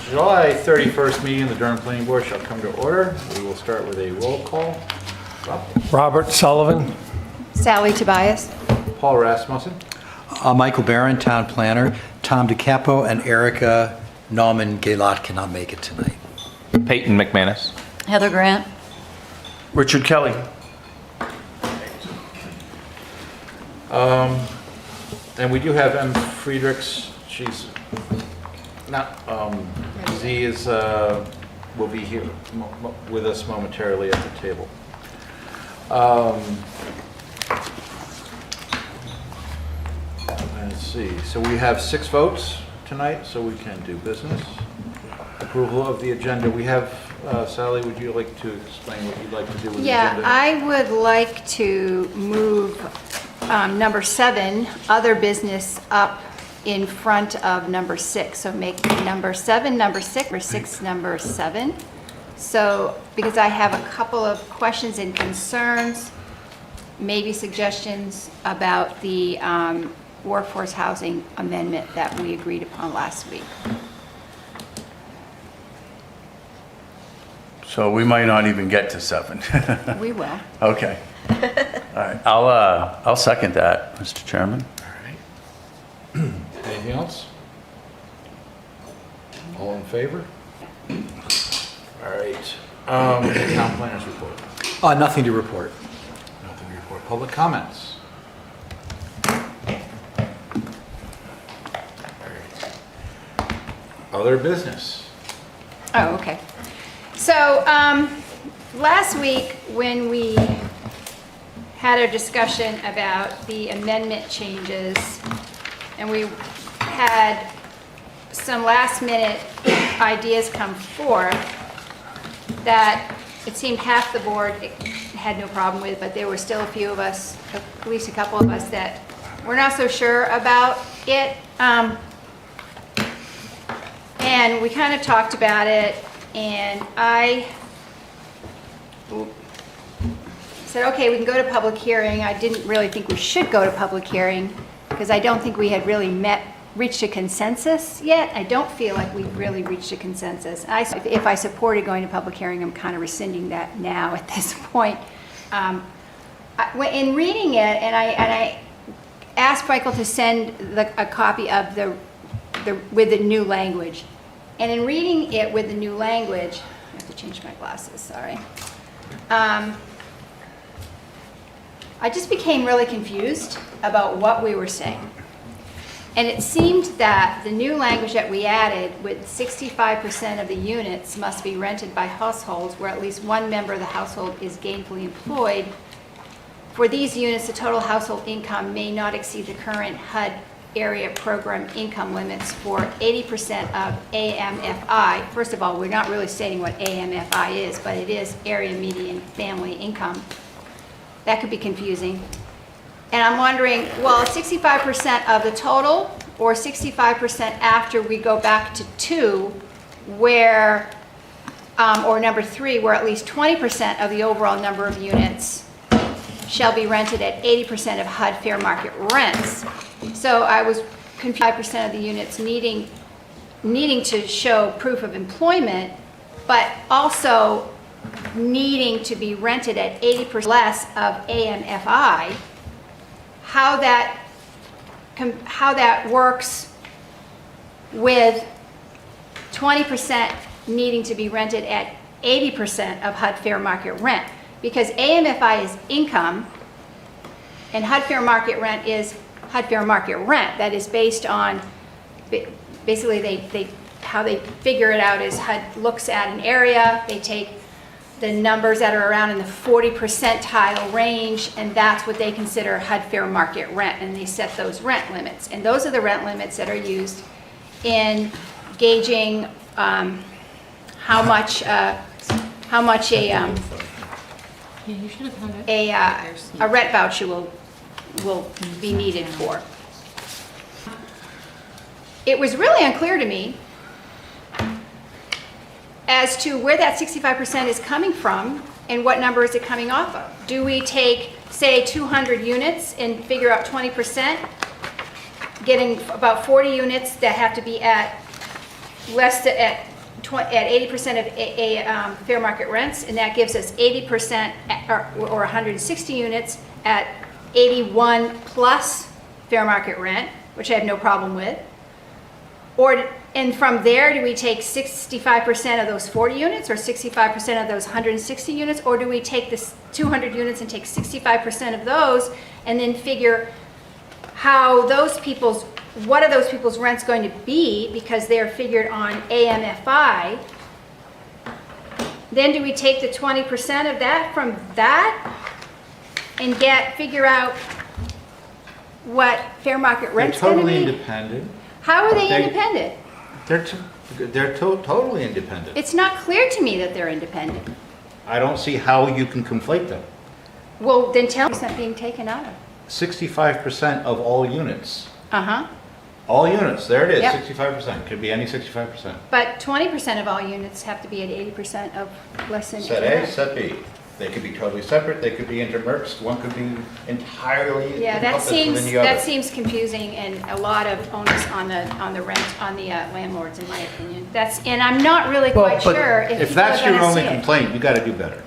July 31st meeting of the Durham Planning Board shall come to order. We will start with a roll call. Rob? Robert Sullivan. Sally Tobias. Paul Rasmussen. Michael Barron, Town Planner. Tom DeCapo and Erica Nauman Gaylot cannot make it tonight. Peyton McManus. Heather Grant. Richard Kelly. And we do have M. Friedrichs. She's not, Z is, will be here with us momentarily at the table. Let's see, so we have 6 votes tonight, so we can do business. Approval of the agenda. We have, Sally, would you like to explain what you'd like to do with the agenda? Yeah, I would like to move number 7, other business, up in front of number 6. So make number 7 number 6, or 6 number 7. So, because I have a couple of questions and concerns, maybe suggestions about the workforce housing amendment that we agreed upon last week. So we might not even get to 7. We will. Okay. All right. I'll second that, Mr. Chairman. All right. Anything else? All in favor? All right. Town planners report. Nothing to report. Nothing to report. Public comments. All right. Other business. Oh, okay. So, last week, when we had a discussion about the amendment changes, and we had some last-minute ideas come forth that it seemed half the board had no problem with, but there were still a few of us, at least a couple of us, that were not so sure about it. And we kind of talked about it, and I said, okay, we can go to public hearing. I didn't really think we should go to public hearing because I don't think we had really reached a consensus yet. I don't feel like we've really reached a consensus. If I supported going to public hearing, I'm kind of rescinding that now at this point. In reading it, and I asked Michael to send a copy of with the new language. And in reading it with the new language, I have to change my glasses, sorry. I just became really confused about what we were saying. And it seemed that the new language that we added with 65% of the units must be rented by households where at least one member of the household is gainfully employed. For these units, the total household income may not exceed the current HUD area program income limits for 80% of AMFI. First of all, we're not really stating what AMFI is, but it is area median family income. That could be confusing. And I'm wondering, well, 65% of the total or 65% after we go back to 2, where, or number 3, where at least 20% of the overall number of units shall be rented at 80% of HUD fair market rents. So I was confused, 5% of the units needing to show proof of employment, but also needing to be rented at 80% less of AMFI. How that works with 20% needing to be rented at 80% of HUD fair market rent, because AMFI is income and HUD fair market rent is HUD fair market rent. That is based on, basically how they figure it out is HUD looks at an area, they take the numbers that are around in the 40 percentile range, and that's what they consider HUD fair market rent, and they set those rent limits. And those are the rent limits that are used in gauging how much a rent voucher will be needed for. It was really unclear to me as to where that 65% is coming from and what number is it coming off of. Do we take, say, 200 units and figure out 20%, getting about 40 units that have to be at at 80% of fair market rents, and that gives us 80% or 160 units at 81 plus fair market rent, which I have no problem with. And from there, do we take 65% of those 40 units or 65% of those 160 units? Or do we take this 200 units and take 65% of those and then figure what are those people's rents going to be because they're figured on AMFI? Then do we take the 20% of that from that and figure out what fair market They're rent's going to totally be? independent. How are they They- independent? They're totally independent. It's not clear to me that they're independent. I don't see how you can conflate them. Well, then tell me something being taken out of. 65% of all units. Uh-huh. All units, there it is, Yep. 65%. Could be any 65%. But 20% of all units have to be at 80% of less than. Set A, set B. They could be totally separate, they could be intermixed, one could be entirely Yeah, that encompassed within seems, the other. that seems confusing and a lot of onus on the landlords, in my opinion. And I'm not really Well, quite but sure if If people are that's your gonna only see it. complaint, you gotta do better.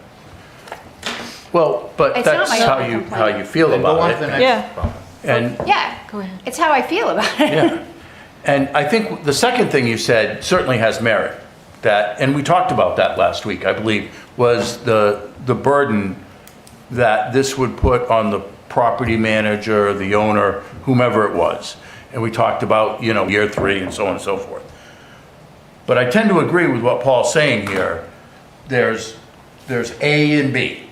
Well, but It's not that's my how only you, complaint. how you feel Then go on about to the it. Yeah. next problem. And, Yeah, it's how I feel about it. yeah. And I think the second thing you said certainly has merit. And we talked about that last week, I believe, was the burden that this would put on the property manager, the owner, whomever it was. And we talked about, year 3 and so on and so forth. But I tend to agree with what Paul's saying here. There's A and B.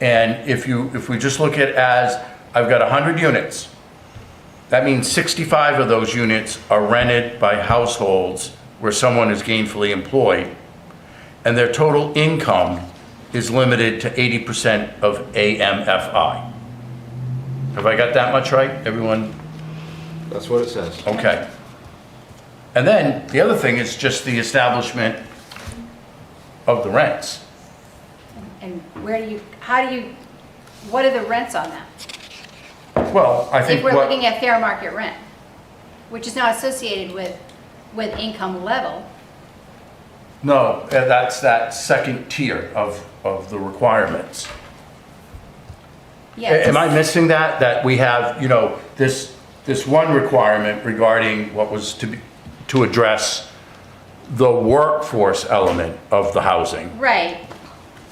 And if we just look at it as, I've got 100 units, that means 65 of those units are rented by households where someone is gainfully employed, and their total income is limited to 80% of AMFI. Have I got that much right? Everyone? That's what it says. Okay. And then the other thing is just the establishment of the rents. And what are the rents on that? Well, I think If we're what, looking at fair market rent, which is not associated with income level. no, that's that second tier of the requirements. Yeah, Am I missing that? That we have, this one requirement regarding what was to address the workforce element of the housing. Right.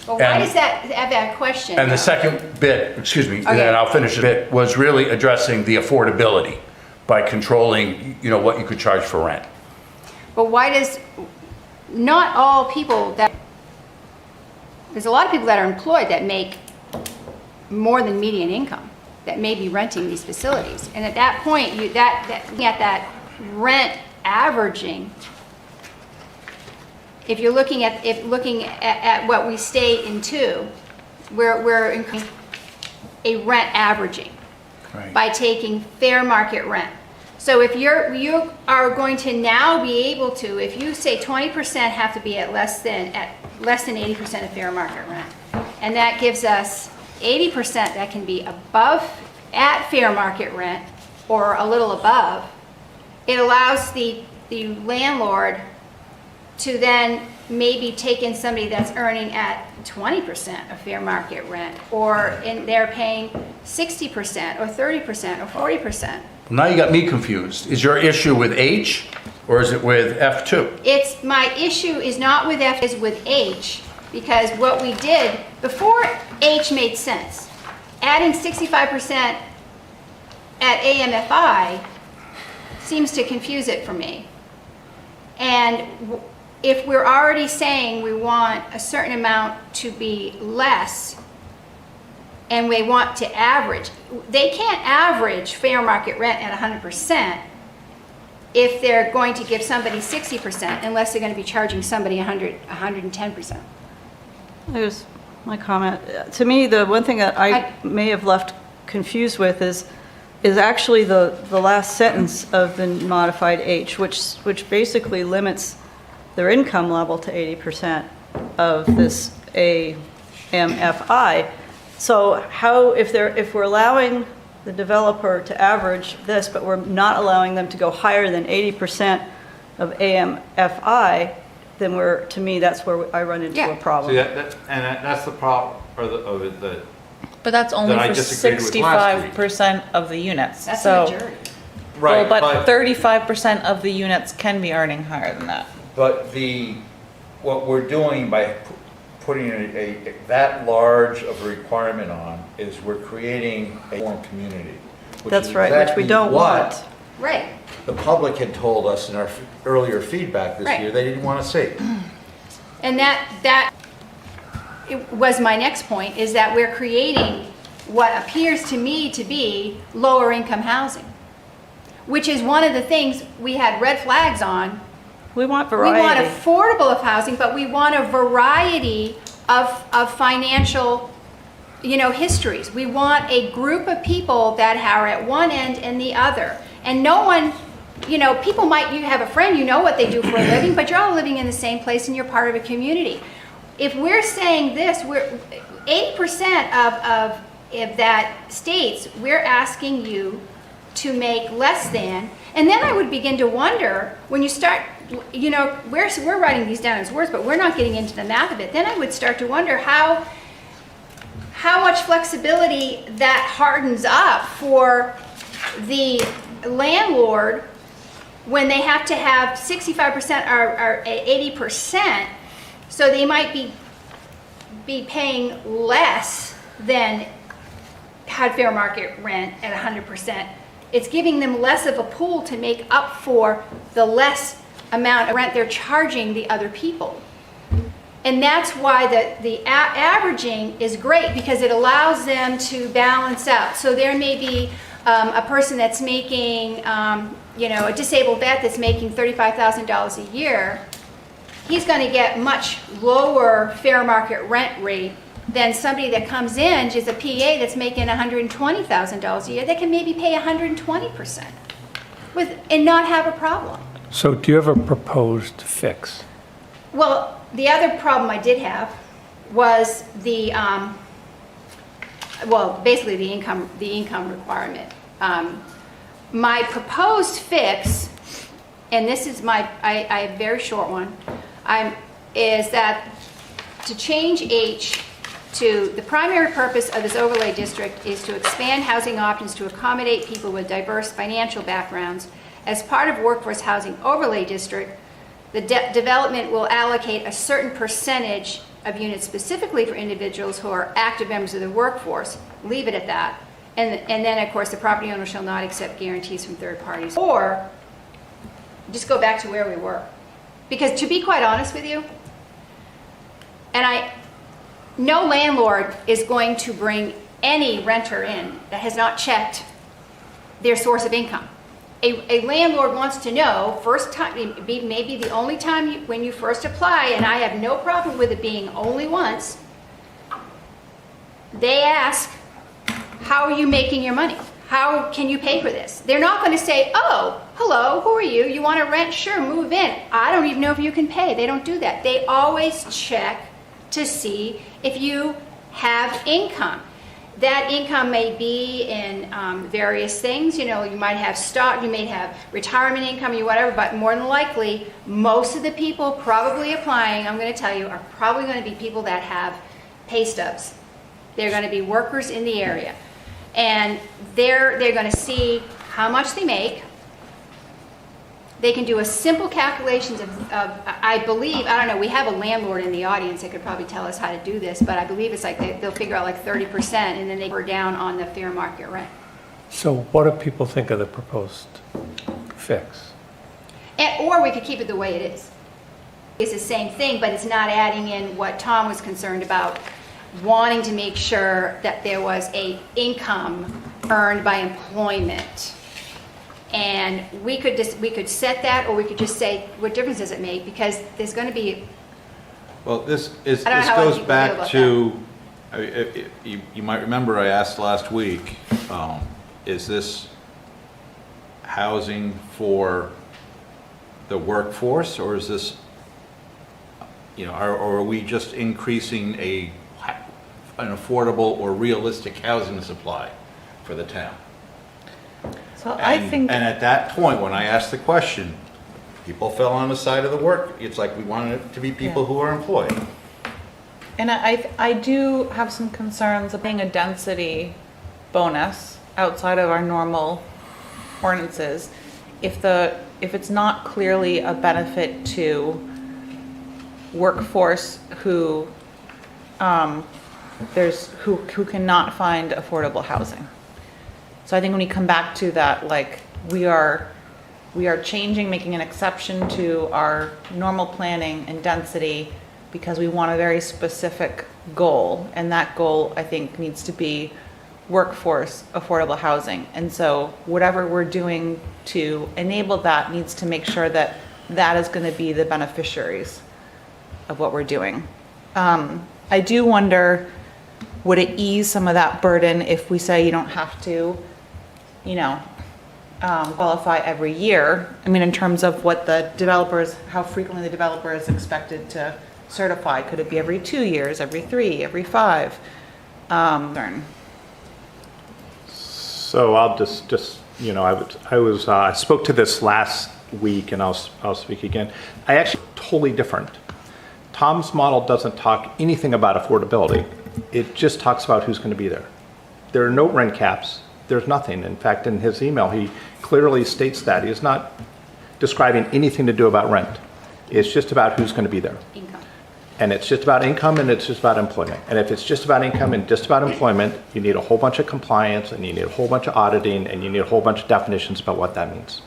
But why And- does that have that question? And the second bit, excuse me, and Okay. then I'll finish the bit, was really addressing the affordability by controlling, what you could charge for rent. But why not all people there's a lot of people that are employed that make more than median income, that may be renting these facilities. And at that point, looking at that rent averaging, if you're looking at what we state in 2, we're increasing a rent averaging by taking fair market rent. So if you are going to now be able to, if you say 20% have to be at less than 80% of fair market rent, and that gives us 80% that can be above at fair market rent or a little above, it allows the landlord to then maybe take in somebody that's earning at 20% of fair market rent, they're paying 60% or 30% or 40%. Now you got me confused. Is your issue with H or is it with F2? My issue is not with F, is with H, because what we did, before H made sense, adding 65% at AMFI seems to confuse it for me. And if we're already saying we want a certain amount to be less, and we want to average, they can't average fair market rent at 100% if they're going to give somebody 60%, unless they're going to be charging somebody 110%. There's my comment. To me, the one thing that I I- may have left confused with is actually the last sentence of the modified H, which basically limits their income level to 80% of this AMFI. So how, if we're allowing the developer to average this, but we're not allowing them to go higher than 80% of AMFI, then to me, that's where I run into Yeah. a problem. See, that's the problem, or the But that's only that I for disagreed with last week. 65% of the units. That's So- the majority. Well, right, but 35% of the units can be earning higher than that. But what we're doing by putting that large of a requirement on is we're creating a warm community. Which That's is right, which we exactly don't what want. Right. the public had told us in our earlier feedback this Right. year, they didn't want to see. And that it was my next point, is that we're creating what appears to me to be lower income housing, which is one of the things we had red flags on. We want We want variety. affordable of housing, but we want a variety of financial, histories. We want a group of people that are at one end and the other. And no one, people you have a friend, you know what they do for a living, but you're all living in the same place and you're part of a community. If we're saying this, we're 80% of that states, we're asking you to make less than, and then I would begin to wonder, when you start, we're writing these down as words, but we're not getting into the math of it, then I would start to wonder how much flexibility that hardens up for the landlord when they have to have 65% or 80%, so they might be paying less than had fair market rent at 100%. It's giving them less of a pool to make up for the less amount of rent they're charging the other people. And that's why the averaging is great, because it allows them to balance out. So there may be a person that's making, a disabled vet that's making $35,000 a year. He's going to get much lower fair market rent rate than somebody that comes in, just a PA that's making $120,000 a year. They can maybe pay 120% and not have a problem. So do you have a proposed fix? Well, the other problem I did have was basically the income requirement. My proposed fix, and this is I have a very short one, is that to change H to the primary purpose of this overlay district is to expand housing options to accommodate people with diverse financial backgrounds. As part of workforce housing overlay district, the development will allocate a certain percentage of units specifically for individuals who are active members of the workforce. Leave it at that. And then, of course, the property owner shall not accept guarantees from third parties. Or just go back to where we were. Because to be quite honest with you, no landlord is going to bring any renter in that has not checked their source of income. A landlord wants to know, first time, maybe the only time when you first apply, and I have no problem with it being only once, they ask, how are you making your money? How can you pay for this? They're not going to say, oh, hello, who are you? You want to rent? Sure, move in. I don't even know if you can pay. They don't do that. They always check to see if you have income. That income may be in various things. You might have stock, you may have retirement income or whatever, but more than likely, most of the people probably applying, I'm going to tell you, are probably going to be people that have pay stubs. They're going to be workers in the area. And they're going to see how much they make. They can do a simple calculations of, I believe, I don't know, we have a landlord in the audience that could probably tell us how to do this, but I believe it's like they'll figure out like 30% and then they go down on the fair market rent. So what do people think of the proposed fix? Or we could keep it the way it is. It's the same thing, but it's not adding in what Tom was concerned about, wanting to make sure that there was a income earned by employment. And we could set that, or we could just say, what difference does it make? Because there's going to be. Well, this I don't know how other goes people feel back about to, you might remember I asked last week, is this housing for the workforce, or is this, or are we just increasing an affordable or realistic housing supply for the town? So I think, And at that point, when I asked the question, people fell on the side of the work. It's like we wanted it to be people Yeah. who are employed. And I do have some concerns of paying a density bonus outside of our normal ordinances. If it's not clearly a benefit to workforce who who cannot find affordable housing. So I think when we come back to that, like we are changing, making an exception to our normal planning and density because we want a very specific goal, and that goal I think needs to be workforce affordable housing. And so whatever we're doing to enable that needs to make sure that that is going to be the beneficiaries of what we're doing. I do wonder, would it ease some of that burden if we say you don't have to, qualify every year? I mean, in terms of what the developers, how frequently the developer is expected to certify. Could it be every 2 years, every 3, every 5? So I'll just I spoke to this last week, and I'll speak again. I actually totally different. Tom's model doesn't talk anything about affordability. It just talks about who's going to be there. There are no rent caps. There's nothing. In fact, in his email, he clearly states that. He is not describing anything to do about rent. It's just about who's going to be there. Income. And it's just about income, and it's just about employment. And if it's just about income and just about employment, you need a whole bunch of compliance, and you need a whole bunch of auditing, and you need a whole bunch of definitions about what that means.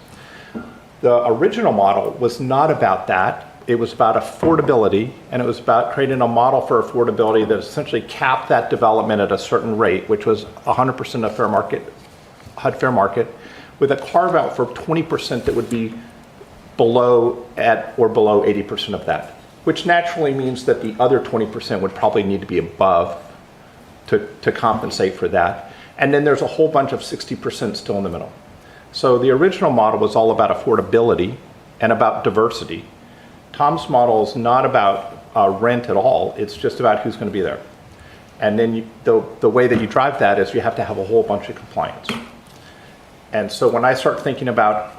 The original model was not about that. It was about affordability, and it was about creating a model for affordability that essentially capped that development at a certain rate, which was 100% of fair market, HUD fair market, with a carve out for 20% that would be below at or below 80% of that, which naturally means that the other 20% would probably need to be above to compensate for that. And then there's a whole bunch of 60% still in the middle. So the original model was all about affordability and about diversity. Tom's model is not about rent at all. It's just about who's going to be there. And then the way that you drive that is you have to have a whole bunch of compliance. And so when I start thinking about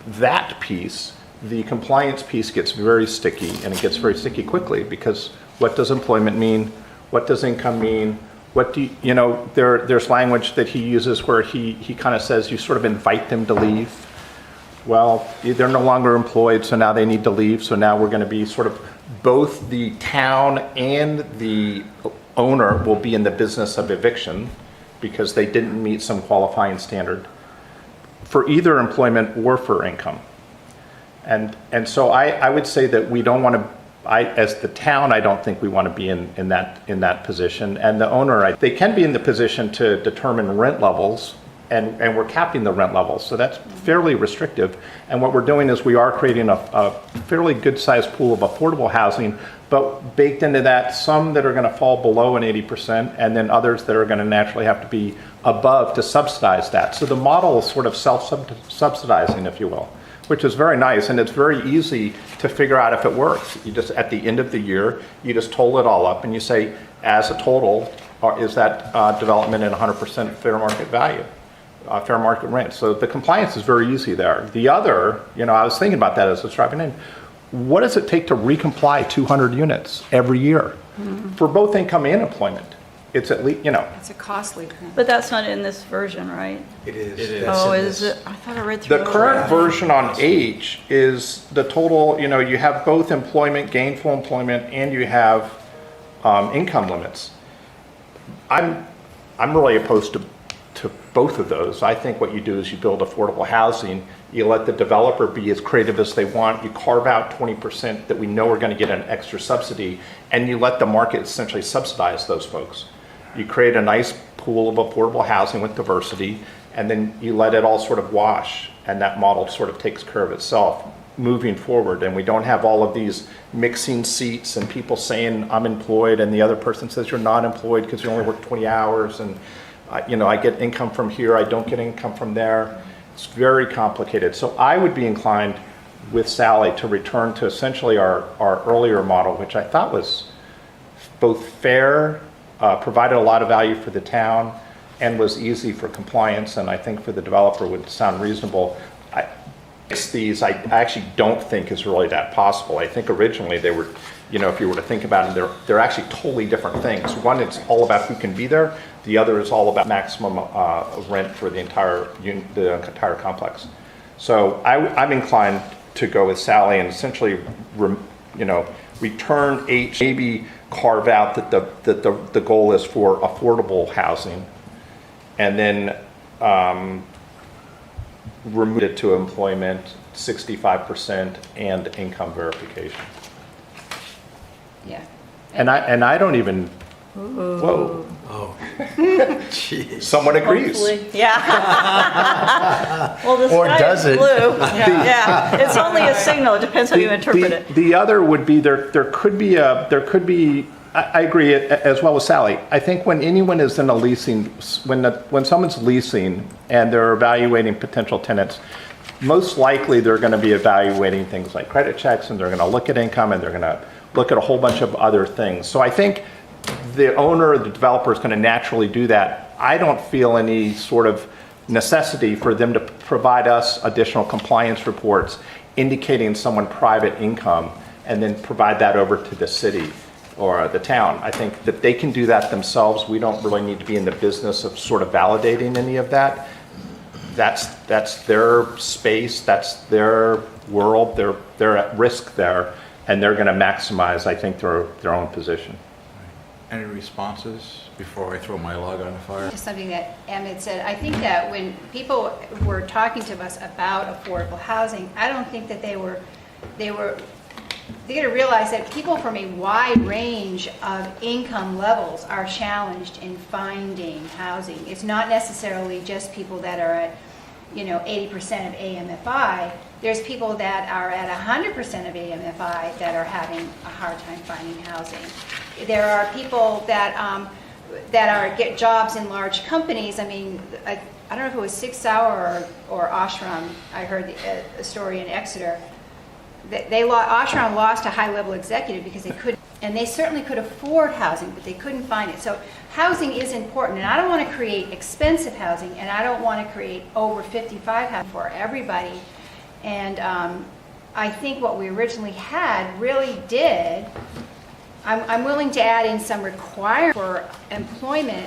that piece, the compliance piece gets very sticky, and it gets very sticky quickly, because what does employment mean? What does income mean? What do there's language that he uses where he kind of says you sort of invite them to leave. Well, they're no longer employed, so now they need to leave. So now we're going to be sort of both the town and the owner will be in the business of eviction because they didn't meet some qualifying standard for either employment or for income. And so I would say that we don't want to, as the town, I don't think we want to be in that position. And the owner, they can be in the position to determine rent levels, and we're capping the rent levels. So that's fairly restrictive. And what we're doing is we are creating a fairly good sized pool of affordable housing, but baked into that, some that are going to fall below an 80%, and then others that are going to naturally have to be above to subsidize that. So the model is sort of self-subsidizing, if you will, which is very nice, and it's very easy to figure out if it works. You just, at the end of the year, you just total it all up and you say, as a total, is that development at 100% fair market value, fair market rent? So the compliance is very easy there. The other, I was thinking about that as I was driving in. What does it take to recomply 200 units every year for both income and employment? It's at least, It's a costly thing. But that's not in this version, right? It is. Oh, is it? I thought I read through The it. current version on H is the total, you have both employment, gainful employment, and you have income limits. I'm really opposed to both of those. I think what you do is you build affordable housing, you let the developer be as creative as they want, you carve out 20% that we know are going to get an extra subsidy, and you let the market essentially subsidize those folks. You create a nice pool of affordable housing with diversity, and then you let it all sort of wash, and that model sort of takes care of itself moving forward. And we don't have all of these mixing seats and people saying I'm employed and the other person says you're not employed because you only work 20 hours, and I get income from here, I don't get income from there. It's very complicated. So I would be inclined with Sally to return to essentially our earlier model, which I thought was both fair, provided a lot of value for the town, and was easy for compliance, and I think for the developer would sound reasonable. These, I actually don't think is really that possible. I think originally they were, if you were to think about it, they're actually totally different things. One, it's all about who can be there. The other is all about maximum rent for the entire complex. So I'm inclined to go with Sally and essentially, return H, maybe carve out that the goal is for affordable housing, and then remove it to employment, 65%, and income verification. Yeah. And I don't even, whoa, Oh, jeez. someone agrees. Hopefully, yeah. Well, the Or sky does is it? blue. Yeah, it's only a signal, it depends how you interpret it. The other would be, there could be, I agree as well with Sally. I think when anyone is in a leasing, when someone's leasing and they're evaluating potential tenants, most likely they're going to be evaluating things like credit checks, and they're going to look at income, and they're going to look at a whole bunch of other things. So I think the owner or the developer is going to naturally do that. I don't feel any sort of necessity for them to provide us additional compliance reports indicating someone private income and then provide that over to the city or the town. I think that they can do that themselves. We don't really need to be in the business of sort of validating any of that. That's their space, that's their world, they're at risk there, and they're going to maximize, I think, their own position. Any responses before I throw my log on the fire? Just something that Emmett said, I think that when people were talking to us about affordable housing, I don't think that they got to realize that people from a wide range of income levels are challenged in finding housing. It's not necessarily just people that are at, 80% of AMFI. There's people that are at 100% of AMFI that are having a hard time finding housing. There are people that get jobs in large companies. I mean, I don't know if it was 6 Hour or Ashram. I heard a story in Exeter. Ashram lost a high-level executive because they couldn't, and they certainly could afford housing, but they couldn't find it. So housing is important, and I don't want to create expensive housing, and I don't want to create over 55 housing for everybody. And I think what we originally had really did. I'm willing to add in some requirement for employment,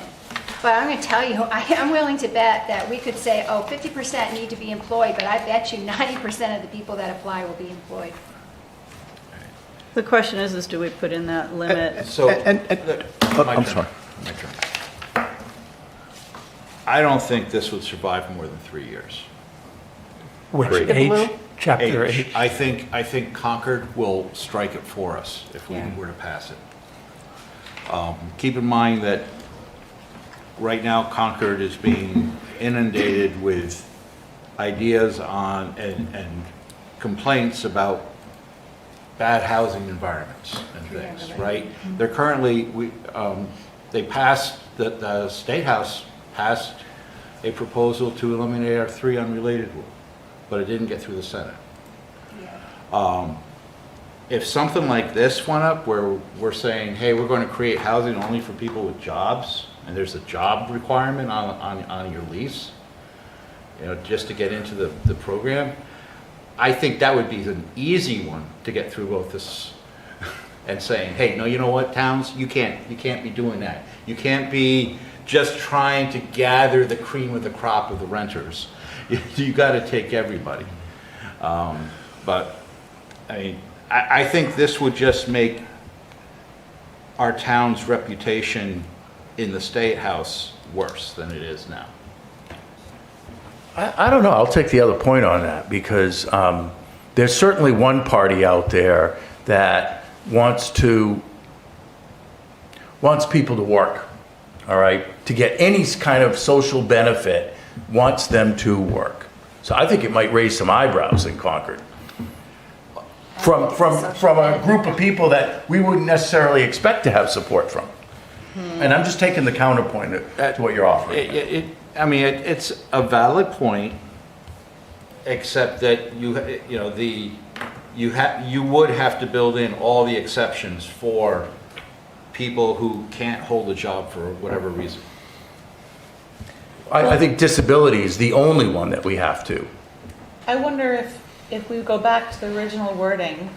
but I'm going to tell you, I'm willing to bet that we could say, 50% need to be employed, but I bet you 90% of the people that apply will be employed. The question is do we put in that limit? So, I'm sorry. My turn. I don't think this would survive more than 3 years. Which Great. H? Chapter H? I think Concord will strike it for us if we were to pass it. Keep in mind that right now Concord is being inundated with ideas on and complaints about bad housing environments and things, right? They're currently, they passed, the State House passed a proposal to eliminate our 3 unrelated rule, but it didn't get through the Senate. If something like this went up where we're saying, hey, we're going to create housing only for people with jobs, and there's a job requirement on your lease, just to get into the program, I think that would be an easy one to get through both this and saying, hey, no, you know what, towns, you can't be doing that. You can't be just trying to gather the cream of the crop of the renters. You got to take everybody. But I mean, I think this would just make our town's reputation in the State House worse than it is now. I don't know. I'll take the other point on that because there's certainly one party out there that wants people to work, all right? To get any kind of social benefit, wants them to work. So I think it might raise some eyebrows in Concord. From a group of people that we wouldn't necessarily expect to have support from. And I'm just taking the counterpoint to what you're offering. It's a valid point, except that you would have to build in all the exceptions for people who can't hold a job for whatever reason. I think disability is the only one that we have to. I wonder if if we go back to the original wording,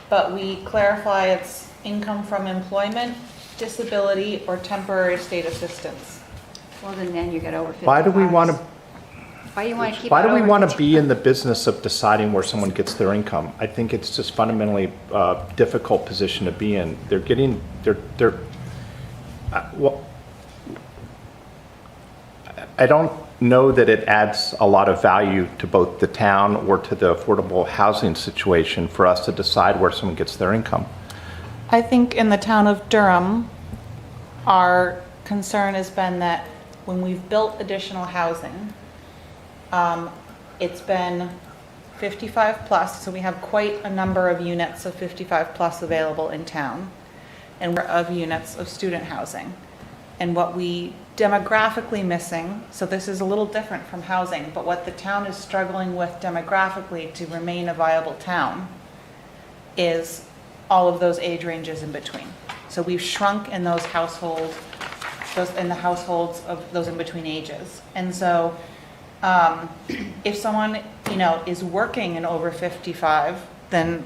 but we clarify it's income from employment, disability, or temporary state assistance. Well, then you get over 55. Why do we want to, Why do you want to keep it why do we over want to 55? be in the business of deciding where someone gets their income? I think it's just fundamentally a difficult position to be in. They're getting, well, I don't know that it adds a lot of value to both the town or to the affordable housing situation for us to decide where someone gets their income. I think in the town of Durham, our concern has been that when we've built additional housing, it's been 55 plus, so we have quite a number of units of 55 plus available in town, and of units of student housing. And what we demographically missing, so this is a little different from housing, but what the town is struggling with demographically to remain a viable town is all of those age ranges in between. So we've shrunk in those households, in the households of those in between ages. And so if someone, is working and over 55, then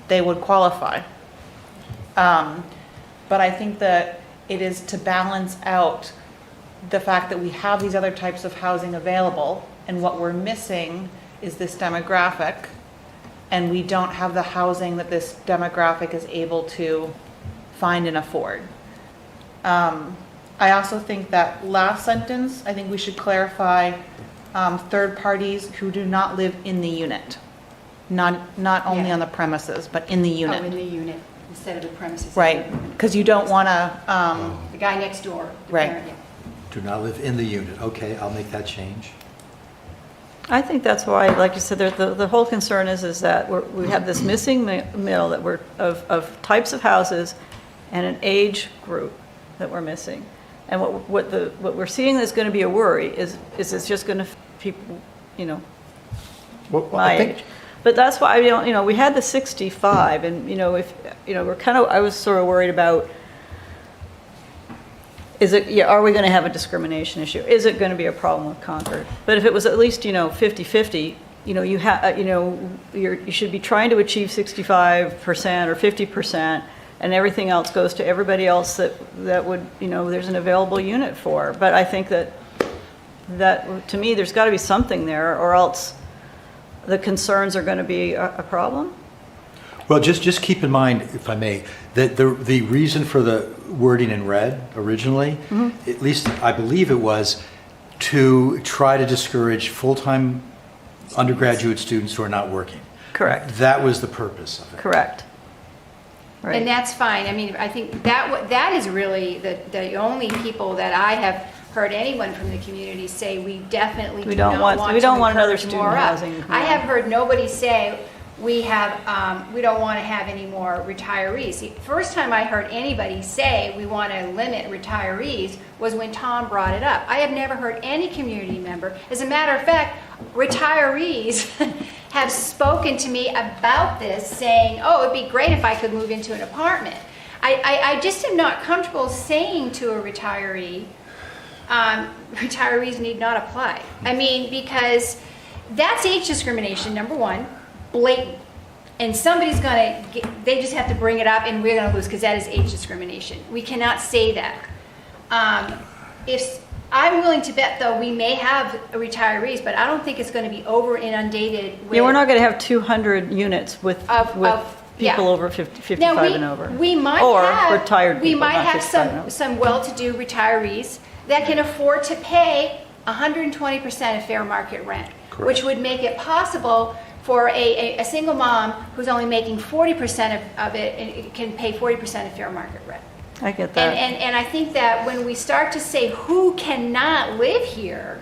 they would qualify. But I think that it is to balance out the fact that we have these other types of housing available, and what we're missing is this demographic, and we don't have the housing that this demographic is able to find and afford. I also think that last sentence, I think we should clarify third parties who do not live in the unit, not only Yeah. on the premises, but in the Oh, unit. in the unit, instead of the premises. Right, because you don't want to, The guy next door. the Right. parent, yeah. Do not live in the unit. Okay, I'll make that change. I think that's why, like you said, the whole concern is that we have this missing middle that we're, of types of houses and an age group that we're missing. And what we're seeing that's going to be a worry is it's just going to, people, Well, my I think- age. But that's why, we had the 65, and, if, we're kind of, I was sort of worried about, are we going to have a discrimination issue? Is it going to be a problem with Concord? But if it was at least, 50/50, you should be trying to achieve 65% or 50%, and everything else goes to everybody else that would, there's an available unit for. But I think that, to me, there's got to be something there, or else the concerns are going to be a problem. Well, just keep in mind, if I may, that the reason for the wording in red originally, at least I believe it was, to try to discourage full-time undergraduate students who are not working. Correct. That was the purpose of it. Correct. And Right. that's fine. I mean, I think that is really the only people that I have heard anyone from the community say, we definitely We do don't not want- want we to don't want another encourage student more up. housing. I have heard nobody say, we don't want to have any more retirees. The first time I heard anybody say we want to limit retirees was when Tom brought it up. I have never heard any community member. As a matter of fact, retirees have spoken to me about this, saying, oh, it'd be great if I could move into an apartment. I just am not comfortable saying to a retiree, retirees need not apply. I mean, because that's age discrimination, number one, blatant. And somebody's gonna, they just have to bring it up and we're gonna lose, because that is age discrimination. We cannot say that. I'm willing to bet, though, we may have retirees, but I don't think it's gonna be over inundated with. Yeah, we're not going to have 200 units with yeah. people over 55 Now, and over. we might Or have. retired We people, might not have 55 and over. some well-to-do retirees that can afford to pay 120% of fair market rent, which would make it possible for a single mom who's only making 40% of it, and it can pay 40% of fair market rent. I get that. And I think that when we start to say who cannot live here,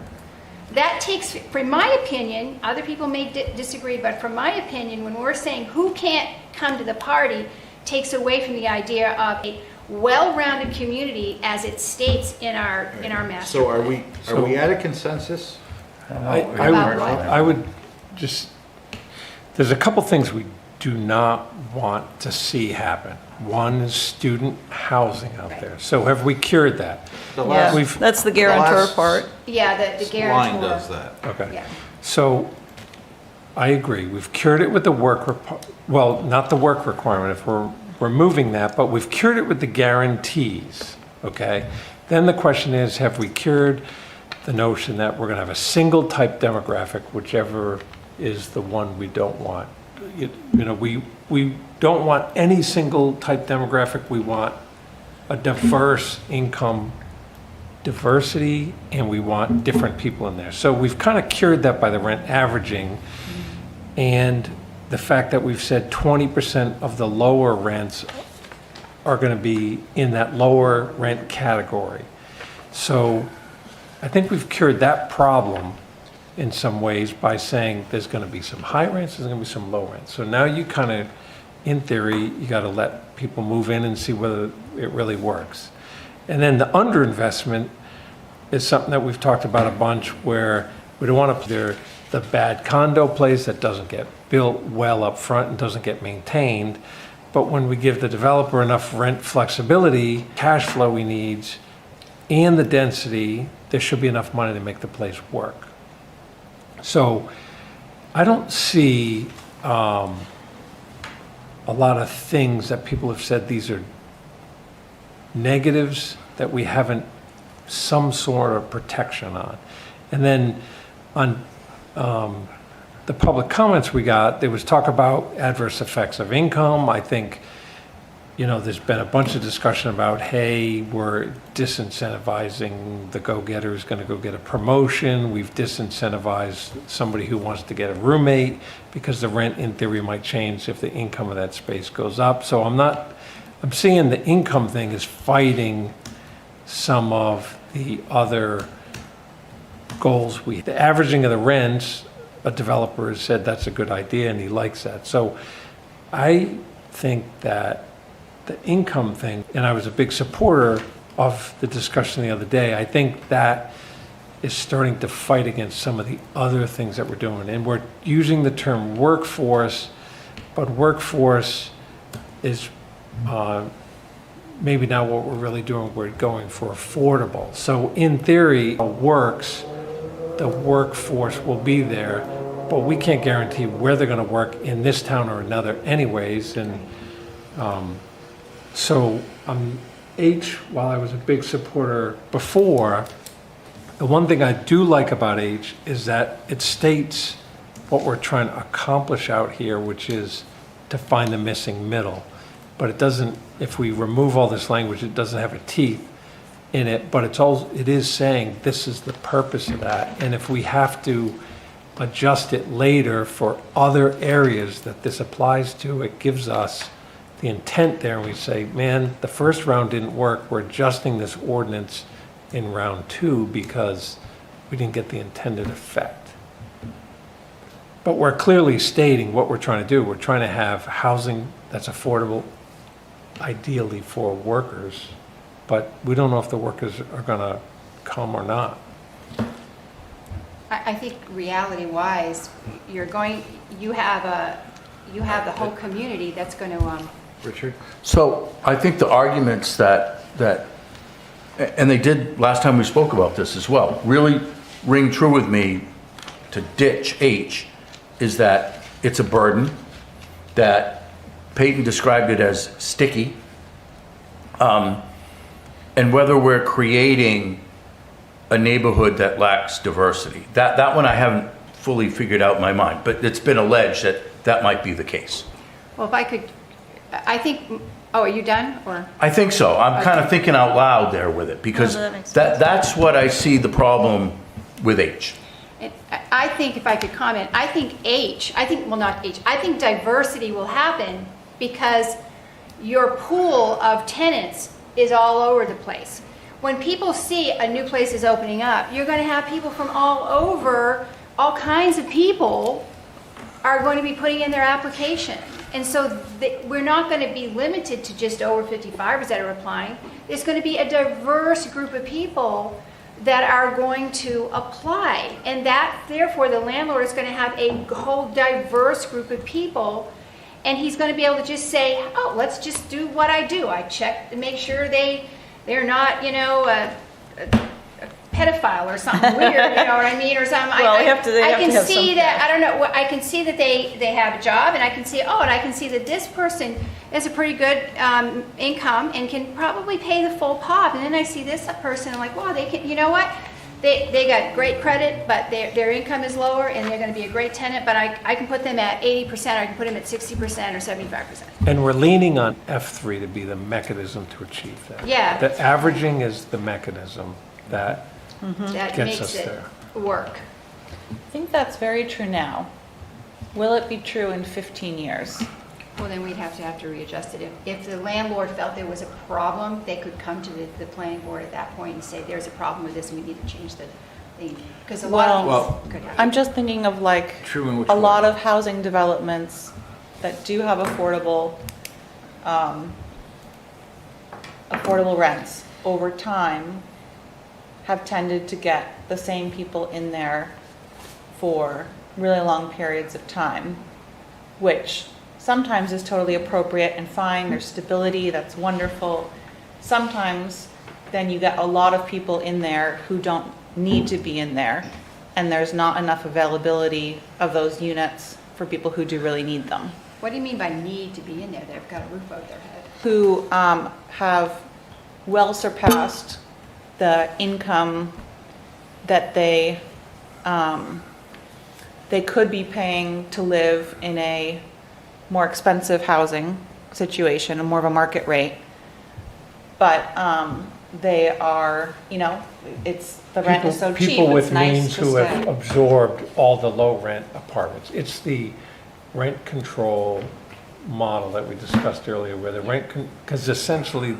that takes, from my opinion, other people may disagree, but from my opinion, when we're saying who can't come to the party, takes away from the idea of a well-rounded community as it states in our master So plan. are we at a consensus? I would just, there's a couple things we do not want to see happen. One is student housing out there. So have we cured that? The Yeah, last We've- that's the guarantor last part. Yeah, the guarantor. line does that. Okay. Yeah. So I agree. We've cured it with the well, not the work requirement, if we're removing that, but we've cured it with the guarantees, okay? Then the question is, have we cured the notion that we're gonna have a single type demographic, whichever is the one we don't want? You know, we don't want any single type demographic. We want a diverse income diversity, and we want different people in there. So we've kind of cured that by the rent averaging, and the fact that we've said 20% of the lower rents are going to be in that lower rent category. So I think we've cured that problem in some ways by saying there's going to be some high rents, there's going to be some low rents. So now you kind of, in theory, you got to let people move in and see whether it really works. And then the underinvestment is something that we've talked about a bunch, where we don't want to put the bad condo place that doesn't get built well up front and doesn't get maintained. But when we give the developer enough rent flexibility, cash flow he needs, and the density, there should be enough money to make the place work. So I don't see a lot of things that people have said these are negatives that we haven't some sort of protection on. And then on the public comments we got, there was talk about adverse effects of income. I think, you know, there's been a bunch of discussion about, hey, we're disincentivizing the go-getter who's going to go get a promotion. We've disincentivized somebody who wants to get a roommate because the rent in theory might change if the income of that space goes up. So I'm seeing the income thing is fighting some of the other goals. The averaging of the rents, a developer has said that's a good idea and he likes that. So I think that the income thing, and I was a big supporter of the discussion the other day, I think that is starting to fight against some of the other things that we're doing. And we're using the term workforce, but workforce is maybe not what we're really doing. We're going for affordable. So in theory, it works, the workforce will be there, but we can't guarantee where they're going to work in this town or another anyways. And so H, while I was a big supporter before, the one thing I do like about H is that it states what we're trying to accomplish out here, which is to find the missing middle. But it doesn't, if we remove all this language, it doesn't have a teeth in it, but it is saying this is the purpose of that. And if we have to adjust it later for other areas that this applies to, it gives us the intent there. And we say, man, the first round didn't work. We're adjusting this ordinance in round 2 because we didn't get the intended effect. But we're clearly stating what we're trying to do. We're trying to have housing that's affordable, ideally for workers, but we don't know if the workers are going to come or not. I think reality-wise, you have the whole community that's going to, Richard? So I think the arguments that, and they did last time we spoke about this as well, really ring true with me to ditch H, is that it's a burden, that Peyton described it as sticky, and whether we're creating a neighborhood that lacks diversity. That one I haven't fully figured out in my mind, but it's been alleged that that might be the case. well, if I could, I think, oh, are you done, or? I think so. I'm kind of thinking out loud there with it, because No, that makes sense. that's what I see the problem with H. I think, if I could comment, I think diversity will happen because your pool of tenants is all over the place. When people see a new place is opening up, you're going to have people from all over, all kinds of people are going to be putting in their application. And so we're not going to be limited to just over 55ers that are applying. There's going to be a diverse group of people that are going to apply. And that, therefore, the landlord is going to have a whole diverse group of people. And he's going to be able to just say, oh, let's just do what I do. I check to make sure they're not, pedophile or something weird, you know what I mean, or something. Well, they have to can have see some- that, I don't know, I can see that they have a job, and I can see, and I can see that this person has a pretty good income and can probably pay the full pop. And then I see this person, I'm like, wow, they can, you know what? They got great credit, but their income is lower, and they're going to be a great tenant, but I can put them at 80%, or I can put them at 60% or 75%. And we're leaning on F3 to be the mechanism to achieve that. Yeah. The averaging is the mechanism that That gets makes us it there. work. I think that's very true now. Will it be true in 15 years? Well, then we'd have to readjust it. If the landlord felt there was a problem, they could come to the planning board at that point and say, there's a problem with this, and we need to change the thing. Because a lot Well, of these could happen. I'm just thinking of like True in which a way? lot of housing developments that do have affordable rents over time have tended to get the same people in there for really long periods of time, which sometimes is totally appropriate and fine. There's stability, that's wonderful. Sometimes then you get a lot of people in there who don't need to be in there, and there's not enough availability of those units for people who do really need them, What do you mean by need to be in there? They've got a roof over their head. who have well surpassed the income that they could be paying to live in a more expensive housing situation, a more of a market rate. But they are, it's, the rent is so cheap, People it's with nice means to who have stay. absorbed all the low rent apartments. It's the rent control model that we discussed earlier, where the because essentially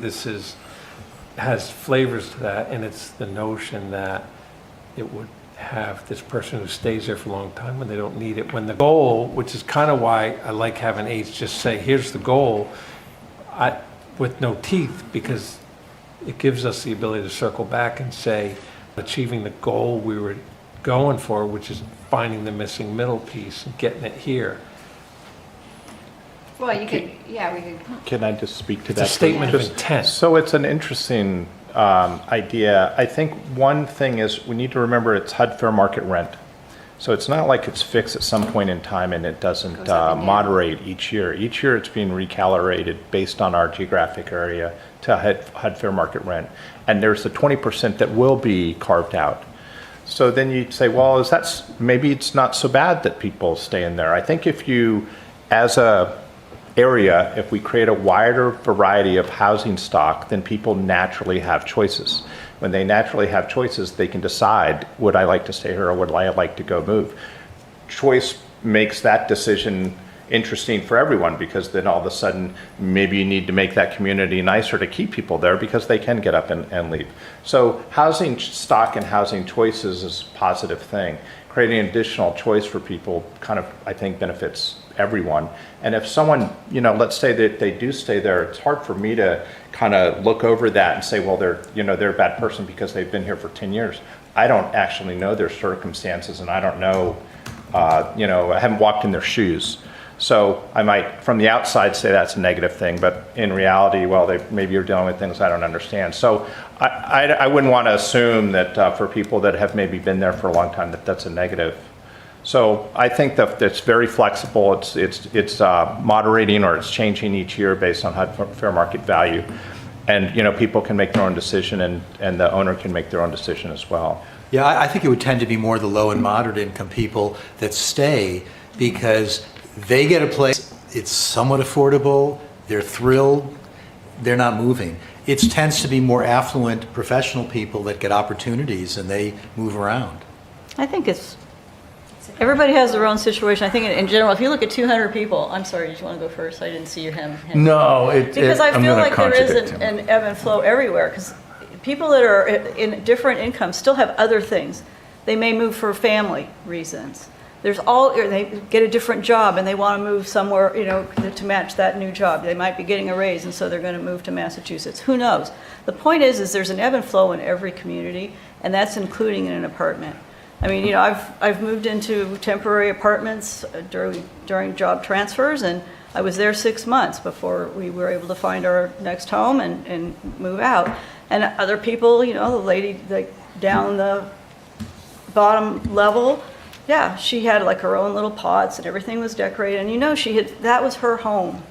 has flavors to that, and it's the notion that it would have this person who stays there for a long time when they don't need it. When the goal, which is kind of why I like having aides just say, here's the goal, with no teeth, because it gives us the ability to circle back and say, achieving the goal we were going for, which is finding the missing middle piece and getting it here. Well, you could, yeah, we could, Can I just speak to It's that? a statement of Just- intent. So it's an interesting idea. I think one thing is we need to remember it's HUD fair market rent. So it's not like it's fixed at some point in time and it doesn't Goes up and down. moderate each year. Each year it's being recalibrated based on our geographic area to HUD fair market rent. And there's the 20% that will be carved out. So then you'd say, well, maybe it's not so bad that people stay in there. I think if you, as a area, if we create a wider variety of housing stock, then people naturally have choices. When they naturally have choices, they can decide, would I like to stay here or would I like to go move? Choice makes that decision interesting for everyone, because then all of a sudden, maybe you need to make that community nicer to keep people there because they can get up and leave. So housing stock and housing choices is a positive thing. Creating additional choice for people kind of, I think, benefits everyone. And if someone, let's say that they do stay there, it's hard for me to kind of look over that and say, well, they're a bad person because they've been here for 10 years. I don't actually know their circumstances, and I don't know, I haven't walked in their shoes. So I might, from the outside, say that's a negative thing, but in reality, well, maybe you're dealing with things I don't understand. So I wouldn't want to assume that for people that have maybe been there for a long time, that's a negative. So I think that it's very flexible. It's moderating, or it's changing each year based on HUD fair market value. And, people can make their own decision, and the owner can make their own decision as well. Yeah, I think it would tend to be more the low and moderate income people that stay, because they get a place, it's somewhat affordable, they're thrilled, they're not moving. It tends to be more affluent professional people that get opportunities and they move around. I think everybody has their own situation. I think in general, if you look at 200 people, I'm sorry, did you want to go first? I didn't see your hand. No, Because I I'm feel gonna like there is contradict him. an ebb and flow everywhere, because people that are in different incomes still have other things. They may move for family reasons. They get a different job and they want to move somewhere, to match that new job. They might be getting a raise, and so they're going to move to Massachusetts. Who knows? The point is there's an ebb and flow in every community, and that's including in an apartment. I mean, I've moved into temporary apartments during job transfers, and I was there 6 months before we were able to find our next home and move out. And other people, the lady, like down the bottom level, yeah, she had like her own little pots and everything was decorated. And you know, that was her home.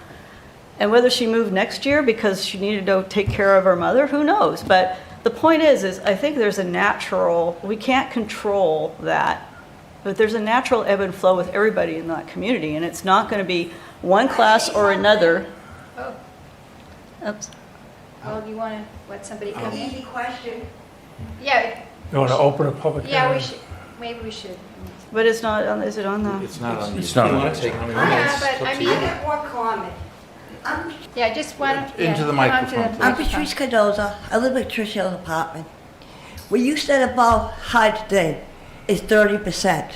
And whether she moved next year because she needed to take care of her mother, who knows? But the point is I think there's a natural, we can't control that, but there's a natural ebb and flow with everybody in that community. And it's not going to be one class or another. Oh, Oops. well, you want to let somebody come in? Easy question. Yeah, You want to open a public hearing? yeah, we should, maybe we should. But it's not, is it on the? It's not on. It's not on. Yeah, but I I mean, got one comment. I'm yeah, just one. Into the microphone, I'm Patrice Cardoza. I live in Trish Hill's apartment. What you said about HUD thing is 30%.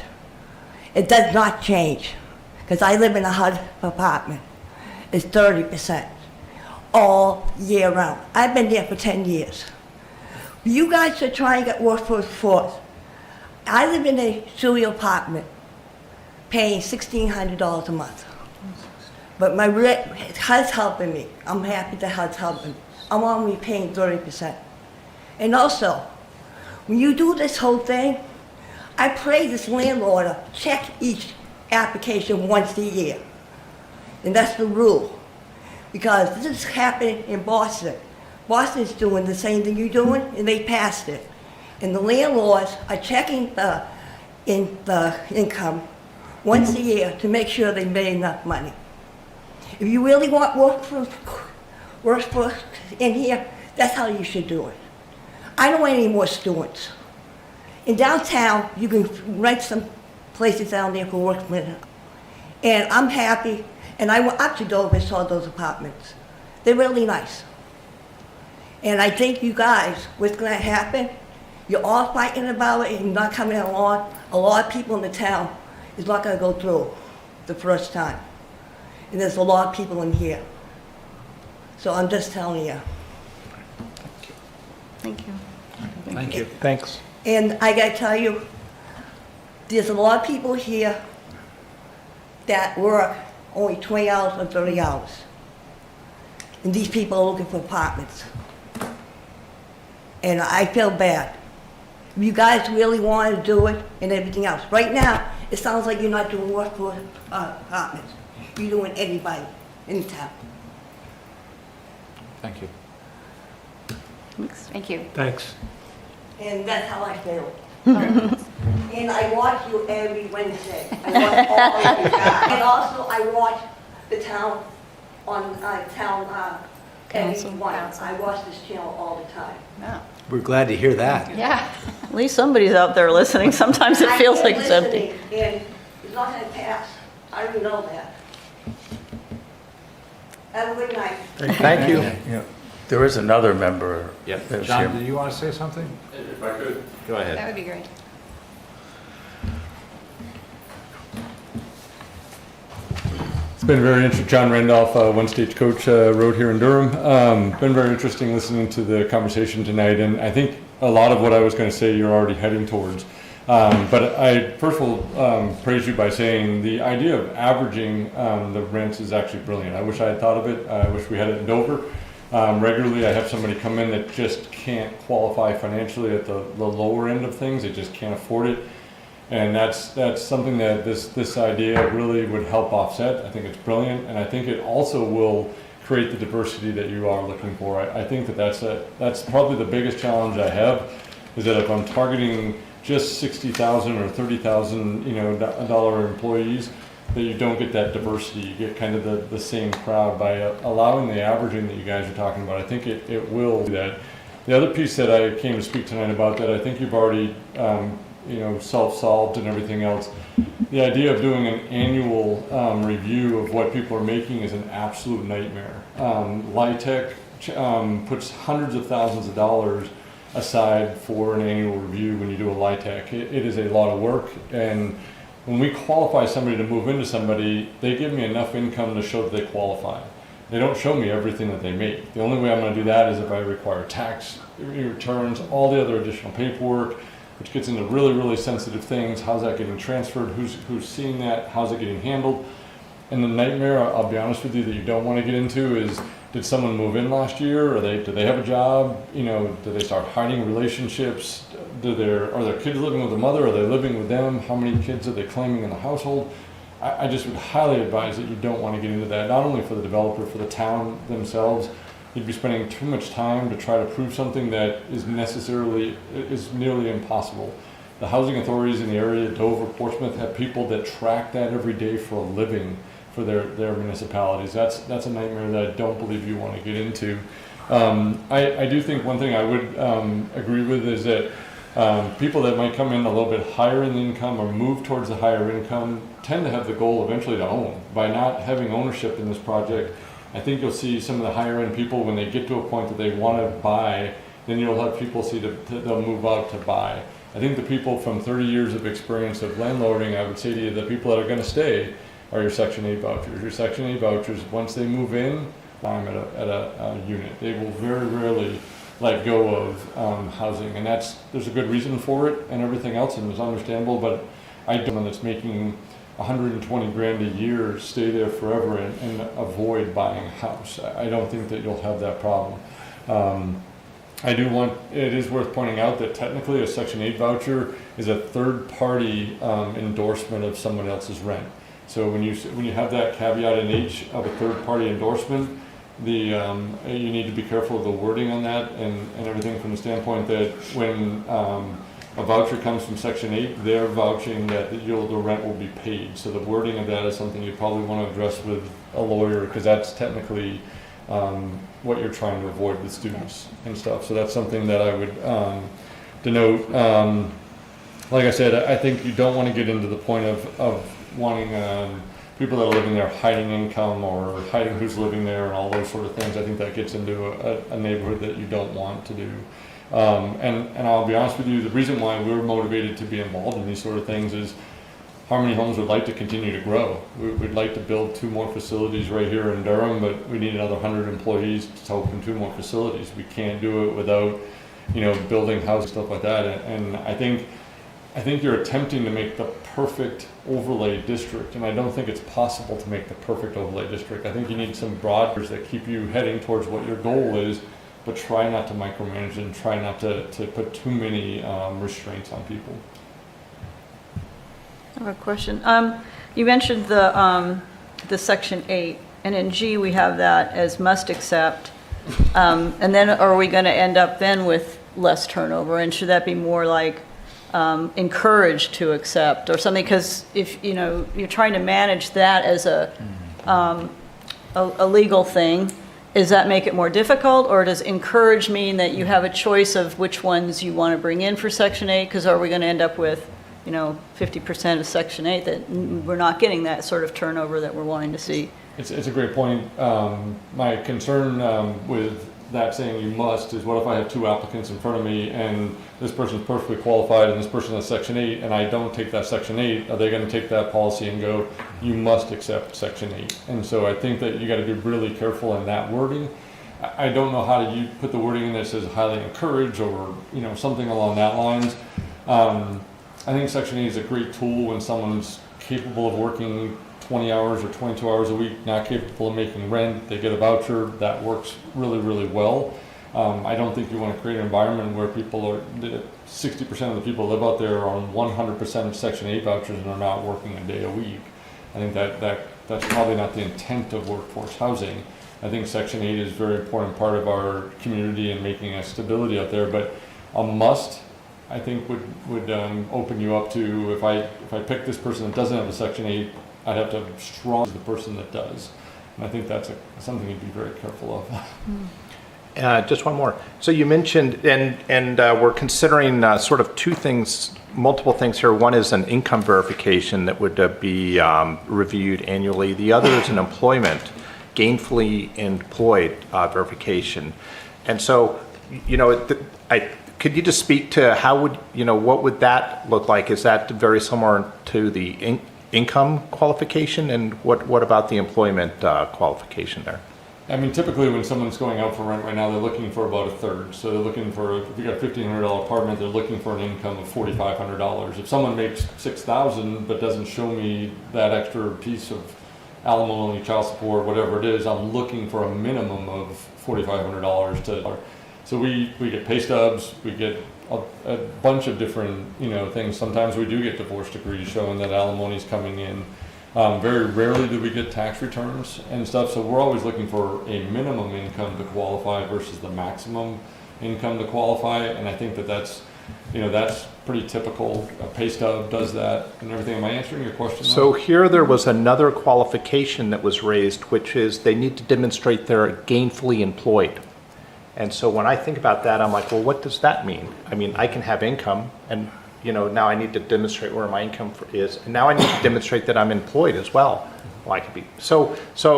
It does not change, because I live in a HUD apartment. It's 30% all year round. I've been there for 10 years. You guys should try and get workforce force. I live in a studio apartment, paying $1,600 a month. But my rent, HUD's helping me. I'm happy that HUD's helping me. I'm only paying 30%. And also, when you do this whole thing, I pray this landlord to check each application once a year. And that's the rule. Because this is happening in Boston. Boston's doing the same thing you're doing, and they passed it. And the landlords are checking the income once a year to make sure they made enough money. If you really want workforce in here, that's how you should do it. I don't want any more students. In downtown, you can rent some places down there for workmen. And I'm happy, and I went up to Dover and saw those apartments. They're really nice. And I think you guys, what's gonna happen, you're all fighting about it and not coming along. A lot of people in the town is not gonna go through the first time. And there's a lot of people in here. So I'm just telling you. Thank you. Thank you. Thanks. And I gotta tell you, there's a lot of people here that work only 20 hours or 30 hours. And these people are looking for apartments. And I feel bad. If you guys really want to do it and everything else. Right now, it sounds like you're not doing work for apartments. You're doing anybody in town. Thank you. Thank you. Thanks. And that's how I feel. And I watch you every Wednesday. I watch all of you guys. And also, I watch the town on Council. every one. I watch this channel all the time. Oh, We're glad to hear that. yeah. At least somebody's out there listening. Sometimes it feels like it's empty. And it's not gonna pass. I already know that. Have a good night. Thank you. Yeah. There is another member. Yeah, that's John, here. did you want to say something? If I could. Go That ahead. would be great. It's been very interesting. John Randolph, One Stagecoach Road here in Durham. Been very interesting listening to the conversation tonight, and I think a lot of what I was going to say you're already heading towards. But I first will praise you by saying the idea of averaging the rents is actually brilliant. I wish I had thought of it. I wish we had it in Dover. Regularly, I have somebody come in that just can't qualify financially at the lower end of things. They just can't afford it. And that's something that this idea really would help offset. I think it's brilliant, and I think it also will create the diversity that you are looking for. I think that's probably the biggest challenge I have, is that if I'm targeting just 60,000 or 30,000, dollar employees, that you don't get that diversity. You get kind of the same crowd. By allowing the averaging that you guys are talking about, I think it will do that. The other piece that I came to speak tonight about that I think you've already self-solved and everything else, the idea of doing an annual review of what people are making is an absolute nightmare. LIHTC puts hundreds of thousands of dollars aside for an annual review when you do a LIHTC. It is a lot of work, and when we qualify somebody to move into somebody, they give me enough income to show that they qualify. They don't show me everything that they make. The only way I'm going to do that is if I require tax returns, all the other additional paperwork, which gets into really, really sensitive things. How's that getting transferred? Who's seeing that? How's it getting handled? And the nightmare, I'll be honest with you, that you don't want to get into is, did someone move in last year? Do they have a job? Do they start hiding relationships? Are their kids living with the mother? Are they living with them? How many kids are they claiming in the household? I just would highly advise that you don't want to get into that, not only for the developer, for the town themselves. You'd be spending too much time to try to prove something that is nearly impossible. The housing authorities in the area, Dover, Portsmouth, have people that track that every day for a living for their municipalities. That's a nightmare that I don't believe you want to get into. I do think one thing I would agree with is that people that might come in a little bit higher in the income or move towards the higher income tend to have the goal eventually to own. By not having ownership in this project, I think you'll see some of the higher end people, when they get to a point that they want to buy, then you'll have people they'll move out to buy. I think the people from 30 years of experience of landlording, I would say to you, the people that are going to stay are your Section 8 vouchers. Your Section 8 vouchers, once they move in, at a unit. They will very rarely let go of housing, and there's a good reason for it and everything else, and it's understandable, but I don't know that's making 120 grand a year stay there forever and avoid buying a house. I don't think that you'll have that problem. It is worth pointing out that technically a Section 8 voucher is a third-party endorsement of someone else's rent. So when you have that caveat in H of a third-party endorsement, you need to be careful of the wording on that and everything, from the standpoint that when a voucher comes from Section 8, they're vouching that the rent will be paid. So the wording of that is something you probably want to address with a lawyer, because that's technically what you're trying to avoid with students and stuff. So that's something that I would denote. Like I said, I think you don't want to get into the point of wanting people that are living there hiding income or hiding who's living there and all those sort of things. I think that gets into a neighborhood that you don't want to do. And I'll be honest with you, the reason why we're motivated to be involved in these sort of things is Harmony Homes would like to continue to grow. We'd like to build 2 more facilities right here in Durham, but we need another 100 employees to open 2 more facilities. We can't do it without, building houses, stuff like that. And I think you're attempting to make the perfect overlay district, and I don't think it's possible to make the perfect overlay district. I think you need some broaders that keep you heading towards what your goal is, but try not to micromanage and try not to put too many restraints on people. I have a question. You mentioned the Section 8, and in G we have that as must accept. And then are we going to end up then with less turnover? And should that be more like encouraged to accept or something? Because if you're trying to manage that as a legal thing, does that make it more difficult, or does encourage mean that you have a choice of which ones you want to bring in for Section 8? Because are we going to end up with 50% of Section 8 that we're not getting that sort of turnover that we're wanting to see? It's a great point. My concern with that saying you must is, what if I have 2 applicants in front of me and this person's perfectly qualified and this person has Section 8 and I don't take that Section 8? Are they going to take that policy and go, you must accept Section 8? And so I think that you got to be really careful in that wording. I don't know how you put the wording in that says highly encourage or something along that lines. I think Section 8 is a great tool when someone's capable of working 20 hours or 22 hours a week, not capable of making rent, they get a voucher. That works really, really well. I don't think you want to create an environment where 60% of the people live out there are on 100% Section 8 vouchers and are not working a day a week. I think that's probably not the intent of workforce housing. I think Section 8 is a very important part of our community and making a stability out there, but a must, I think, would open you up to, if I pick this person that doesn't have a Section 8, I'd have to strong the person that does. And I think that's something you'd be very careful of. Just one more. So you mentioned, and we're considering sort of 2 things, multiple things here. One is an income verification that would be reviewed annually. The other is an employment, gainfully employed verification. And so, could you just speak to how what would that look like? Is that very similar to the income qualification, and what about the employment qualification there? I mean, typically when someone's going out for rent right now, they're looking for about a third. So they're looking for, if you got a $1,500 apartment, they're looking for an income of $4,500. If someone makes $6,000 but doesn't show me that extra piece of alimony, child support, whatever it is, I'm looking for a minimum of $4,500 to. So we get pay stubs, we get a bunch of different, things. Sometimes we do get divorce decrees showing that alimony is coming in. Very rarely do we get tax returns and stuff, so we're always looking for a minimum income to qualify versus the maximum income to qualify, and I think that's pretty typical. A pay stub does that and everything. Am I answering your question? So here there was another qualification that was raised, which is they need to demonstrate they're gainfully employed. And so when I think about that, I'm like, well, what does that mean? I mean, I can have income, and now I need to demonstrate where my income is, and now I need to demonstrate that I'm employed as well. Well, I could be. So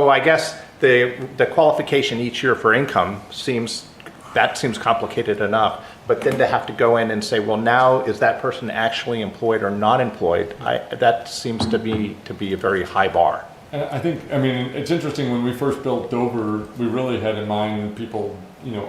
I guess the qualification each year for income seems complicated enough. But then to have to go in and say, well, now is that person actually employed or not employed? That seems to be a very high bar. And I think, it's interesting, when we first built Dover, we really had in mind people,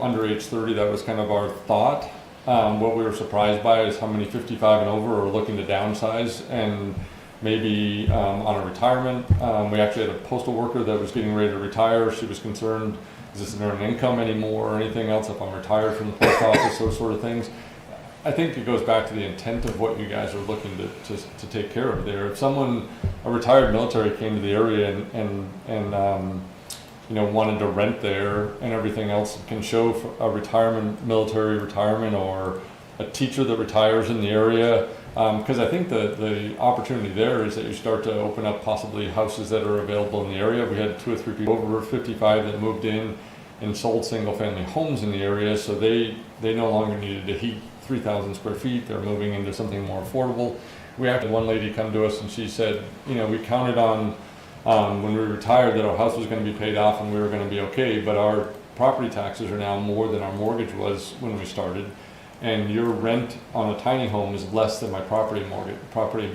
under age 30. That was kind of our thought. What we were surprised by is how many 55 and over are looking to downsize and maybe on a retirement. We actually had a postal worker that was getting ready to retire. She was concerned, is this an earned income anymore or anything else if I'm retired from the post office, those sort of things. I think it goes back to the intent of what you guys are looking to take care of there. If a retired military came to the area and wanted to rent there and everything else, can show a military retirement, or a teacher that retires in the area. Because I think the opportunity there is that you start to open up possibly houses that are available in the area. We had 2 or 3 people over 55 that moved in and sold single family homes in the area, so they no longer needed to heat 3,000 square feet. They're moving into something more affordable. We had one lady come to us and she said, we counted on when we retired that our house was going to be paid off and we were going to be okay, but our property taxes are now more than our mortgage was when we started, and your rent on a tiny home is less than my property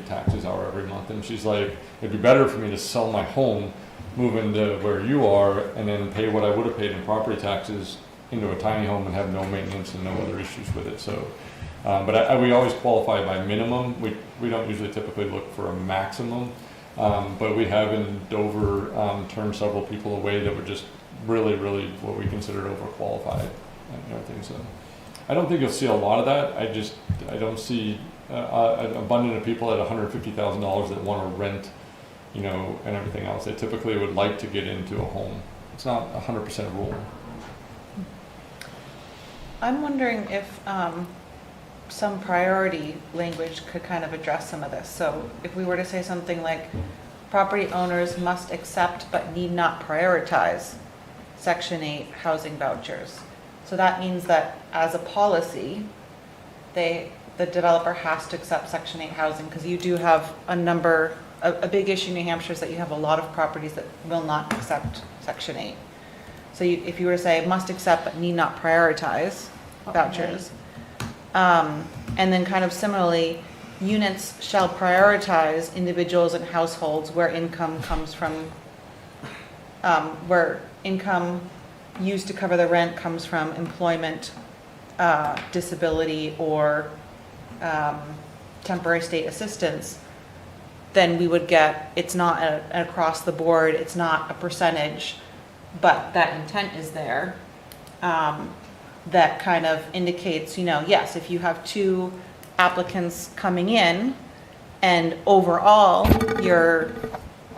taxes are every month. And she's like, it'd be better for me to sell my home, move into where you are, and then pay what I would have paid in property taxes into a tiny home and have no maintenance and no other issues with it. So, but we always qualify by minimum. We don't usually typically look for a maximum. But we have in Dover turned several people away that were just really, really what we considered overqualified and everything. So I don't think you'll see a lot of that. I don't see an abundance of people at $150,000 that want to rent, and everything else. They typically would like to get into a home. It's not 100% rule. I'm wondering if some priority language could kind of address some of this. So if we were to say something like, property owners must accept but need not prioritize Section 8 housing vouchers. So that means that as a policy, the developer has to accept Section 8 housing, because you do have a big issue in New Hampshire is that you have a lot of properties that will not accept Section 8. So if you were to say must accept but need not prioritize vouchers, and then kind of similarly, units shall prioritize individuals and households where income comes from, where income used to cover the rent comes from employment, disability, or temporary state assistance. Then we would get, it's not an across the board, it's not a percentage, but that intent is there. That kind of indicates, yes, if you have 2 applicants coming in and overall your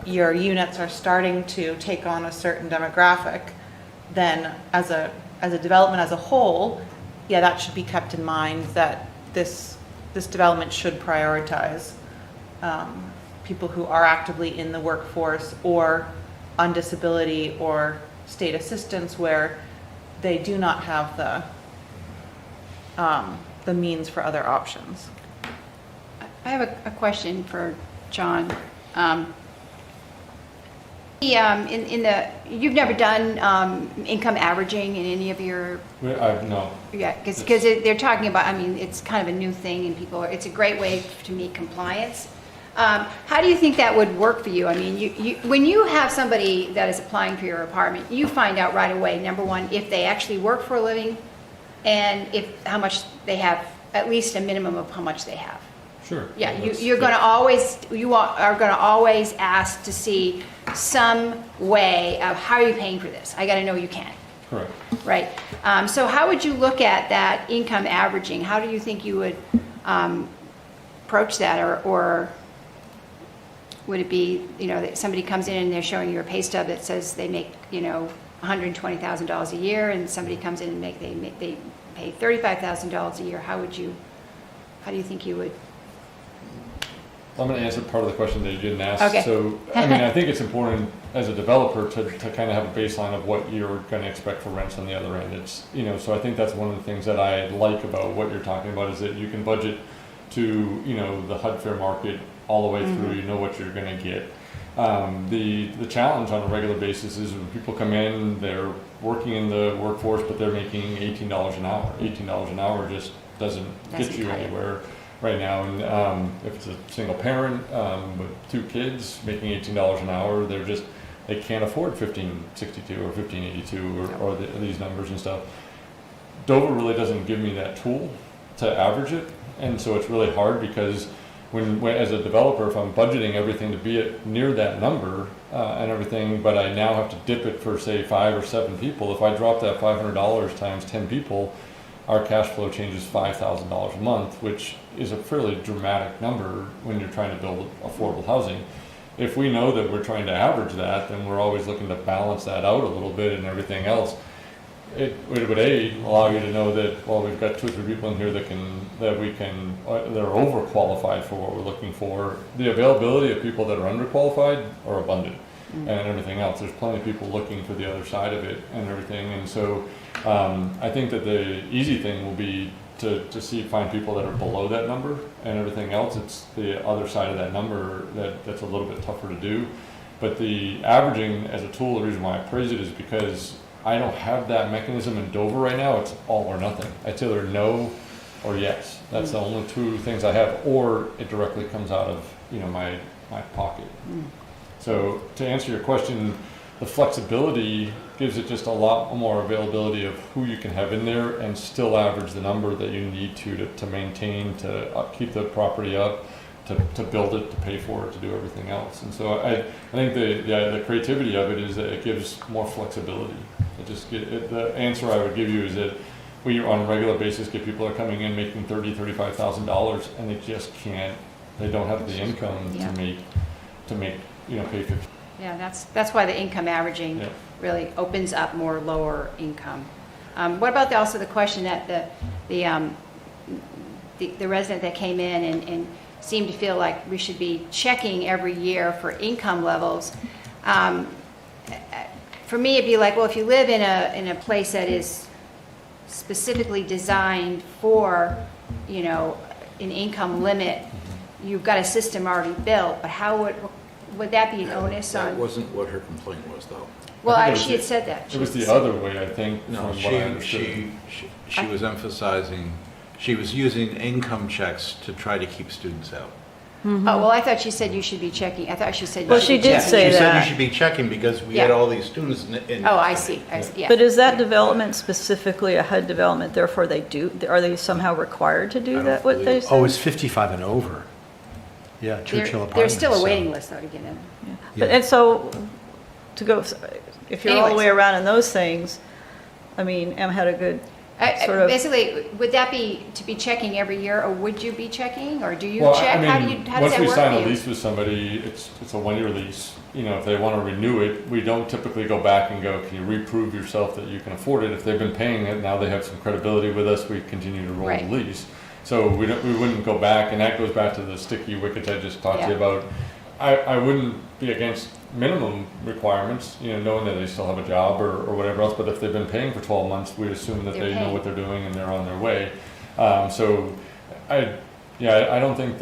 units are starting to take on a certain demographic, then as a development as a whole, yeah, that should be kept in mind, that this development should prioritize people who are actively in the workforce or on disability or state assistance, where they do not have the means for other options. I have a question for John. You've never done income averaging in any of your... No. Yeah, because they're talking about, it's kind of a new thing, and it's a great way to meet compliance. How do you think that would work for you? When you have somebody that is applying for your apartment, you find out right away, number one, if they actually work for a living, and how much they have, at least a minimum of how much they have. Sure. Yeah, That's- you're going to always, are going to always ask to see some way of how are you paying for this? I got to know you can, Correct. right? So how would you look at that income averaging? How do you think you would approach that? Or would it be, that somebody comes in and they're showing you a pay stub that says they make, $120,000 a year, and somebody comes in and they pay $35,000 a year? How do you think you would? I'm going to answer part of the question that you didn't ask. Okay. So, I think it's important as a developer to kind of have a baseline of what you're going to expect for rents on the other end. It's, so I think that's one of the things that I like about what you're talking about is that you can budget to, the HUD fair market all the way through, you know what you're going to get. The challenge on a regular basis is when people come in, they're working in the workforce, but they're making $18 an hour. $18 an hour just doesn't get you cut it. anywhere right now. And if it's a single parent with 2 kids making $18 an hour, they can't afford 1562 or 1582 or these numbers and stuff. Dover really doesn't give me that tool to average it, and so it's really hard because when as a developer, if I'm budgeting everything to be near that number and everything, but I now have to dip it for say 5 or 7 people, if I drop that $500 times 10 people, our cash flow changes $5,000 a month, which is a fairly dramatic number when you're trying to build affordable housing. If we know that we're trying to average that, then we're always looking to balance that out a little bit and everything else. It would allow you to know that, well, we've got 2 or 3 people in here that are overqualified for what we're looking for. The availability of people that are underqualified are abundant, and everything else. There's plenty of people looking for the other side of it and everything. And so I think that the easy thing will be to find people that are below that number, and everything else, it's the other side of that number that's a little bit tougher to do. But the averaging as a tool, the reason why I praise it is because I don't have that mechanism in Dover right now. It's all or nothing. It's either no or yes. That's the only 2 things I have, or it directly comes out of my pocket. So to answer your question, the flexibility gives it just a lot more availability of who you can have in there and still average the number that you need to maintain, to keep the property up, to build it, to pay for it, to do everything else. And so I think the creativity of it is that it gives more flexibility. The answer I would give you is that we on a regular basis get people that are coming in making $35,000 and they just can't, they don't have the income to make pay 50. Yeah, that's why the income averaging really opens up more lower income. What about also the question that the resident that came in and seemed to feel like we should be checking every year for income levels? For me, it'd be like, well, if you live in a place that is specifically designed for, an income limit, you've got a system already built, but how would that be an onus on? That wasn't what her complaint was, though. Well, she had said that. It was the other way, I think, No, from what I understood. she was emphasizing, she was using income checks to try to keep students out. Oh, well, I thought she said you should be checking. I thought she said. Well, she did say She said that. you should be checking because we had Yeah. all these students in. Oh, I see, yeah. But is that development specifically a HUD development, therefore are they somehow required to do I that, don't what they believe- say? Oh, it's 55 and over. Yeah, Churchill Apartments. There's still a so- waiting list, though, to get in. But, and so, to go, if you're all the way Anyways. around in those things, Em had a good sort of. Basically, would that be to be checking every year, or would you be checking, or do you Well, check? I How mean, does once that we work sign for a you? lease with somebody, it's a 1-year lease. If they want to renew it, we don't typically go back and go, can you reprove yourself that you can afford it? If they've been paying it, now they have some credibility with us, we continue to roll Right. the lease. So we wouldn't go back, and that goes back to the sticky wickets I just talked to you Yeah. about. I wouldn't be against minimum requirements, knowing that they still have a job or whatever else, but if they've been paying for 12 months, we assume that They're they know paying. what they're doing and they're on their way. So I don't think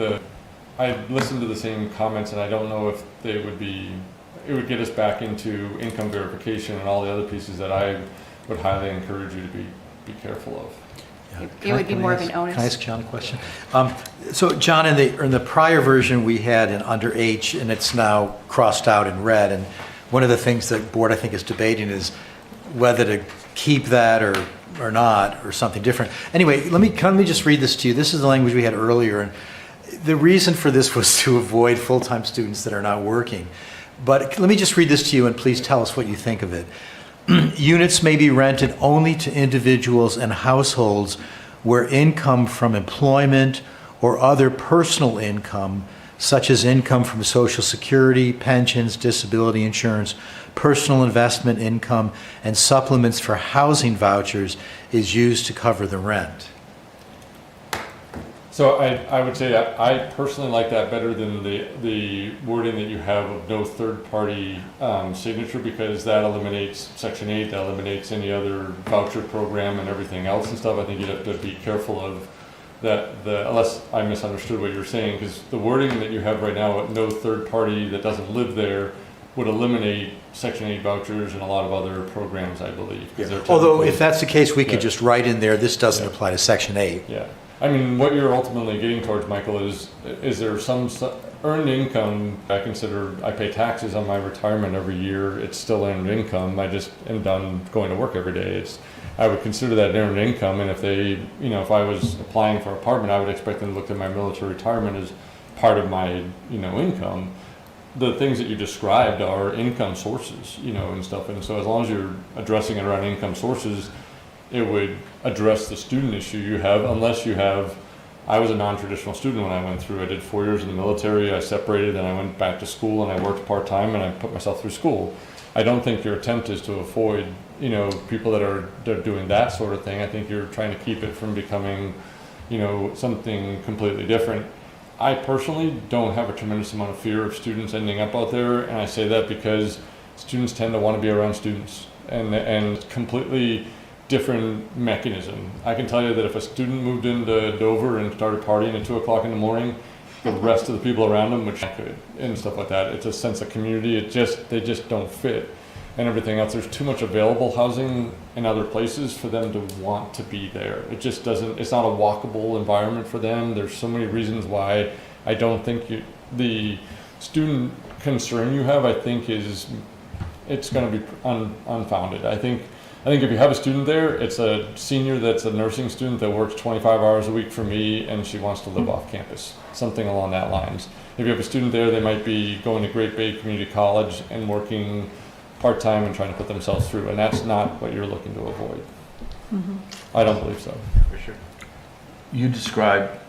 I listened to the same comments, and I don't know if it would get us back into income verification and all the other pieces that I would highly encourage you to be careful of. Yeah. It would be Can I more of ask- an onus. Can I ask John a question? So John, in the prior version, we had an under H, and it's now crossed out in red. And one of the things that board, I think, is debating is whether to keep that or not, or something different. Anyway, let me just read this to you. This is the language we had earlier. And the reason for this was to avoid full-time students that are not working. But let me just read this to you and please tell us what you think of it. Units may be rented only to individuals and households where income from employment or other personal income, such as income from Social Security, pensions, disability insurance, personal investment income, and supplements for housing vouchers, is used to cover the rent. So I would say I personally like that better than the wording that you have of no third-party signature, because that eliminates Section 8, that eliminates any other voucher program and everything else and stuff. I think you'd have to be careful of that, unless I misunderstood what you're saying, because the wording that you have right now, no third party that doesn't live there, would eliminate Section 8 vouchers and a lot of other programs, I believe. 'Cause they're Although technically- if that's the case, we could Yeah. just write in there, this doesn't Yeah. apply to Section 8. Yeah, I mean, what you're ultimately getting towards, Michael, is there some earned income? I pay taxes on my retirement every year. It's still earned income. I just am done going to work every day. I would consider that earned income, and if I was applying for an apartment, I would expect them to look at my military retirement as part of my, income. The things that you described are income sources, and stuff. And so as long as you're addressing it around income sources, it would address the student issue you have, unless you have, I was a non-traditional student when I went through. I did 4 years in the military, I separated, then I went back to school and I worked part-time and I put myself through school. I don't think your attempt is to avoid, people that are doing that sort of thing. I think you're trying to keep it from becoming, something completely different. I personally don't have a tremendous amount of fear of students ending up out there, and I say that because students tend to want to be around students, and completely different mechanism. I can tell you that if a student moved into Dover and started partying at 2 o'clock in the morning, the rest of the people around them would check it and stuff like that. It's a sense of community. They just don't fit, and everything else. There's too much available housing in other places for them to want to be there. It just doesn't. It's not a walkable environment for them. There's so many reasons why I don't think the student concern you have, I think, it's going to be unfounded. I think if you have a student there, it's a senior that's a nursing student that works 25 hours a week for me, and she wants to live off campus, something along that lines. If you have a student there, they might be going to Great Bay Community College and working part-time and trying to put themselves through, and that's not what you're looking to avoid. Mm-hmm. I don't believe so. For sure. You described,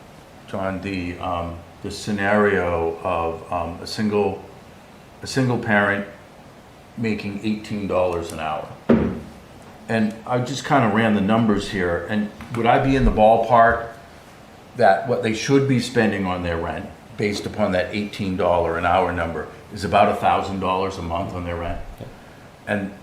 John, the scenario of a single parent making $18 an hour. And I just kind of ran the numbers here, and would I be in the ballpark that what they should be spending on their rent, based upon that $18 an hour number, is about $1,000 a month on their rent? And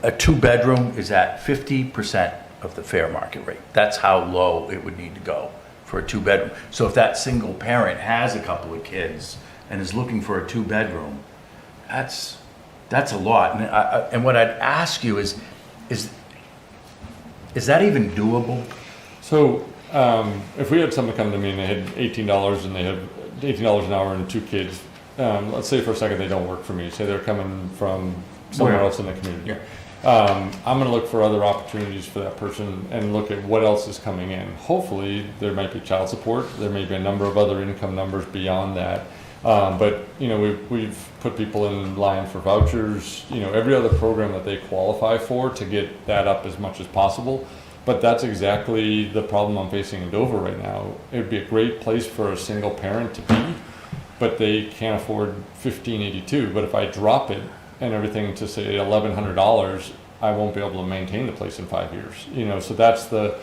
a 2-bedroom is at 50% of the fair market rate. That's how low it would need to go for a 2-bedroom. So if that single parent has a couple of kids and is looking for a 2-bedroom, that's a lot. And what I'd ask you is that even doable? So if we had someone come to me and they had $18 and they have $18 an hour and 2 kids, let's say for a second they don't work for me. Say they're coming from somewhere else in the community. Yeah. I'm going to look for other opportunities for that person and look at what else is coming in. Hopefully there might be child support. There may be a number of other income numbers beyond that. But we've put people in line for vouchers, every other program that they qualify for, to get that up as much as possible. But that's exactly the problem I'm facing in Dover right now. It'd be a great place for a single parent to be, but they can't afford $1,582. But if I drop it and everything to say $1,100, I won't be able to maintain the place in 5 years. So that's the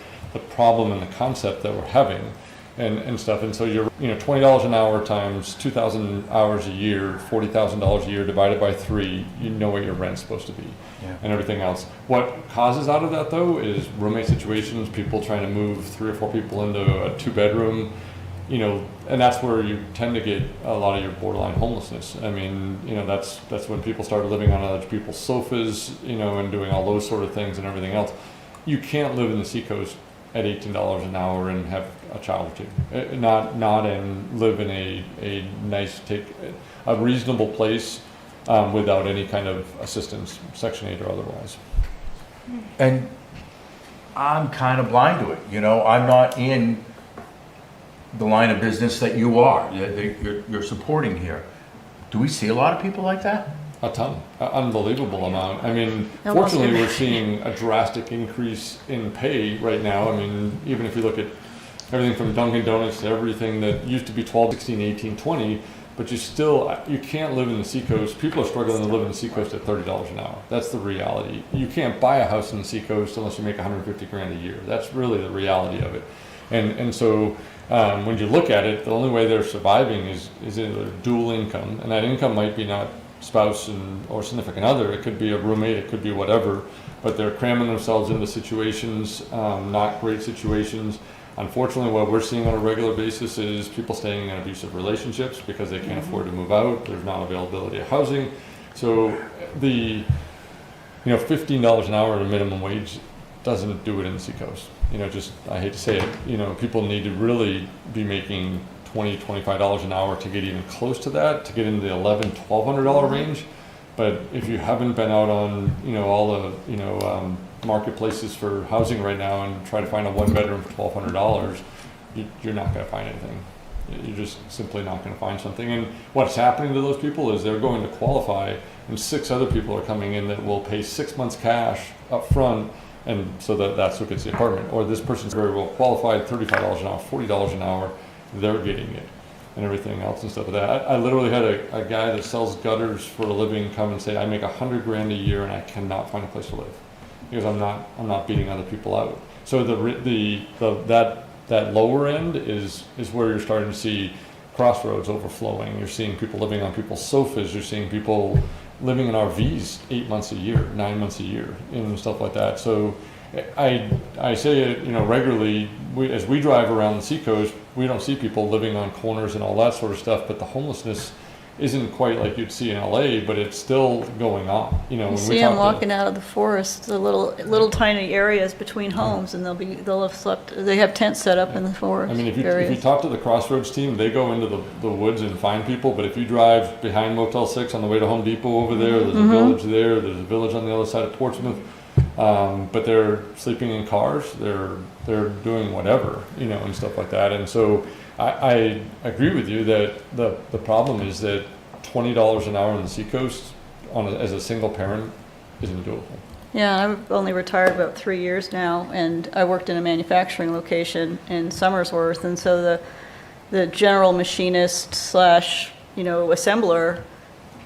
problem and the concept that we're having. And stuff, and so you're $20 an hour times 2,000 hours a year, $40,000 a year divided by 3. You know what your rent's supposed to be, and everything else. What causes out of that though is roommate situations, people trying to move 3 or 4 people into a 2-bedroom, and that's where you tend to get a lot of your borderline homelessness. I mean, that's when people start living on other people's sofas, and doing all those sort of things and everything else. You can't live in the Seacoast at $18 an hour and have a child or 2, not and live in a nice, a reasonable place without any kind of assistance, Section 8 or otherwise. And I'm kind of blind to it, I'm not in the line of business that you are, you're supporting here. Do we see a lot of people like that? A ton, an unbelievable amount. I mean, Almost fortunately, every- we're seeing a drastic increase in pay right now. I mean, even if you look at everything from Dunkin' Donuts to everything that used to be 12, 16, 18, 20, but you can't live in the Seacoast. People are struggling to live in the Seacoast at $30 an hour. That's the reality. You can't buy a house in the Seacoast unless you make 150 grand a year. That's really the reality of it. And so when you look at it, the only way they're surviving is either dual income, and that income might be not spouse or significant other. It could be a roommate, it could be whatever, but they're cramming themselves into situations, not great situations. Unfortunately, what we're seeing on a regular basis is people staying in abusive relationships because they can't afford to move out. There's not availability of housing. So $15 an hour at a minimum wage doesn't do it in the Seacoast. I hate to say it, people need to really be making $20, $25 an hour to get even close to that, to get into the $1,100, $1,200 range. But if you haven't been out on, all the, marketplaces for housing right now and try to find a one bedroom for $1,200, you're not going to find anything. You're just simply not going to find something. And what's happening to those people is they're going to qualify, and 6 other people are coming in that will pay 6 months cash up front, and so that's what gets the apartment. Or this person's very well qualified, $35 an hour, $40 an hour, they're getting it, and everything else and stuff like that. I literally had a guy that sells gutters for a living come and say, I make 100 grand a year and I cannot find a place to live because I'm not beating other people out. So that lower end is where you're starting to see crossroads overflowing. You're seeing people living on people's sofas. You're seeing people living in RVs 8 months a year, 9 months a year, and stuff like that. So I say it, regularly. As we drive around the Seacoast, we don't see people living on corners and all that sort of stuff. But the homelessness isn't quite like you'd see in LA, but it's still going on. You see them walking out of the forest, the little tiny areas between homes, and they'll have slept. They have tents set up in the forest. I mean, if you areas. talk to the Crossroads team, they go into the woods and find people. But if you drive behind Motel 6 on the way to Home Depot over there, there's a village there. There's a village on the other side of Portsmouth. But they're sleeping in cars. They're doing whatever, and stuff like that. And so I agree with you that the problem is that $20 an hour on the Seacoast as a single parent isn't doable. Yeah, I've only retired about 3 years now, and I worked in a manufacturing location in Somersworth, and so the general machinist / assembler,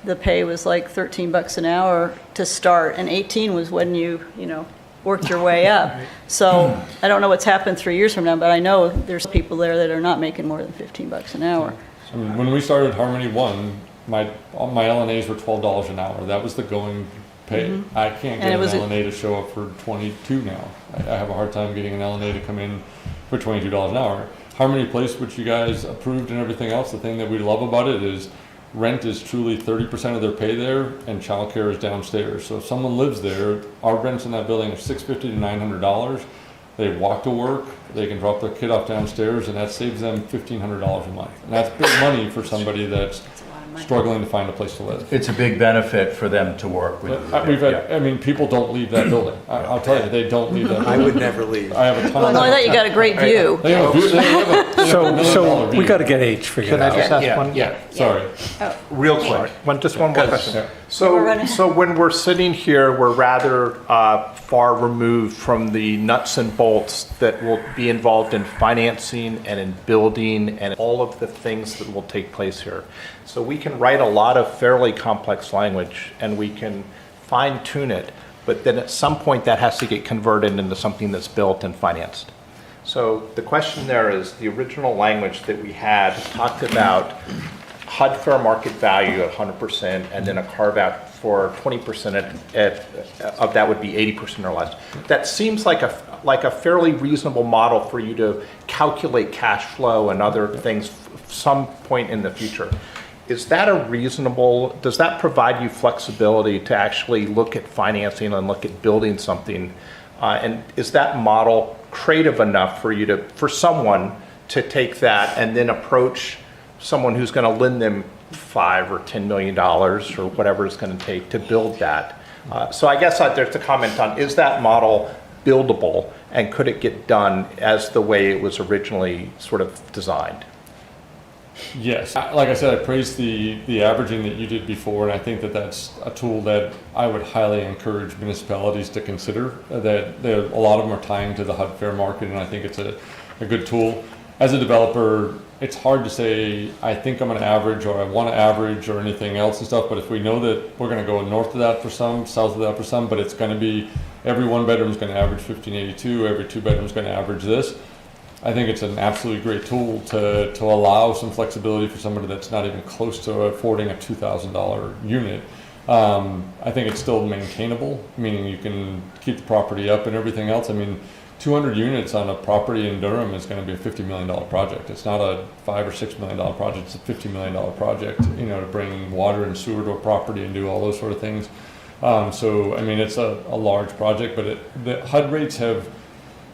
the pay was like $13 an hour to start, and 18 was when you worked your way up. So I don't know what's happened 3 years from now, but I know there's people there that are not making more than $15 an hour. I mean, when we started Harmony One, my LNAs were $12 an hour. That was the going pay. I can't get an LNA to show up for 22 now. I have a hard time getting an LNA to come in for $22 an hour. Harmony Place, which you guys approved and everything else, the thing that we love about it is rent is truly 30% of their pay there, and childcare is downstairs. So if someone lives there, our rents in that building are $650 to $900. They walk to work, they can drop their kid off downstairs, and that saves them $1,500 a month. And that's big money for somebody that's struggling to find a place to live. It's a big benefit for them to work with. People don't leave that building. I'll tell you, they don't leave that building. I would never leave. I have a ton Well, of no, I thought you got a great view. They have a So we got to get H figured Can I out. just ask one? Yeah, Sorry. Real quick, just one more question. Yeah. So when we're sitting here, we're rather far removed from the nuts and bolts that will be involved in financing and in building and all of the things that will take place here. So we can write a lot of fairly complex language and we can fine tune it, but then at some point that has to get converted into something that's built and financed. So the question there is, the original language that we had talked about HUD fair market value at 100%, and then a carve out for 20% of that would be 80% or less. That seems like a fairly reasonable model for you to calculate cash flow and other things some point in the future. Is that does that provide you flexibility to actually look at financing and look at building something? And is that model creative enough for someone to take that and then approach someone who's going to lend them $5 or $10 million or whatever it's going to take to build that? So I guess there's a comment on, is that model buildable, and could it get done as the way it was originally sort of designed? Yes, like I said, I praised the averaging that you did before, and I think that that's a tool that I would highly encourage municipalities to consider. That a lot of them are tying to the HUD fair market, and I think it's a good tool. As a developer, it's hard to say, I think I'm going to average, or I want to average, or anything else and stuff, but if we know that we're going to go north of that for some, south of that for some, but it's going to be, every one bedroom is going to average 1582, every two bedroom is going to average this, I think it's an absolutely great tool to allow some flexibility for somebody that's not even close to affording a $2,000 unit. I think it's still maintainable, meaning you can keep the property up and everything else. I mean, 200 units on a property in Durham is going to be a $50 million project. It's not a $5 or $6 million project. It's a $50 million project, you know, to bring water and sewer to a property and do all those sort of things. So, I mean, it's a large project, but the HUD rates have,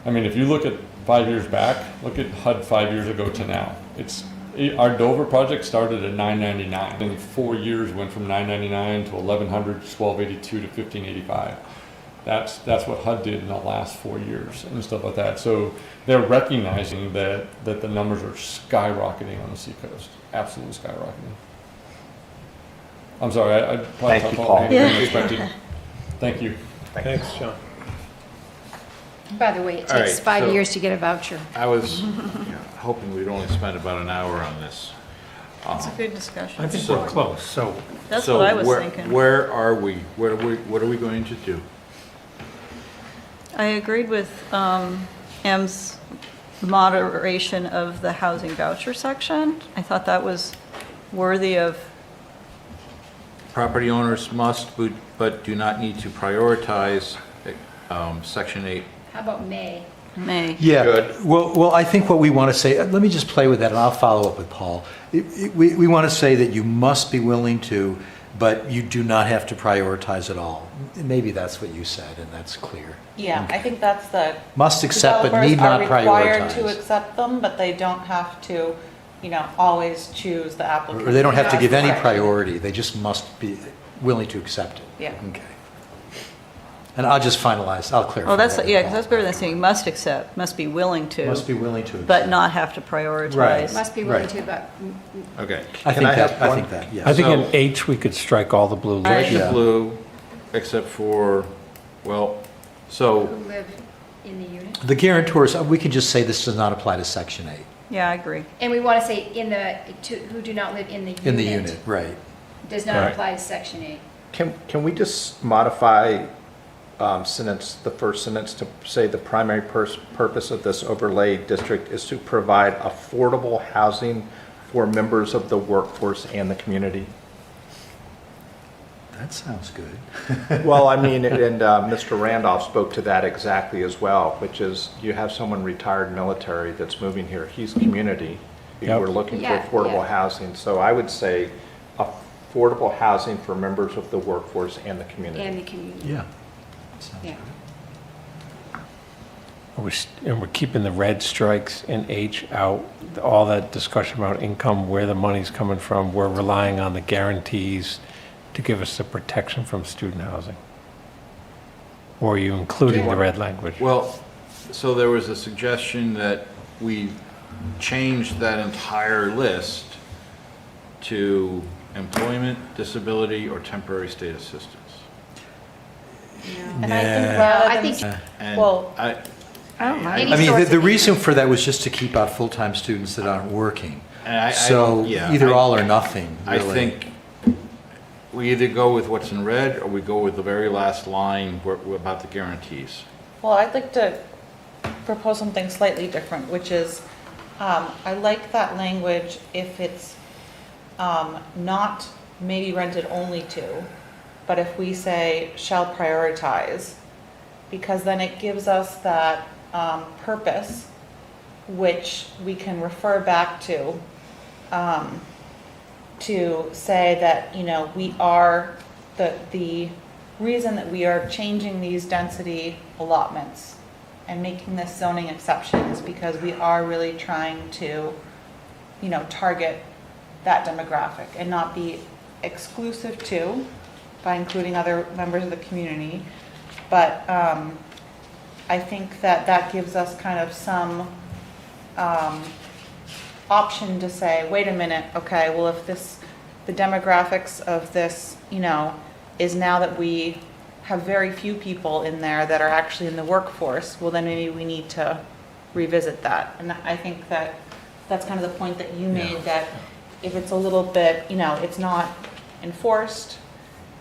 I mean, if you look at 5 years back, look at HUD 5 years ago to now. Our Dover project started at $999. In 4 years, went from $999 to $1,100 to $1,282 to $1,585. That's what HUD did in the last 4 years and stuff like that. So they're recognizing that the numbers are skyrocketing on the seacoast, absolutely skyrocketing. I'm sorry, I probably Thank you, talked Paul. longer than expected. Thank you. Thanks, John. By the way, it All takes right, 5 so- years to get a voucher. I was hoping we'd only spend about an hour on this. It's a good discussion. I think we're close, so That's So what I was where- thinking. Where are we? What are we going to do? I agreed with M's moderation of the housing voucher section. I thought that was worthy of, Property owners must, but do not need to prioritize Section 8. How about May? May. Yeah, Good. well, I think what we want to say, let me just play with that, and I'll follow up with Paul. We want to say that you must be willing to, but you do not have to prioritize at all. Maybe that's what you said, and that's clear. Yeah, I think that's the. Must accept, but need not Developers are required to prioritize. accept them, but they don't have to, you know, always choose the applicant. Or they don't have to give any Right. priority, they just must be willing to accept it. Yeah. Okay. And I'll just finalize, I'll clarify. Well, that's, that with yeah, because Paul. that's better than saying must accept, must be willing to. Must be willing to. But accept. not have to Right. prioritize. Must be willing Right. to, but Okay. I Can think I that, have I one? think that, yes. I think in So- H, we could strike all the blue Right. Strike lines. the Yeah. blue, except for, well, so, who live in the unit? The guarantors, we could just say this does not apply to Section 8. Yeah, I agree. And we want to say who do not live in the unit. In the unit, right. Does not Right. apply to Section 8. Can we just modify the first sentence to say the primary purpose of this overlay district is to provide affordable housing for members of the workforce and the community? That sounds good. Well, I mean, and Mr. Randolph spoke to that exactly as well, which is you have someone retired military that's moving here. He's community. Yep. We're looking for Yeah, affordable yeah. housing. So I would say affordable housing for members of the workforce and the community. And the community. Yeah. Sounds Yeah. good. And we're keeping the red strikes in H out, all that discussion about income, where the money's coming from. We're relying on the guarantees to give us the protection from student housing. Or are you including the red language? well, so there was a suggestion that we change that entire list to employment, disability, or temporary state assistance. And I think Nah. rather I than think- And Well, I, I don't mind. Any I mean, source the of reason income. for that was just to keep out full-time students that aren't working. And I So don't- yeah, either I- all or nothing, I really. think we either go with what's in red, or we go with the very last line about the guarantees. well, I'd like to propose something slightly different, which is, I like that language if it's not maybe rented only to, but if we say shall prioritize, because then it gives us that purpose, which we can refer back to say that, you know, we are, the reason that we are changing these density allotments and making this zoning exception is because we are really trying to, you know, target that demographic and not be exclusive to by including other members of the community, but I think that that gives us kind of some option to say, wait a minute, okay, well, if this, the demographics of this, you know, is now that we have very few people in there that are actually in the workforce, well, then maybe we need to revisit that. And I think that that's kind of the point that you made, that if it's a little bit, you know, it's not enforced,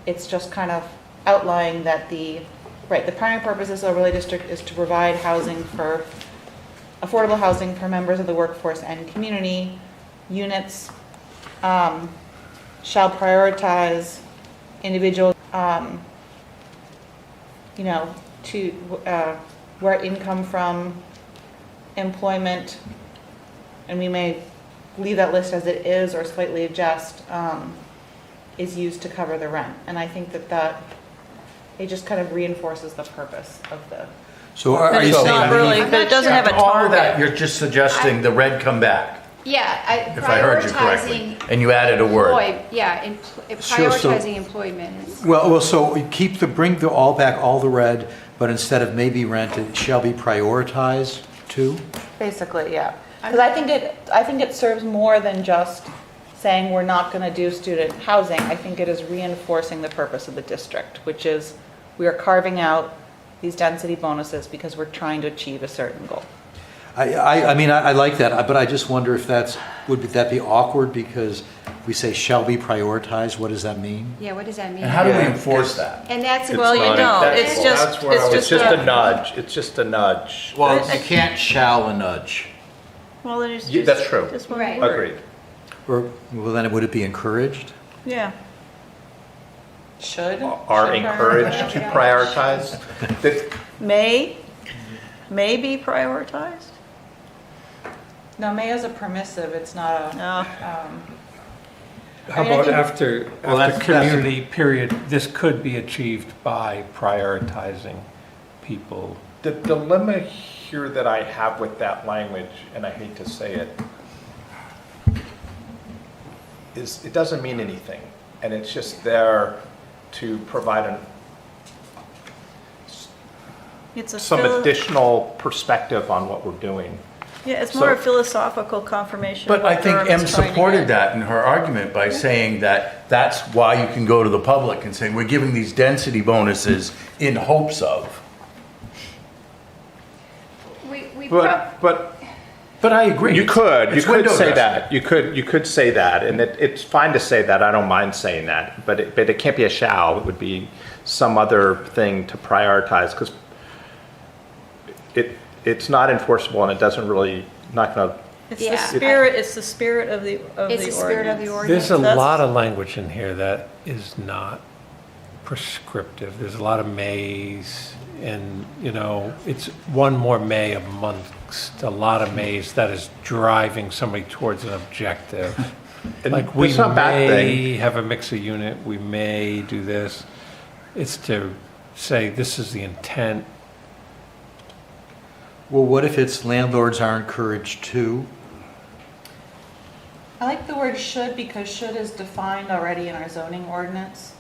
it's just kind of outlining that the primary purpose of the overlay district is to provide housing for, affordable housing for members of the workforce and community. Units shall prioritize individuals, you know, to, where income from employment, and we may leave that list as it is or slightly adjust, is used to cover the rent. And I think that it just kind of reinforces the purpose of the. So are you It's saying? not really, but it doesn't have a All of that, target. you're just suggesting the red come back, Yeah, if I heard you correctly. prioritizing. And you added a word. Yeah, Sure, so- prioritizing employment. Well, so we keep bring the all back, all the red, but instead of maybe rent, it shall be prioritized too? Basically, yeah. Because I think it serves more than just saying we're not going to do student housing. I think it is reinforcing the purpose of the district, which is we are carving out these density bonuses because we're trying to achieve a certain goal. I mean, I like that, but I just wonder if would that be awkward because we say shall be prioritized, what does that mean? Yeah, what does that mean? And how do we enforce that? And that's. Well, you don't, it's just, It's just a nudge, it's just a nudge. Well, you can't shall a nudge. well, then it's Yeah, just. that's true. Just one Right. word. Agreed. Or, well, then would it be encouraged? Yeah. Should. Are encouraged to prioritize. May be prioritized? No, may is a permissive, it's not a, No. How I mean, I about think- after that's- community period, this could be achieved by prioritizing people. The dilemma here that I have with that language, and I hate to say it, is it doesn't mean anything. And it's just there to provide It's a some additional perspective on what we're doing. Yeah, it's more a So- philosophical confirmation. But of what I think Durham Em is trying to supported get. that in her argument by saying that that's why you can go to the public and say, we're giving these density bonuses in hopes of. We But I agree. you could It's window say dressing. that. You could say that, and it's fine to say that. I don't mind saying that, but it can't be a shall. It would be some other thing to prioritize because it's not enforceable and it doesn't really not going to. It's Yeah. the spirit of the It's the spirit of the ordinance. There's a That's- lot of language in here that is not prescriptive. There's a lot of mays, and, you know, it's one more may amongst a lot of mays that is driving somebody towards an objective. And Like, we it's not a bad may have a mix of unit, we may do this. It's to say, this is the intent. Well, what if it's landlords are encouraged to? I like the word should because should is defined already in our zoning ordinance.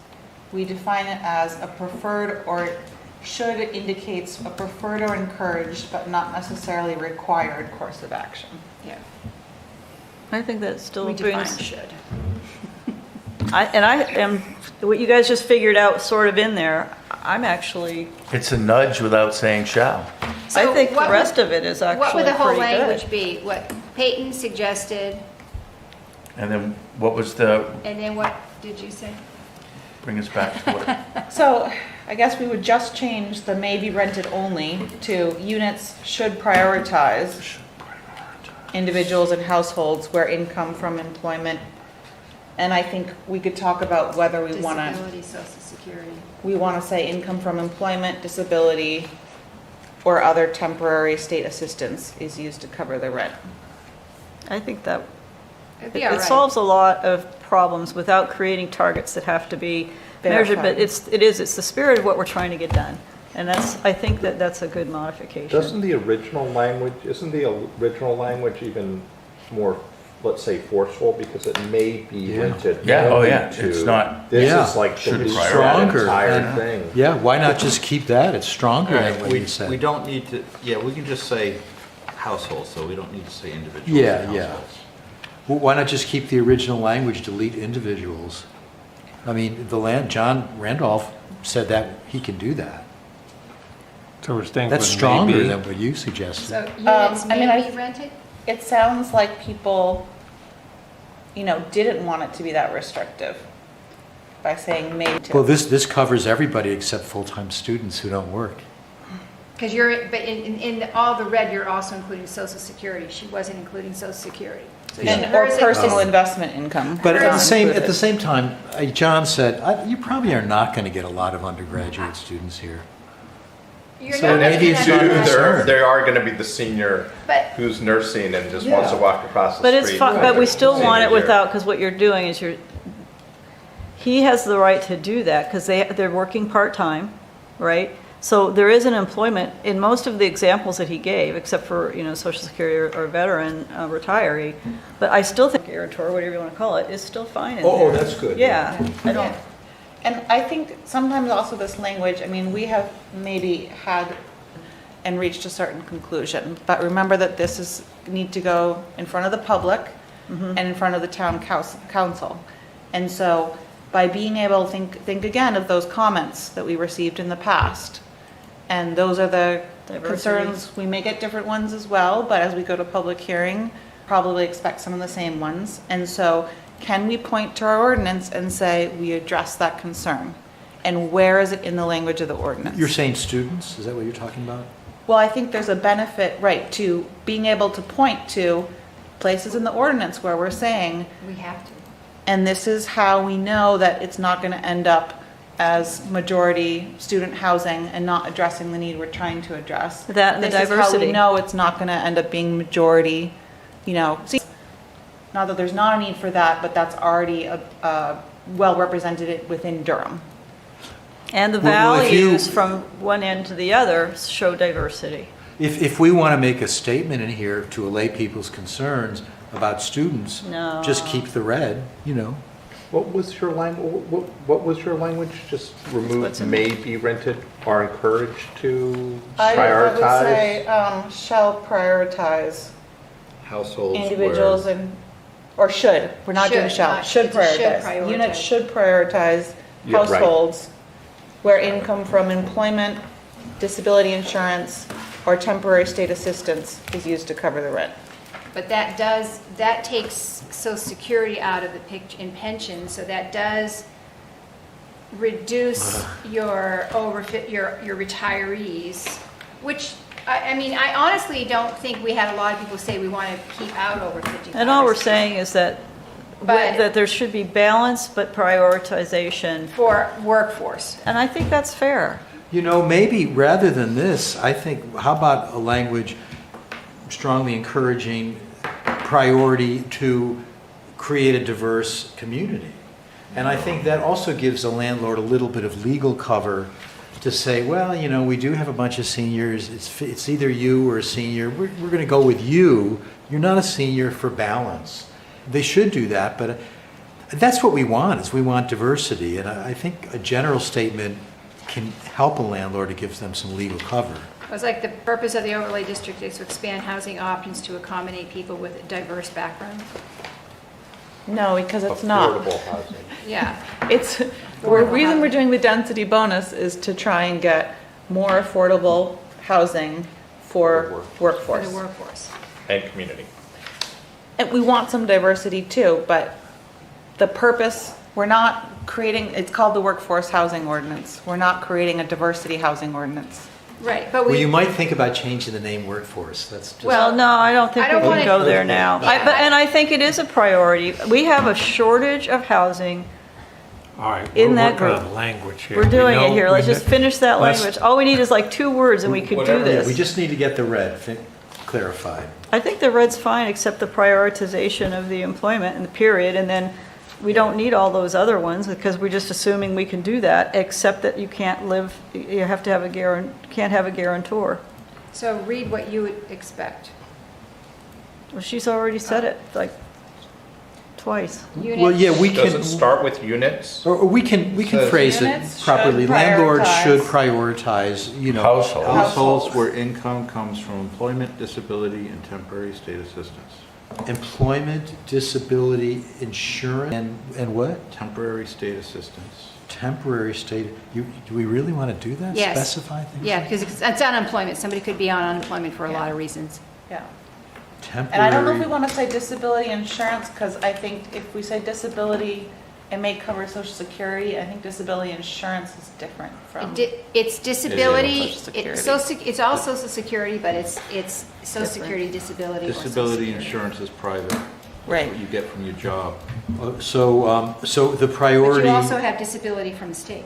We define it as a preferred, or should indicates a preferred or encouraged, but not necessarily required course of action. Yeah, I think that still we define brings, should. I am, what you guys just figured out sort of in there, I'm actually, It's a nudge without saying shall. I So think the what rest would- of it is What would actually the whole pretty language good. be? What Peyton suggested, And then what was the, and then what did you say? bring us back to what? So I guess we would just change the may be rented only to units should prioritize individuals and households where income from employment. And I think we could talk about whether we want to, Disability, social security. we want to say income from employment, disability, or other temporary state assistance is used to cover the rent. I think that, It'd be all it right. solves a lot of problems without creating targets that have to be measured, but Verified. it's the spirit of what we're trying to get done. And that's, I think that's a good modification. Doesn't the original language, isn't the original language even more let's say forceful, because it may be Yeah. rented. Yeah, oh, only yeah. to- It's not- This Yeah. is like the Should least prioritize. Stronger. entire and- thing. Yeah, why not just keep that? It's stronger All than right, what we, you said. we don't need to, yeah, we can just say households, so we don't need to say individuals. Yeah, and yeah. households. Well, why not just keep the original language, delete individuals? I mean, John Randolph said that he can do that. So we're staying That's with stronger maybe. than what you suggested. So units I mean, may be rented? It sounds like people, didn't want it to be that restrictive by saying may to. Well, this covers everybody except full-time students who don't work. Because but in all the red, you're also including social security. She wasn't including social security. So And, or hers is- personal investment income. But at the not same included. time, John said, you probably are not going to get a lot of undergraduate students here. You're So not maybe making it's that not much. concerned. There are gonna be the senior But who's nursing and just wants to Yeah. walk across the But street. it's fine, but we still senior want it year. without, because what you're doing is he has the right to do that, because they're working part-time, right? So there is an employment, in most of the examples that he gave, except for, Social Security or veteran, retiree, but I still think guarantor, whatever you want to call it, is still fine in there. Oh, that's good. Yeah, I don't, Yeah. And I think sometimes also this language, we have maybe had and reached a certain conclusion, but remember that this need to go in front of the public and in front of the town council. And so by being able to think again of those comments that we received in the past, and those are the Diversity. concerns, we may get different ones as well, but as we go to public hearing, probably expect some of the same ones. And so can we point to our ordinance and say, we address that concern? And where is it in the language of the ordinance? You're saying students? Is that what you're talking about? Well, I think there's a benefit, right, to being able to point to places in the ordinance where we're saying, we have to. and this is how we know that it's not going to end up as majority student housing and not addressing the need we're trying to address. That and the This is how diversity. we know it's not going to end up being majority, see, not that there's not a need for that, but that's already well represented within Durham. and the Well, if you- values from one end to the other show diversity. If we want to make a statement in here to allay people's concerns about students, No. just keep the red, What was your language, what was your language? Just remove what's in- may be rented or encouraged to I would prioritize? say, shall prioritize Households individuals where, and, or should, we're not doing Should, shall, not- should it's a should prioritize. prioritize. Units should prioritize Yeah, right. households where income from employment, disability insurance, or temporary state assistance is used to cover the rent. But that takes social security out of the picture in pension, so that does reduce your retirees, which, I honestly don't think we had a lot of people say we want to keep out over 55. And all we're saying is that, But- that there should be balance but prioritization, For workforce. and I think that's fair. Maybe rather than this, I think, how about a language strongly encouraging priority to create a diverse community? And I think that also gives the landlord a little bit of legal cover to say, well, we do have a bunch of seniors, it's either you or a senior, we're going to go with you, you're not a senior for balance. They should do that, but that's what we want, is we want diversity, and I think a general statement can help a landlord to give them some legal cover. It was like the purpose of the overlay district is to expand housing options to accommodate people with diverse backgrounds. No, because it's not. Affordable housing. Yeah. It's, the reason we're doing the density bonus is to try and get more affordable housing for For workforce. the workforce. And community. And we want some diversity too, but the purpose, we're not creating, it's called the workforce housing ordinance. We're not creating a diversity housing ordinance. Right, but Well, we. you might think about changing the name workforce, that's just. Well, Well, no, I don't think I we don't can wanna- go there now. Yeah. And I think it is a priority. We have a shortage of housing. All right, In we're that working on group. language here. We're We doing it know- here. Let's we just kn- finish that let's- language. All we need is like 2 words and we could do Whatever. this. We just need to get the red clarified. I think the red's fine, except the prioritization of the employment and the period, and then we don't need all those other ones, because we're just assuming we can do that, except that you can't live, you have to have can't have a guarantor. So read what you would expect. Well, she's already said it, like, twice. Well, yeah, we Does can, it start with units? or we can Says- phrase it Units properly. should Landlords should prioritize- prioritize, you know. Household. Households where income comes from employment, disability, and temporary state assistance. Employment, disability, insurance, and what? Temporary state assistance. Temporary state, do we really want to do that? Yes. Specify things? Yeah, because it's unemployment. Somebody could be on unemployment for a lot of reasons. Yeah. Temporary. And I don't know if we want to say disability insurance, because I think if we say disability, it may cover social security. I think disability insurance is different from. It's disability, Social Security. it's all social security, but it's social Different. security, disability. or social Disability security. insurance is private. Right. What you get from your job. So the But priority. you also have disability from the state.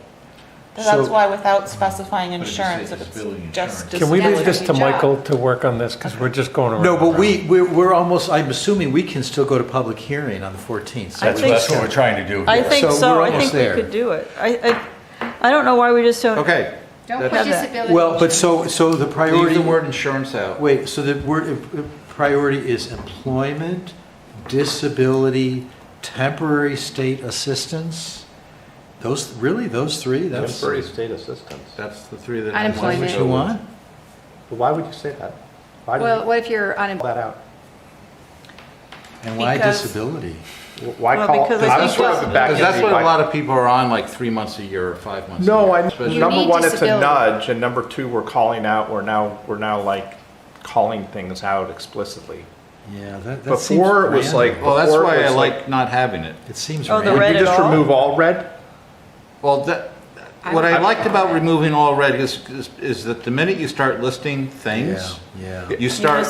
So that's So- why without specifying But if you say insurance, if it's disability just. insurance- Can we That's leave this your to job. Michael to work on this, because we're just going around. No, but and around. we're almost, I'm assuming we can still go to public hearing on the 14th. So I That's think that's what we're trying to do I here. think So so. we're I almost think we there. could do it. I don't know why we just don't. Okay. Don't put Have that. disability. Well, but insurance. so the Leave priority. the word insurance out. Wait, so the word priority is employment, disability, temporary state assistance? Those three? That's Temporary state assistance. That's the three that. Unemployment. what you want? But why would you say that? Why do Well, you what if you're call unemployed? that out? And why Because- disability? Why Well, call? because I I'm think sort that's- of back Because in that's the- what a why- lot of people are on, like 3 months a year or 5 months. No, a year. I, Especially- You number need one, it's a disability. nudge, and number two, we're calling out, we're now like calling things out explicitly. Yeah, that seems Before it was random. like. Well, that's before it why I was like not having it. It seems Oh, the random. Would red you at just all? remove all red? Well, what I liked about removing all red is that the minute you start listing things, Yeah. you start,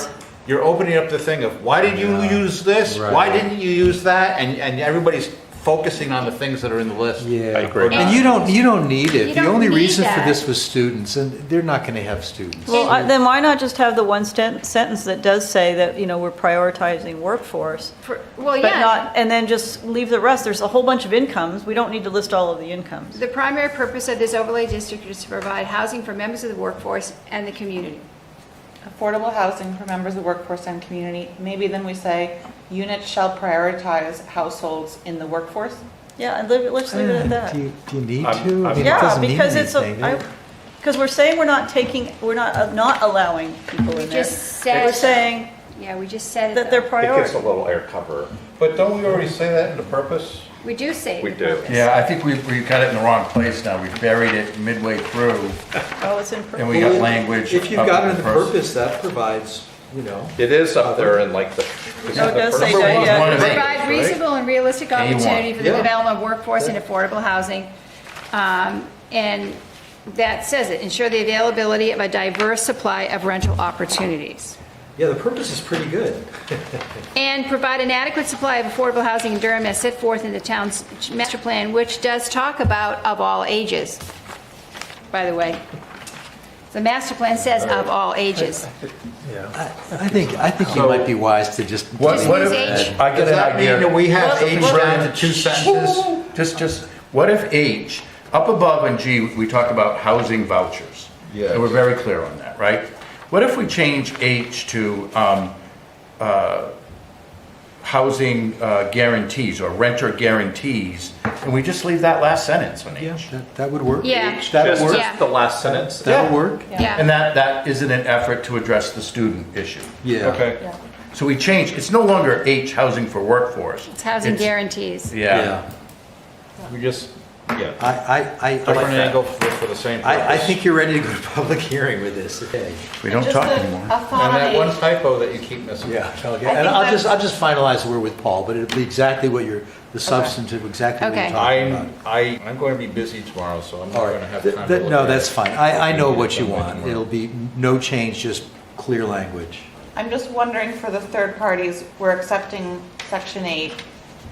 you're opening up the thing of, why did you Yeah. use this? Right. Why didn't you use that? And everybody's focusing on the things that are in the list. Yeah. I agree. And you don't need it. You The don't only need reason for that. this was students, and they're not going to have students. Well, then why not just have the one sentence that does say that, we're prioritizing workforce? Well, But yeah, not, and then just leave the rest. There's a whole bunch of incomes. We don't need to list all of the incomes. the primary purpose of this overlay district is to provide housing for members of the workforce and the community. Affordable housing for members of the workforce and community. Maybe then we say units shall prioritize households in the workforce. Yeah, and let's leave it at that. Do you need I'm- to? I mean, it Yeah, doesn't mean because it's, anything. because we're saying we're not allowing people We in there. just said. We're saying Yeah, we just said it. that they're though. It priority. gives a little air cover. But don't we already say that in the purpose? We do say We the do. purpose. Yeah, I think we got it in the wrong place now. We buried it midway through, Oh, it's in. and we got language. If you've of got it in the purpose. purpose, that provides, It is up there in like the. Oh, it does say Number that, one's yeah. one of eight. Provide reasonable and realistic A1. opportunity for the Yeah. development of workforce and affordable housing. And that says it, ensure the availability of a diverse supply of rental opportunities. yeah, the purpose is pretty good. And provide an adequate supply of affordable housing in Durham as set forth in the town's master plan, which does talk about of all ages, by the way. The master plan says of all ages. I think you might be wise to just. What Just if, use H. I get Does an that mean idea. that we have Something H down brilliant. to 2 sentences? Just, what if H, up above in G, we talk about housing vouchers? Yes. And we're very clear on that, right? What if we change H to housing guarantees or renter guarantees, and we just leave that last sentence on Yeah, H? that would work. Yeah. That would Just work. Yeah. the last sentence. That would work. Yeah. And that is in an effort to address the student issue. Yeah. Okay. So we change, it's no longer H, housing for workforce. It's housing guarantees. Yeah. We just, yeah, I different like that. angle for the same purpose. I think you're ready to go to public hearing with this. Okay. We don't Just talk a anymore. thought And on that one H. typo that you keep missing. Yeah, okay. I And think I'll just finalize the word with Paul, but it'll be exactly what the substantive, exactly what you're Okay. talking about. I'm going to be busy tomorrow, so I'm not All going to right, have time to look no, at that's it. fine. I know what you Something want. more. It'll be no change, just clear language. I'm just wondering for the third parties, we're accepting section 8.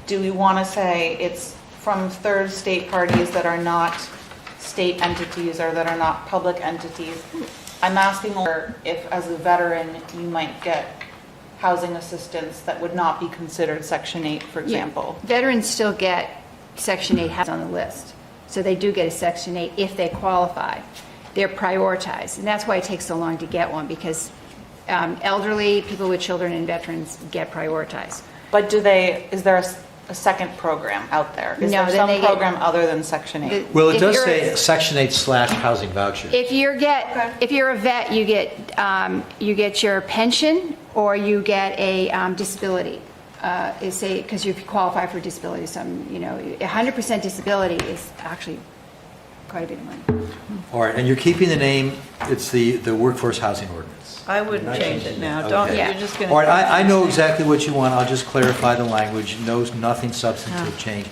Do we want to say it's from third state parties that are not state entities or that are not public entities? I'm asking if as a veteran, you might get housing assistance that would not be considered section 8, for example. Veterans still get Section 8 housing on the list. So they do get a Section 8 if they qualify. They're prioritized. And that's why it takes so long to get one, because elderly, people with children, and veterans get prioritized. But is there a second program out there? Is No, there then some they get- program other than Section 8? Well, it If does you're- say Section 8 / housing vouchers. If you're a vet, you get your pension or you get a disability. Because if you qualify for disability, 100% disability is actually quite a bit of money. All right, and you're keeping the name, it's the workforce housing ordinance. I wouldn't change it now. Okay. Don't, Yeah. you're just going All to. right, I know exactly what you want, I'll just clarify the language, nothing substantive change.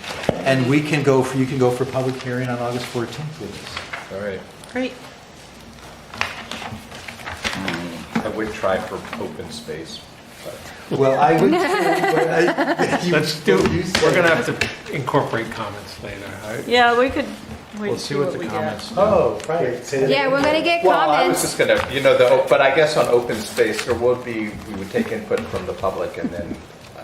And you can go for public hearing on August 14th with this. All right. Great. I would try for open space. Well, I would. Let's do, we're going to have to incorporate comments later. Yeah, we could wait We'll and see what the we get. comments. Oh, right. Yeah, we're going to get Well, I was comments. just gonna, but I guess on open space, we would take input from the public and then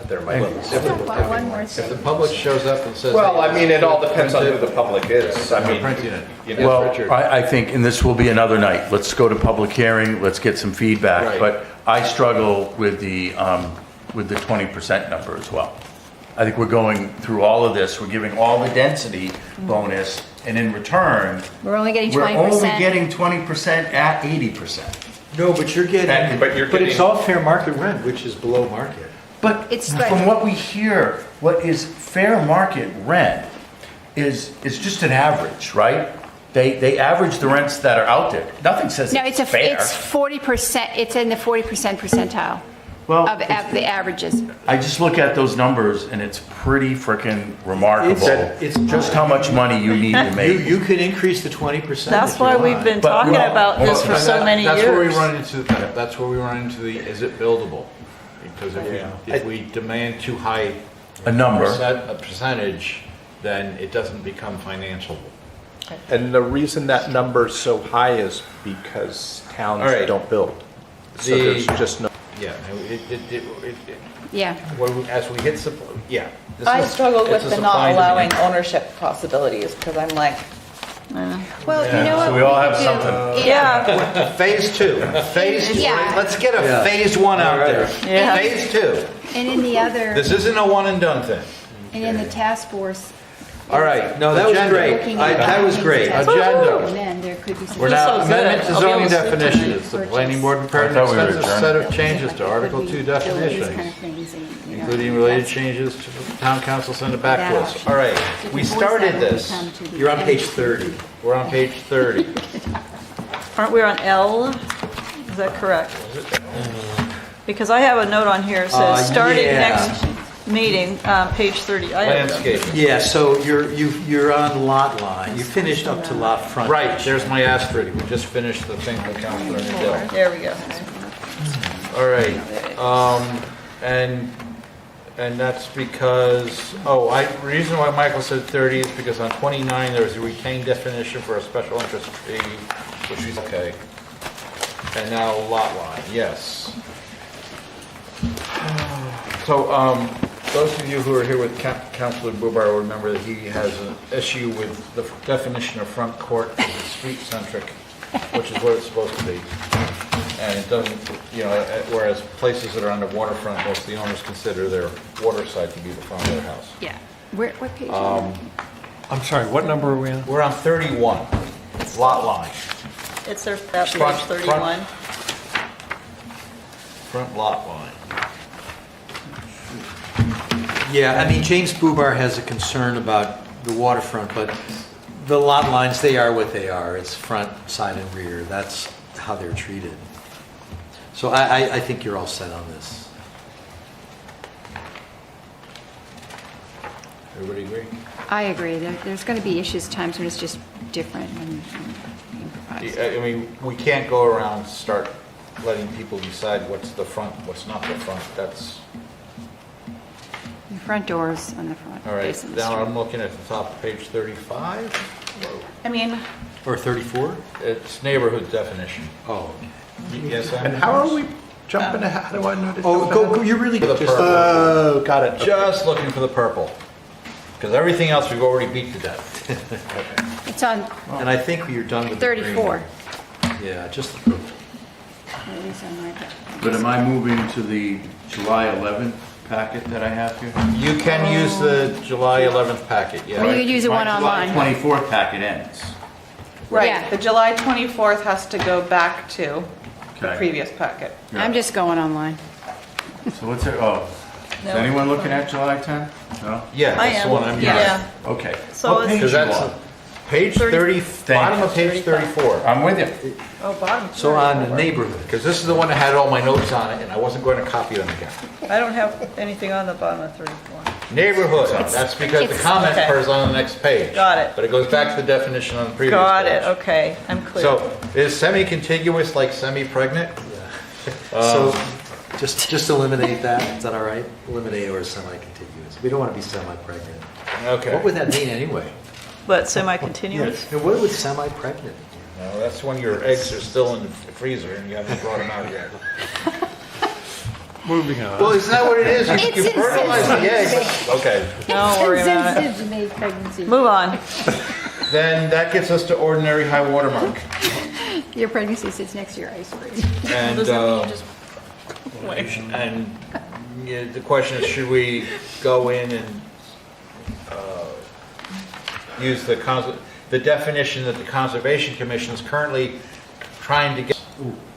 there might be. One more If the thing. public shows up and says. Well, I mean, it all depends on who the public is. I I'm mean, printing it. you know, Well, Richard. I think, and this will be another night, let's go to public hearing, let's get some feedback. Right. But I struggle with the 20% number as well. I think we're going through all of this, we're giving all the density bonus, and in return, We're only getting we're 20%. only getting 20% at 80%. No, but you're getting, But you're but it's getting- all fair market rent, which is below market. But It's like- from what we hear, what is fair market rent is just an average, right? They average the rents that are out there. Nothing says No, it's fair. it's 40%, it's in the 40% percentile Well, of the averages. I just look at those numbers and it's pretty freaking remarkable. It's just how much money you need to make. You could increase the 20%. That's if you why we've want. been But- talking well, about this for And so many years. That's where we run into the, is it buildable? Because if we demand too high A number. a percentage, then it doesn't become financial. and the reason that number's so high is because towns All right. don't build. So The- there's just no. Yeah, Yeah. as we hit, yeah. this I is- struggle it's with a the supply not and demand. allowing ownership possibilities because I'm like, Well, you know what? So we all have could do- something. Yeah, Phase 2, Yeah. let's get a phase 1 out there. Yeah. Phase 2, And in the other, this isn't a one and done thing. and in the task force. All right, no, that was Agenda. great. looking I- at that was things great. task Agenda. force, And then there could be some. We're Just now so amendment good. to I'll be zoning able to sleep definitions. The planning board prepared an I thought we were extensive adjourned. set of changes to Article 2 These kind of definitions, things and, you know, including related that's- changes to the town council send it back to that us. option. All right, So we if you voice started that when we this. come to the You're on end. page 30. We're on page 30. aren't we on L? Is that correct? Because I have a note on here that says, starting yeah. next meeting, page 30. I have- Landscaping. Yeah, so you're on lot line. You finished up to lot front. Right, there's my asterisk. We just finished the thing with Councilor Nadell. There we go. All right, and that's because, reason why Michael said 30 is because on 29, there's a retained definition for a special interest fee, which is okay. And now lot line, yes. So, those of you who are here with Councilor Bubar will remember that he has an issue with the definition of front court as a street-centric, which is what it's supposed to be. And it doesn't, whereas places that are on the waterfront, most of the owners consider their water side to be the front of their house. Yeah. What page? are you on? I'm sorry, what number are we on? We're on 31, lot line, It's there, that page Front- 31. front lot line. Yeah, I mean, James Bubar has a concern about the waterfront, but the lot lines, they are what they are. It's front, side, and rear. That's how they're treated. So I think you're all set on this. Everybody agree? I agree. There's going to be issues, times when it's just different and improvised. I mean, we can't go around, start letting people decide what's the front, what's not the front. That's, The front doors on the front. all right. facing the Now street. I'm looking at the top of page 35. I mean, Or 34? It's neighborhood definition. Oh. Yes, And how are we jumping ahead? How do I know to Oh, jump go, ahead? you're really For the just, purple. Oh, got it. Just looking for the purple. Because everything else we've already beat to death. It's on and I think you're done with the green. 34. Yeah, just the purple. At least on my- But am I moving to the July 11th packet that I have here? You can use the July 11th packet, Or you yeah. could use the one My online. July 24th packet ends. Yeah. Right, the July 24th has to go back to the Okay. previous packet. I'm just going online. So what's it, oh, is anyone looking at July 10th? No? Yeah, I that's the am. one I'm Yeah. using. Okay. So What it's- page Because you that's on? page 30, bottom of page 34. I'm with you. Oh, bottom. So on the neighborhood, Because this is the one that had all my notes on it, and I wasn't going to copy them again. I don't have anything on the bottom of 34. Neighborhood, that's because the it's- comment okay. part is on the next page. Got it. But it goes back to the definition on the previous Got page. it, okay, I'm clear. So is semi-contiguous like semi-pregnant? so just eliminate that, is that all right? Eliminate or semi-contiguous. We don't want to be semi-pregnant. Okay. What would that mean anyway? But semi-continuous? And what would semi-pregnant mean? No, that's when your eggs are still in the freezer and you haven't brought them out yet. Moving on. Well, isn't that what it is? It's You fertilize the eggs. Okay. Don't worry about it. Insensitive to pregnancy. Move on. Then that gets us to ordinary high water mark. Your pregnancy sits next to your ice freeze. And, and yeah, the question is, should we go in and use the definition that the Conservation Commission is currently trying to get?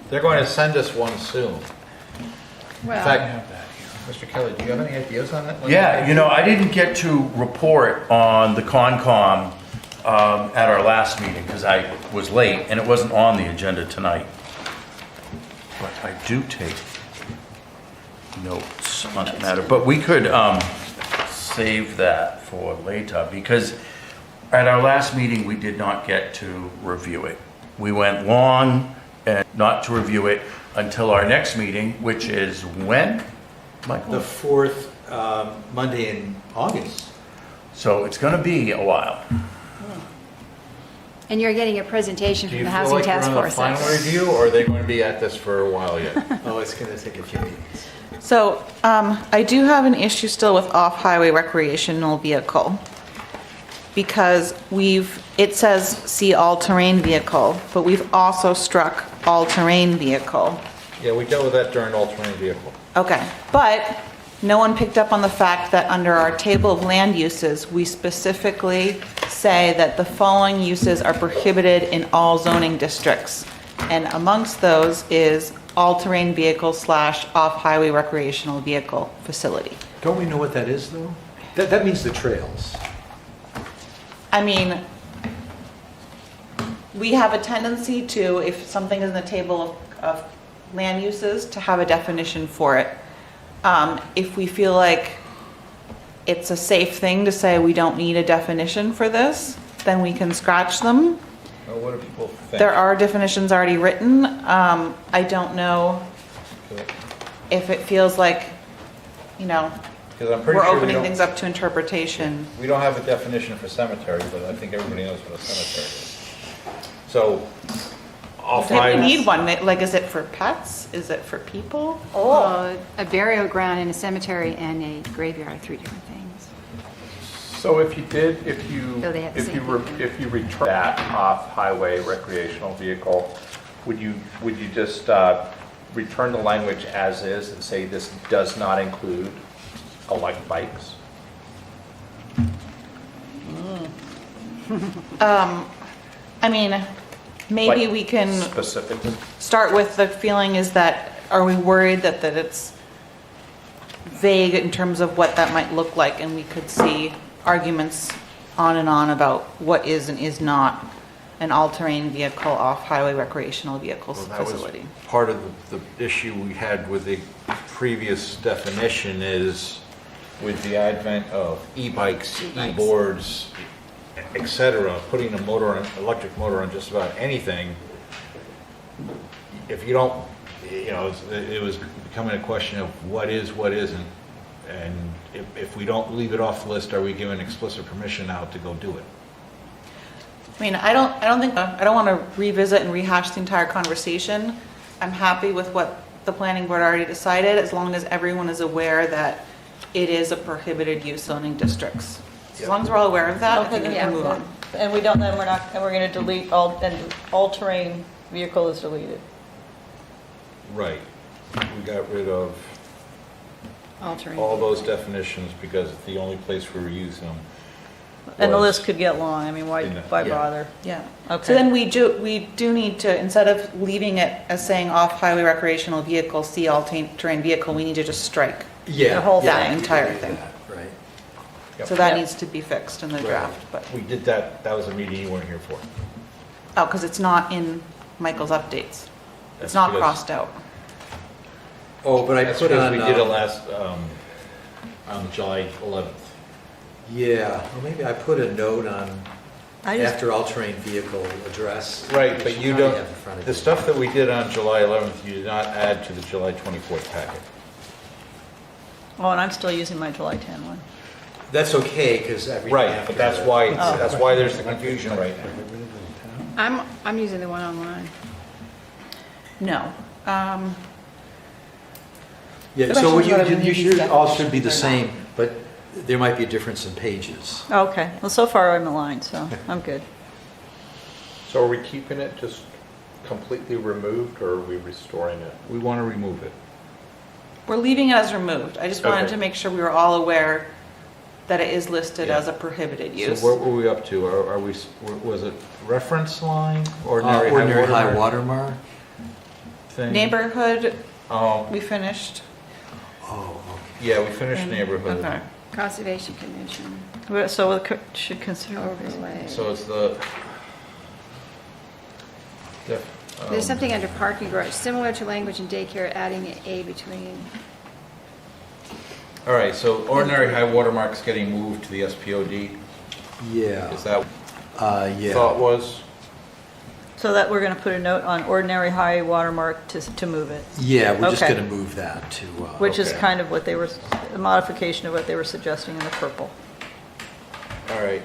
They're going to send us one soon. In Well, fact, Mr. Kelly, do you have any ideas on that? Yeah, you know, I didn't get to report on the Concom at our last meeting because I was late and it wasn't on the agenda tonight. But I do take notes on that matter. But we could save that for later because at our last meeting, we did not get to review it. We went long and not to review it until our next meeting, which is when, Michael? The fourth Monday in August. So it's going to be a while. and you're getting a presentation Do from you the feel Housing like Task we're on the Force. final review, or are they going to be at this for a while yet? Oh, it's going to take a few meetings. So, I do have an issue still with off-highway recreational vehicle. Because it says see all-terrain vehicle, but we've also struck all-terrain vehicle. Yeah, we dealt with that during all-terrain vehicle. Okay, but no one picked up on the fact that under our table of land uses, we specifically say that the following uses are prohibited in all zoning districts. And amongst those is all-terrain vehicle / off-highway recreational vehicle facility. Don't we know what that is, though? That means the trails. I mean, we have a tendency to, if something is in the table of land uses, to have a definition for it. If we feel like it's a safe thing to say we don't need a definition for this, then we can scratch them. Well, what do people think? There are definitions already written. I don't know if it feels like, you know, Because I'm pretty we're sure opening things up to interpretation. we don't have a definition for cemetery, but I think everybody knows what a cemetery is. So, I think we need one. Like, is it for pets? Is it for people? A burial ground and a cemetery and a graveyard are three different things. So if you did, if you, So they have the same thing. if you return that off-highway recreational vehicle, would you just return the language as is and say this does not include electric bikes? I mean, maybe Like we can Specifically? start with the feeling is that, are we worried that it's vague in terms of what that might look like? And we could see arguments on and on about what is and is not an all-terrain vehicle, off-highway recreational vehicles Well, that was facility. part of the issue we had with the previous definition is with the advent of e-bikes, e-boards, et cetera, putting a electric motor on just about anything, if you don't, you know, it was becoming a question of what is, what isn't. And if we don't leave it off the list, are we giving explicit permission now to go do it? I mean, I don't want to revisit and rehash the entire conversation. I'm happy with what the planning board already decided, as long as everyone is aware that it is a prohibited use zoning districts. As long as we're all aware of that, I think we can move on. And we're going to delete all-terrain vehicle is deleted. Right. We got rid of Altering. all those definitions because it's the only place we were using them. And the was- list could get long, I mean, why Yeah. bother? Yeah. Okay. So then we do need to, instead of leaving it as saying off-highway recreational vehicle, see all-terrain vehicle, we need to just strike. Yeah. The whole yeah, thing, entire thing. Right. Yep. So that Yep. needs to be fixed in the draft, but, We did that, that was a meeting you weren't here for. oh, because it's not in Michael's updates. That's It's not because- crossed out. Oh, but I That's put because on, we did it last, on July 11th. yeah, well, maybe I put a note on I just- after all-terrain vehicle address. Right, which but you probably don't, have in front of the you. stuff that we did on July 11th, you did not add to the July 24th packet. Oh, and I'm still using my July 10 one. That's okay, because everything Right, after but that's that- why, Oh. that's why there's the confusion right now. I'm using the one online. No. Yeah, The so what questions are you when should, these all should be the definitions same, but there might be a difference in pages. Okay, well, so far I'm aligned, so I'm good. So are we keeping it just completely removed, or are we restoring it? We want to remove it. We're leaving it as removed. I just wanted Okay. to make sure we were all aware that it is listed Yeah. as a prohibited use. So what were we up to? Are we, was it reference line, ordinary Ordinary high high water watermark? thing? Neighborhood, Oh, we finished. Oh, yeah, we finished And- neighborhood. Okay. Conservation Commission, So we should consider. overlay. So it's the. There's something under parking garage, similar to language in daycare, adding an A between. All right, so ordinary high water mark's getting moved to the SPOD. yeah, Is that yeah. thought was? So that we're going to put a note on ordinary high watermark to move it, Yeah, we're just Okay. going to move that to, which is Okay. kind of what they were, a modification of what they were suggesting in the purple. All right.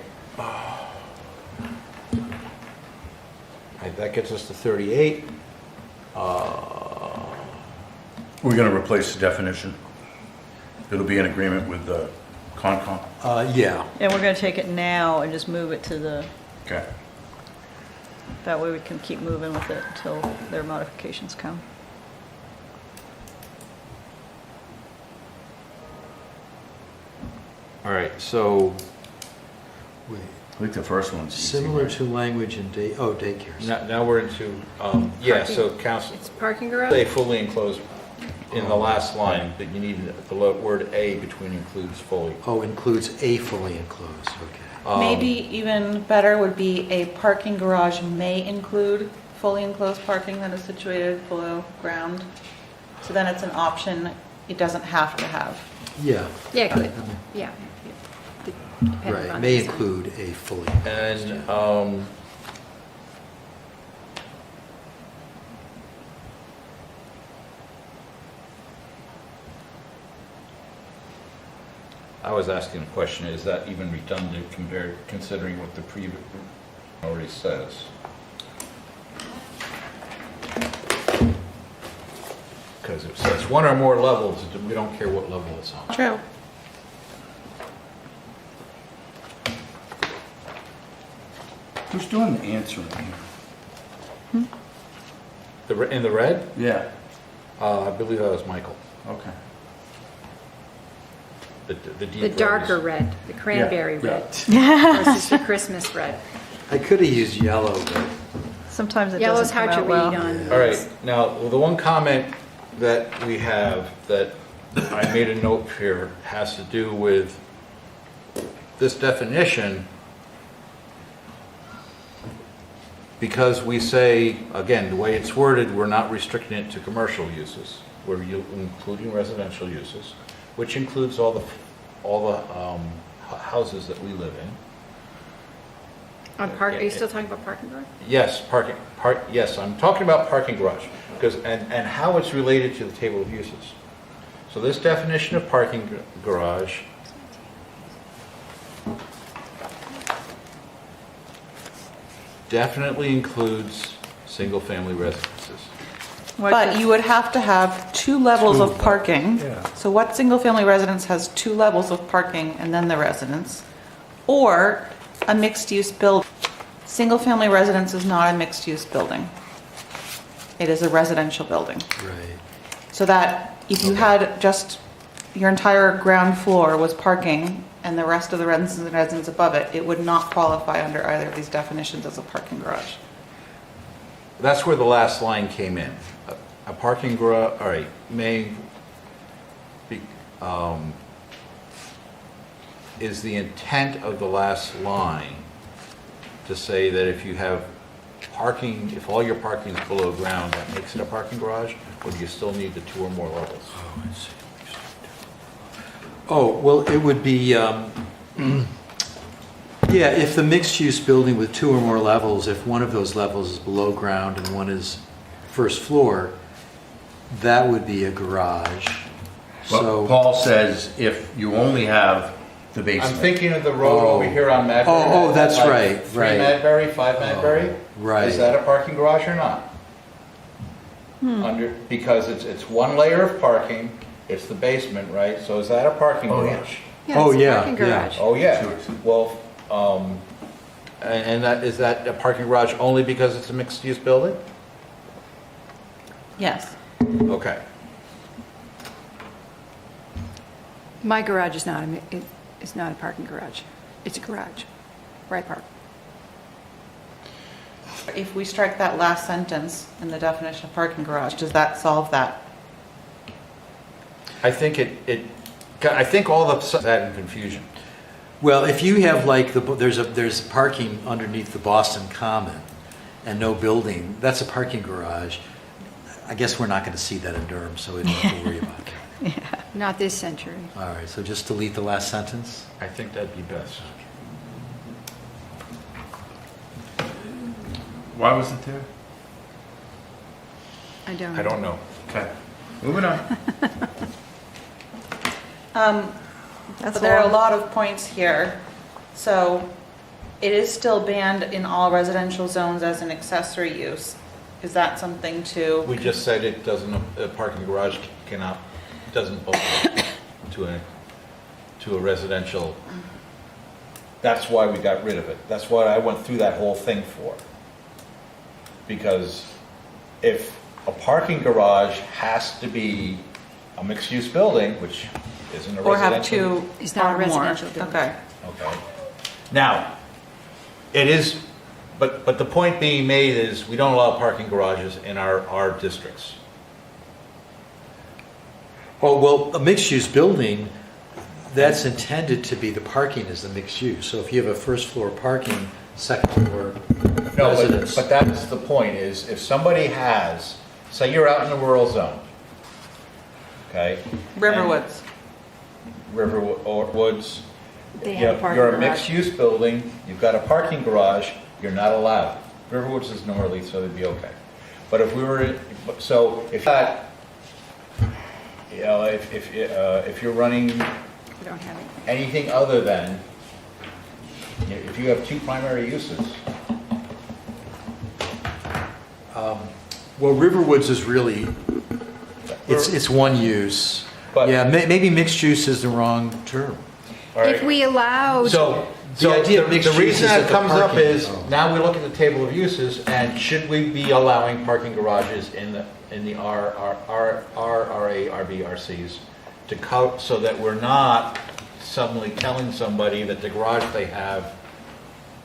That gets us to 38. We're going to replace the definition. It'll be in agreement with the Concom. yeah, And we're going to take it now and just move it to the, Okay. that way we can keep moving with it until their modifications come. All right, so wait, I think the first one's easy, similar right? to language in daycare. now we're into, yeah, so council, It's parking garage? say fully enclosed in the last line, but you need the word A between includes fully. Oh, includes a fully enclosed, okay. Maybe even better would be a parking garage may include fully enclosed parking that is situated below ground. So then it's an option, it doesn't have to have. Yeah, Yeah, good, yeah. Depending right, on may the design. include a fully enclosed. And, I was asking a question, is that even redundant compared, considering what the previous already says? Because it says one or more levels, we don't care what level it's on. True. Who's doing the answering here? In the red, Yeah, I believe that was Michael, okay. the deep The red darker is- red, the cranberry Yeah, red versus the Christmas red. I could have used yellow, but Sometimes it Yellow's doesn't come hard to out read well. on. All right, now, the one comment that we have that I made a note here has to do with this definition. Because we say, again, the way it's worded, we're not restricting it to commercial uses. We're including residential uses, which includes all the houses that we live in. On park, are you still talking about parking garage? Yes, yes, I'm talking about parking garage, because, and how it's related to the table of uses. So this definition of parking garage definitely includes single-family residences. But you would have to have two levels of parking. Yeah. So what single-family residence has two levels of parking and then the residence? Or a mixed-use building. Single-family residence is not a mixed-use building. It is a residential building. right. So that if you had just your entire ground floor was parking and the rest of the residents above it, it would not qualify under either of these definitions as a parking garage. That's where the last line came in. A parking garage, all right, may be, is the intent of the last line to say that if you have parking, if all your parking is below ground, that makes it a parking garage? Or do you still need the 2 or more levels? Oh, well, it would be, yeah, if the mixed-use building with 2 or more levels, if one of those levels is below ground and one is first floor, that would be a garage. But So, Paul says if you only have the I'm basement. thinking of the road over here on Madbury. Oh, that's like right, 3 right. Madbury, 5 Madbury? right. Is that a parking garage or not? Because it's one layer of parking, it's the basement, right? So is that a parking Oh, yeah. garage? Oh, it's a yeah, parking yeah. garage. Oh, yeah. Sure. Well, and is that a parking garage only because it's a mixed-use building? Yes. Okay. My garage is not it's not a parking garage. It's a garage, where I park. If we strike that last sentence in the definition of parking garage, does that solve that? I think I think all that in confusion. Well, if you have like, there's parking underneath the Boston Common and no building, that's a parking garage. I guess we're not going to see that in Durham, so we don't have to worry about that. Not this century. All right, so just delete the last sentence? I think that'd be best. Why was it there? I don't. I don't know. Okay, moving on. That's But there are a all. lot of points here. So it is still banned in all residential zones as an accessory use. Is that something to? We just said it doesn't, a parking garage doesn't open to a residential. That's why we got rid of it. That's what I went through that whole thing for. Because if a parking garage has to be a mixed-use building, which isn't a residential. Or have two It's not a or more. residential building. Okay. Okay. Now, it is, but the point being made is we don't allow parking garages in our districts. Oh, well, a mixed-use building, that's intended to be, the parking is the mixed use. So if you have a first floor parking, second floor No, residence. but that's the point, is if somebody has, say you're out in the rural zone, okay? Riverwoods. Riverwoods. They have a parking You're a garage. mixed-use building, you've got a parking garage, you're not allowed. Riverwoods is northerly, so they'd be okay. But if we were, so if that, you know, if you're running We don't have it. anything other than, if you have 2 primary uses, Well, Riverwoods is really, it's one use. But- Yeah, maybe mixed use is the wrong term. all right? If we allowed. So, The idea of mixed the use reason is that that the comes up parking- is, now we look at the table of uses, and should we be allowing parking garages in the RA, RB, RCs to coat, so that we're not suddenly telling somebody that the garage they have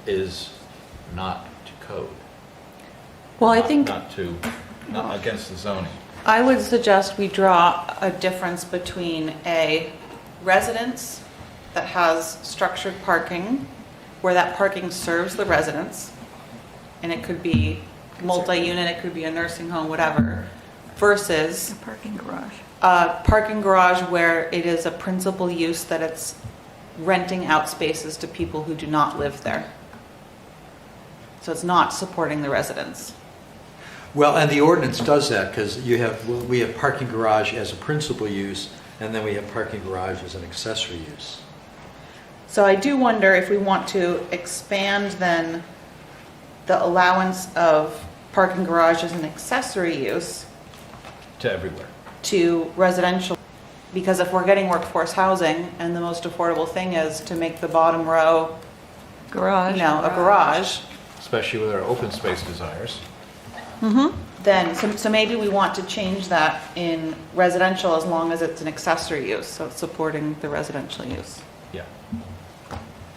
is not to code? Well, I think Not against the zoning. I would suggest we draw a difference between a residence that has structured parking, where that parking serves the residents, and it could be multi-unit, it could be a nursing home, whatever, versus A parking garage. a parking garage where it is a principal use that it's renting out spaces to people who do not live there. So it's not supporting the residents. Well, and the ordinance does that, because we have parking garage as a principal use, and then we have parking garage as an accessory use. So I do wonder if we want to expand then the allowance of parking garage as an accessory use To everywhere. to residential. Because if we're getting workforce housing and the most affordable thing is to make the bottom row, Garage. you know, a garage, Especially with our open space desires. then, so maybe we want to change that in residential as long as it's an accessory use, so it's supporting the residential use. Yeah.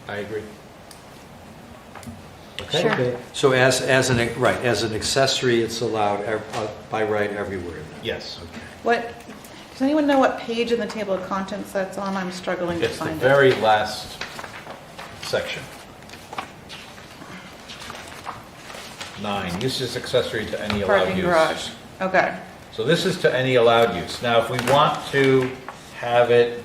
I agree. Sure. Okay. So as an accessory, it's allowed by right everywhere. Yes. What, does anyone know what page in the table of contents that's on? I'm struggling to It's the find it. very last section. 9, uses accessory to any allowed Parking use. garage, okay. So this is to any allowed use. Now, if we want to have it,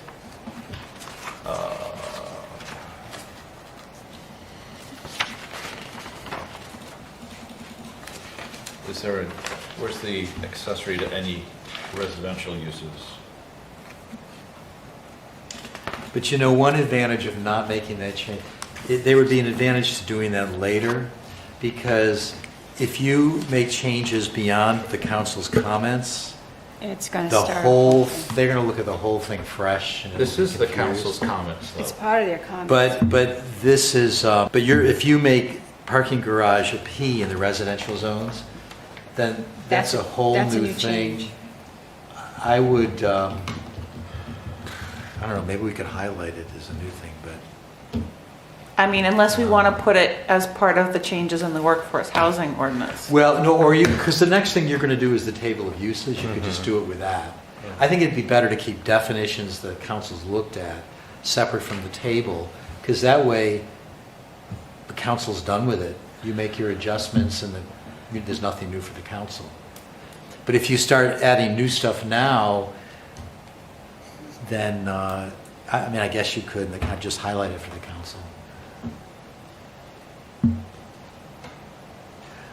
is there a, where's the accessory to any residential uses? But you know, one advantage of not making that change, there would be an advantage to doing that later, because if you make changes beyond the council's comments, It's going to the start. whole, they're going to look at the whole thing fresh. And This it'll is be the confused. council's comments, It's though. part of their comments. But this is, but if you make parking garage a P in the residential zones, then that's a whole That's a new new thing. change. I would, I don't know, maybe we could highlight it as a new thing, but. I mean, unless we want to put it as part of the changes in the workforce housing ordinance. Well, no, or you, because the next thing you're going to do is the table of uses, you could just do it with that. I think it'd be better to keep definitions that council's looked at separate from the table, because that way the council's done with it. You make your adjustments and there's nothing new for the council. But if you start adding new stuff now, then, I mean, I guess you could, and they kind of just highlight it for the council.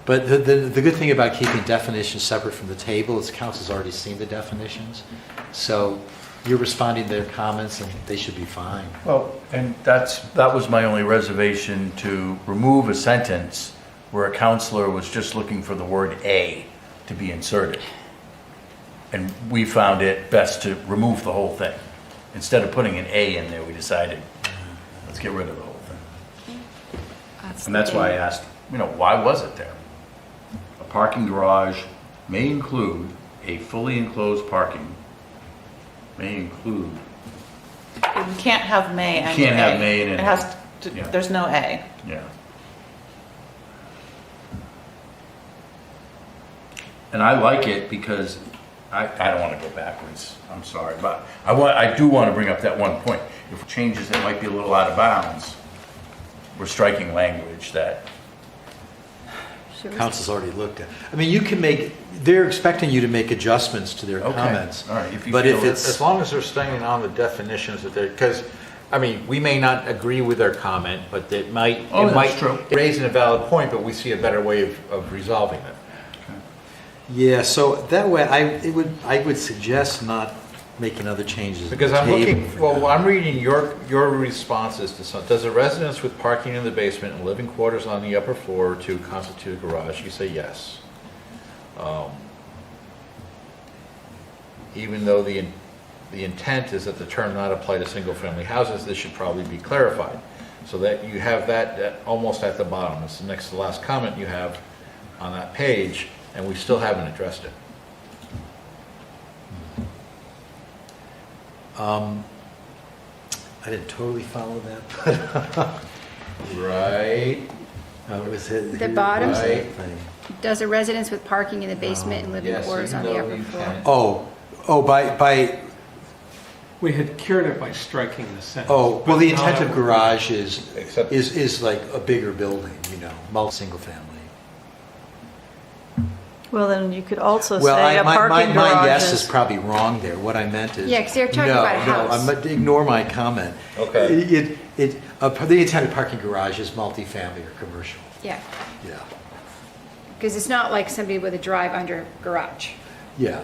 But the good thing about keeping definitions separate from the table is council's already seen the definitions. So you're responding to their comments and they should be fine. Well, and that was my only reservation, to remove a sentence where a counselor was just looking for the word "a" to be inserted. And we found it best to remove the whole thing. Instead of putting an "a" in there, we decided, let's get rid of the whole thing. And that's why I asked, why was it there? A parking garage may include a fully enclosed parking, may include. You can't have may and You can't have A. may in it. It has to, Yeah. there's no A. Yeah. And I like it because I don't want to go backwards. I'm sorry, but I do want to bring up that one point. If it changes that might be a little out of bounds, we're striking language that. Council's already looked at. I mean, you can they're expecting you to make adjustments to their Okay. comments. All right. If you But feel if that- it's, As long as they're staying on the definitions that they're, because, I mean, we may not agree with their comment, but it might. Oh, it that's might true. raise a valid point, but we see a better way of resolving it. yeah, so that way, I would suggest not making other changes. at Because the I'm table looking, for well, that. I'm reading your responses to some, does a residence with parking in the basement and living quarters on the upper floor or two constitute a garage? You say yes. Even though the intent is that the term not apply to single-family houses, this should probably be clarified. So that you have that almost at the bottom. It's the next to last comment you have on that page, and we still haven't addressed it. I didn't totally follow that, but. Right. It was hit. The bottom? Right. Does a residence with parking in the basement and living Yes, quarters on even the though upper you floor? can- by, We had cured it by striking the sentence. well, but the now intent that of we're- garage is Except- like a bigger building, multi-single family. Well, then you could also Well, say a parking my garage guess is probably wrong there. What I meant is. Yeah, 'cause they're talking about a house. Ignore my comment. Okay. The intended parking garage is multifamily or commercial. Yeah, Yeah, because it's not like somebody with a drive-under garage, yeah.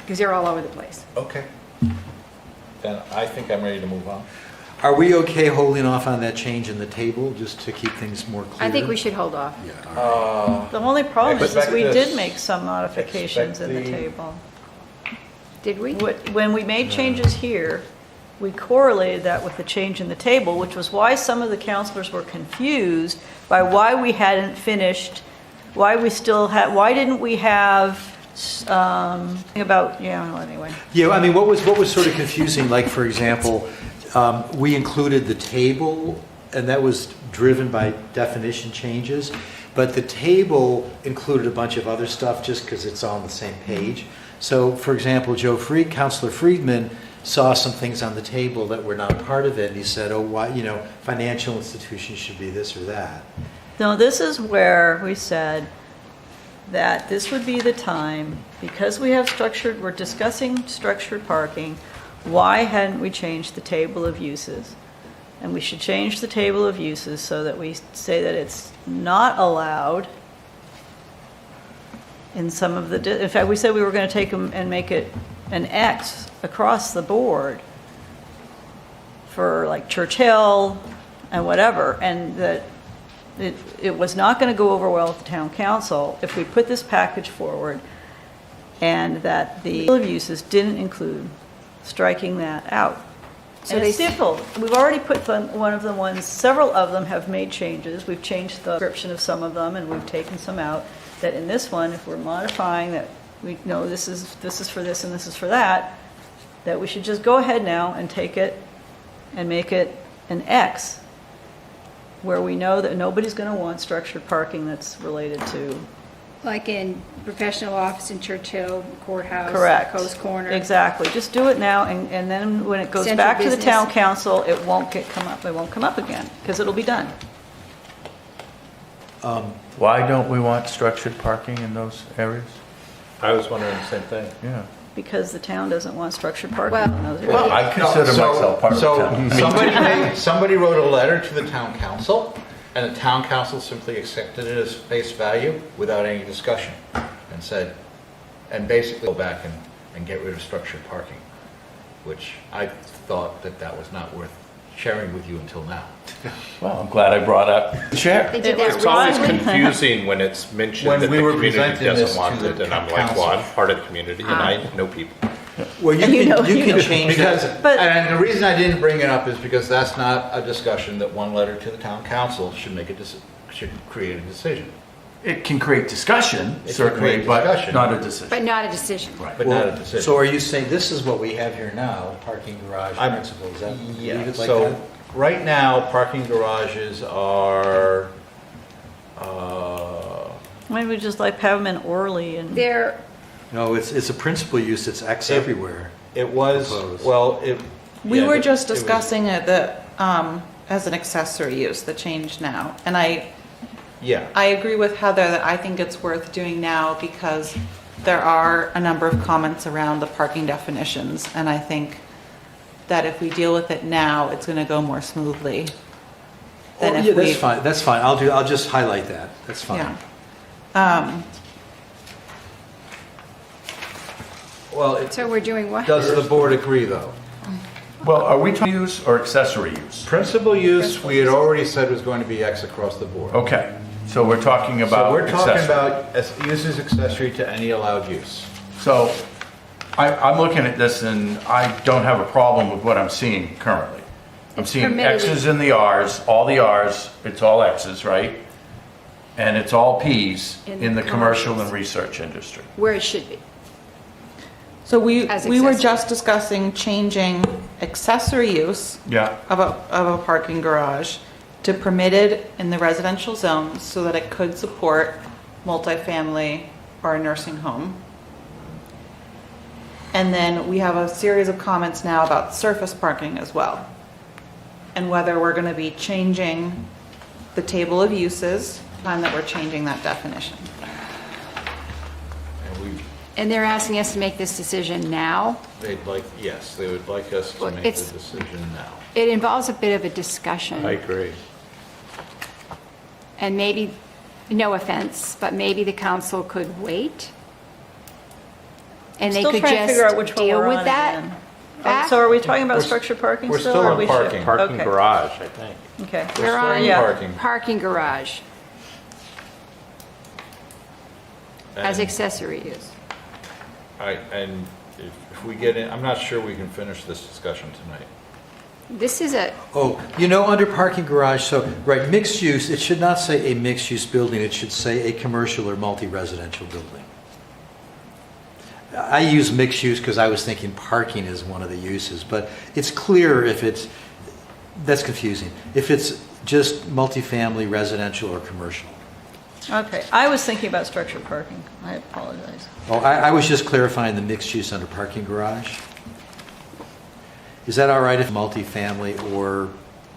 because they're all over the place. Okay. Then I think I'm ready to move on. Are we okay holding off on that change in the table, just to keep things more clear? I think we should hold off. Yeah, all right. The only problem is Expect we this. did make some modifications in the Expect the- table. Did we? When we made changes here, we correlated that with the change in the table, which was why some of the counselors were confused by why we hadn't finished why we still have, why didn't we have, about, yeah, well, anyway. Yeah, I mean, what was sort of confusing, like, for example, we included the table, and that was driven by definition changes, but the table included a bunch of other stuff just because it's on the same page. So, for example, Counselor Friedman saw some things on the table that were not part of it, and he said, oh, why, financial institutions should be this or that. No, this is where we said that this would be the time, because we're discussing structured parking, why hadn't we changed the table of uses? And we should change the table of uses so that we say that it's not allowed in some of the, in fact, we said we were going to take them and make it an X across the board for like Church Hill and whatever, and that it was not going to go over well with the town council if we put this package forward, and that the table of uses didn't include striking that out. So And they it's simple. We've already put one of the ones, several of them have made changes. We've changed the description of some of them, and we've taken some out. That in this one, if we're modifying that, we know this is for this and this is for that, that we should just go ahead now and take it and make it an X, where we know that nobody's going to want structured parking that's related to. Like in professional office in Churchill, courthouse. Correct. Coast Corner. Exactly. Just do it now, and then when it goes Central back to the business. town council, it won't come up again, because it'll be done. Why don't we want structured parking in those areas? I was wondering the same thing. Yeah. Because the town doesn't want structured parking Well- in those areas. Well, I consider myself part of the town. So somebody wrote a letter to the town council, and the town council simply accepted it as face value without any discussion, and said, and basically go back and get rid of structured parking, which I thought that was not worth sharing with you until now. Well, I'm glad I brought up the chair. They did that It's always recently. confusing when it's mentioned When that we the were community presenting this doesn't want to it, the and I'm like, well, council. I'm part of the community and I know people. Well, you And you know- can change Because, that. But- and the reason I didn't bring it up is because that's not a discussion that one letter to the town council should create a decision, It can create discussion, can certainly, create but discussion. not a decision. But not a decision. but not a decision. So are you saying this is what we have here now, parking garage principle? Is that, leave Yeah, it like so that? right now, parking garages are, Maybe we just like have them in Orly and. There, No, it's a principal use, it's X everywhere. it was, Proposed. well, We yeah, were just it was- discussing it, as an accessory use, the change now. And Yeah, I agree with Heather that I think it's worth doing now because there are a number of comments around the parking definitions. And I think that if we deal with it now, it's going to go more smoothly than Oh, if yeah, we. that's fine, I'll just highlight that, that's fine. Yeah. well, so we're doing what? does the board agree, though? Well, are we talking use or accessory use? Principal use, we had already said was going to be X across the board. Okay, so we're talking So about we're talking accessory. about uses accessory to any allowed use. So I'm looking at this and I don't have a problem with what I'm seeing currently. I'm It's seeing permitted. X's in the R's, all the R's, it's all X's, right? And it's all Ps in the commercial and research industry. Where it should be. So we As were accessory. just discussing changing accessory use Yeah. of a parking garage to permitted in the residential zones so that it could support multifamily or a nursing home. And then we have a series of comments now about surface parking as well. And whether we're gonna be changing the table of uses, time that we're changing that definition. And we, And they're asking us to make this decision now. they'd like, yes, they would like us to Well, make it's- the decision now. It involves a bit of a discussion. I agree. And maybe, no offense, but maybe the council could wait. And they Still could trying to figure out which just one deal we're with on that. again. fact. So are we talking about We're s- structured parking we're still? still or on we parking. shift? Parking Okay. garage, I think. Okay. We're on Yeah. Parking. parking garage as And- accessory use. All right, and if we get in, I'm not sure we can finish this discussion tonight. This is a, Oh, under parking garage, so, right, mixed use, it should not say a mixed-use building, it should say a commercial or multi-residential building. I use mixed use because I was thinking parking is one of the uses, but it's clear if that's confusing. If it's just multifamily, residential, or commercial. Okay, I was thinking about structured parking. I apologize. Oh, I was just clarifying the mixed use under parking garage. Is that all right if multifamily or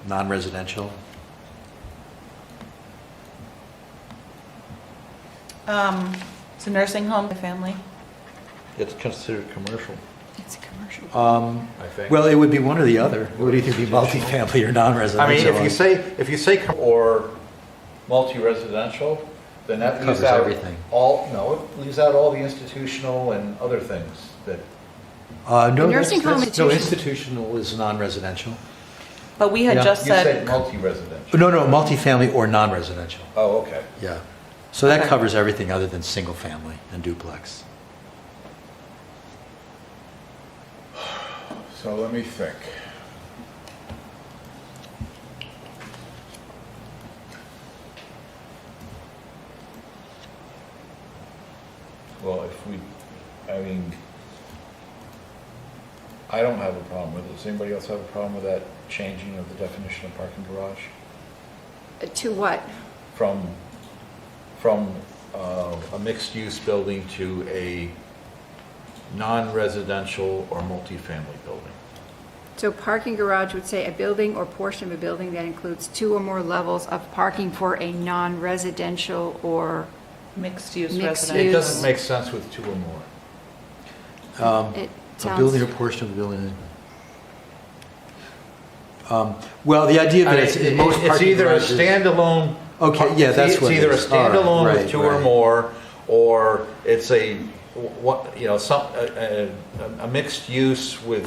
non-residential? It's a nursing home, a family. It's considered commercial, it's a commercial. I think. Well, it would be one or the other. It would either be multifamily or I non-residential. mean, if you say or multi-residential, then that leaves Covers out everything. it leaves out all the institutional and other things that, No, nursing home no, institution- institutional is non-residential. But we had Yeah, just you said said, multi-residential. No, multifamily or non-residential. Oh, okay. Yeah. So that Okay. covers everything other than single family and duplex. So let me think. Well, I don't have a problem with it. Does anybody else have a problem with that changing of the definition of parking garage? To what? From a mixed-use building to a non-residential or multifamily building? So parking garage would say a building or portion of a building that includes 2 or more levels of parking for a non-residential or, mixed-use Mixed residential. It doesn't make sense with 2 or more. it A sounds. building or portion of a building. Well, the idea I that mean, it's, most it's parking either a garages- standalone. Okay, yeah, that's what it It's either a is. All right, standalone right, with 2 or right. more, or it's a mixed use with.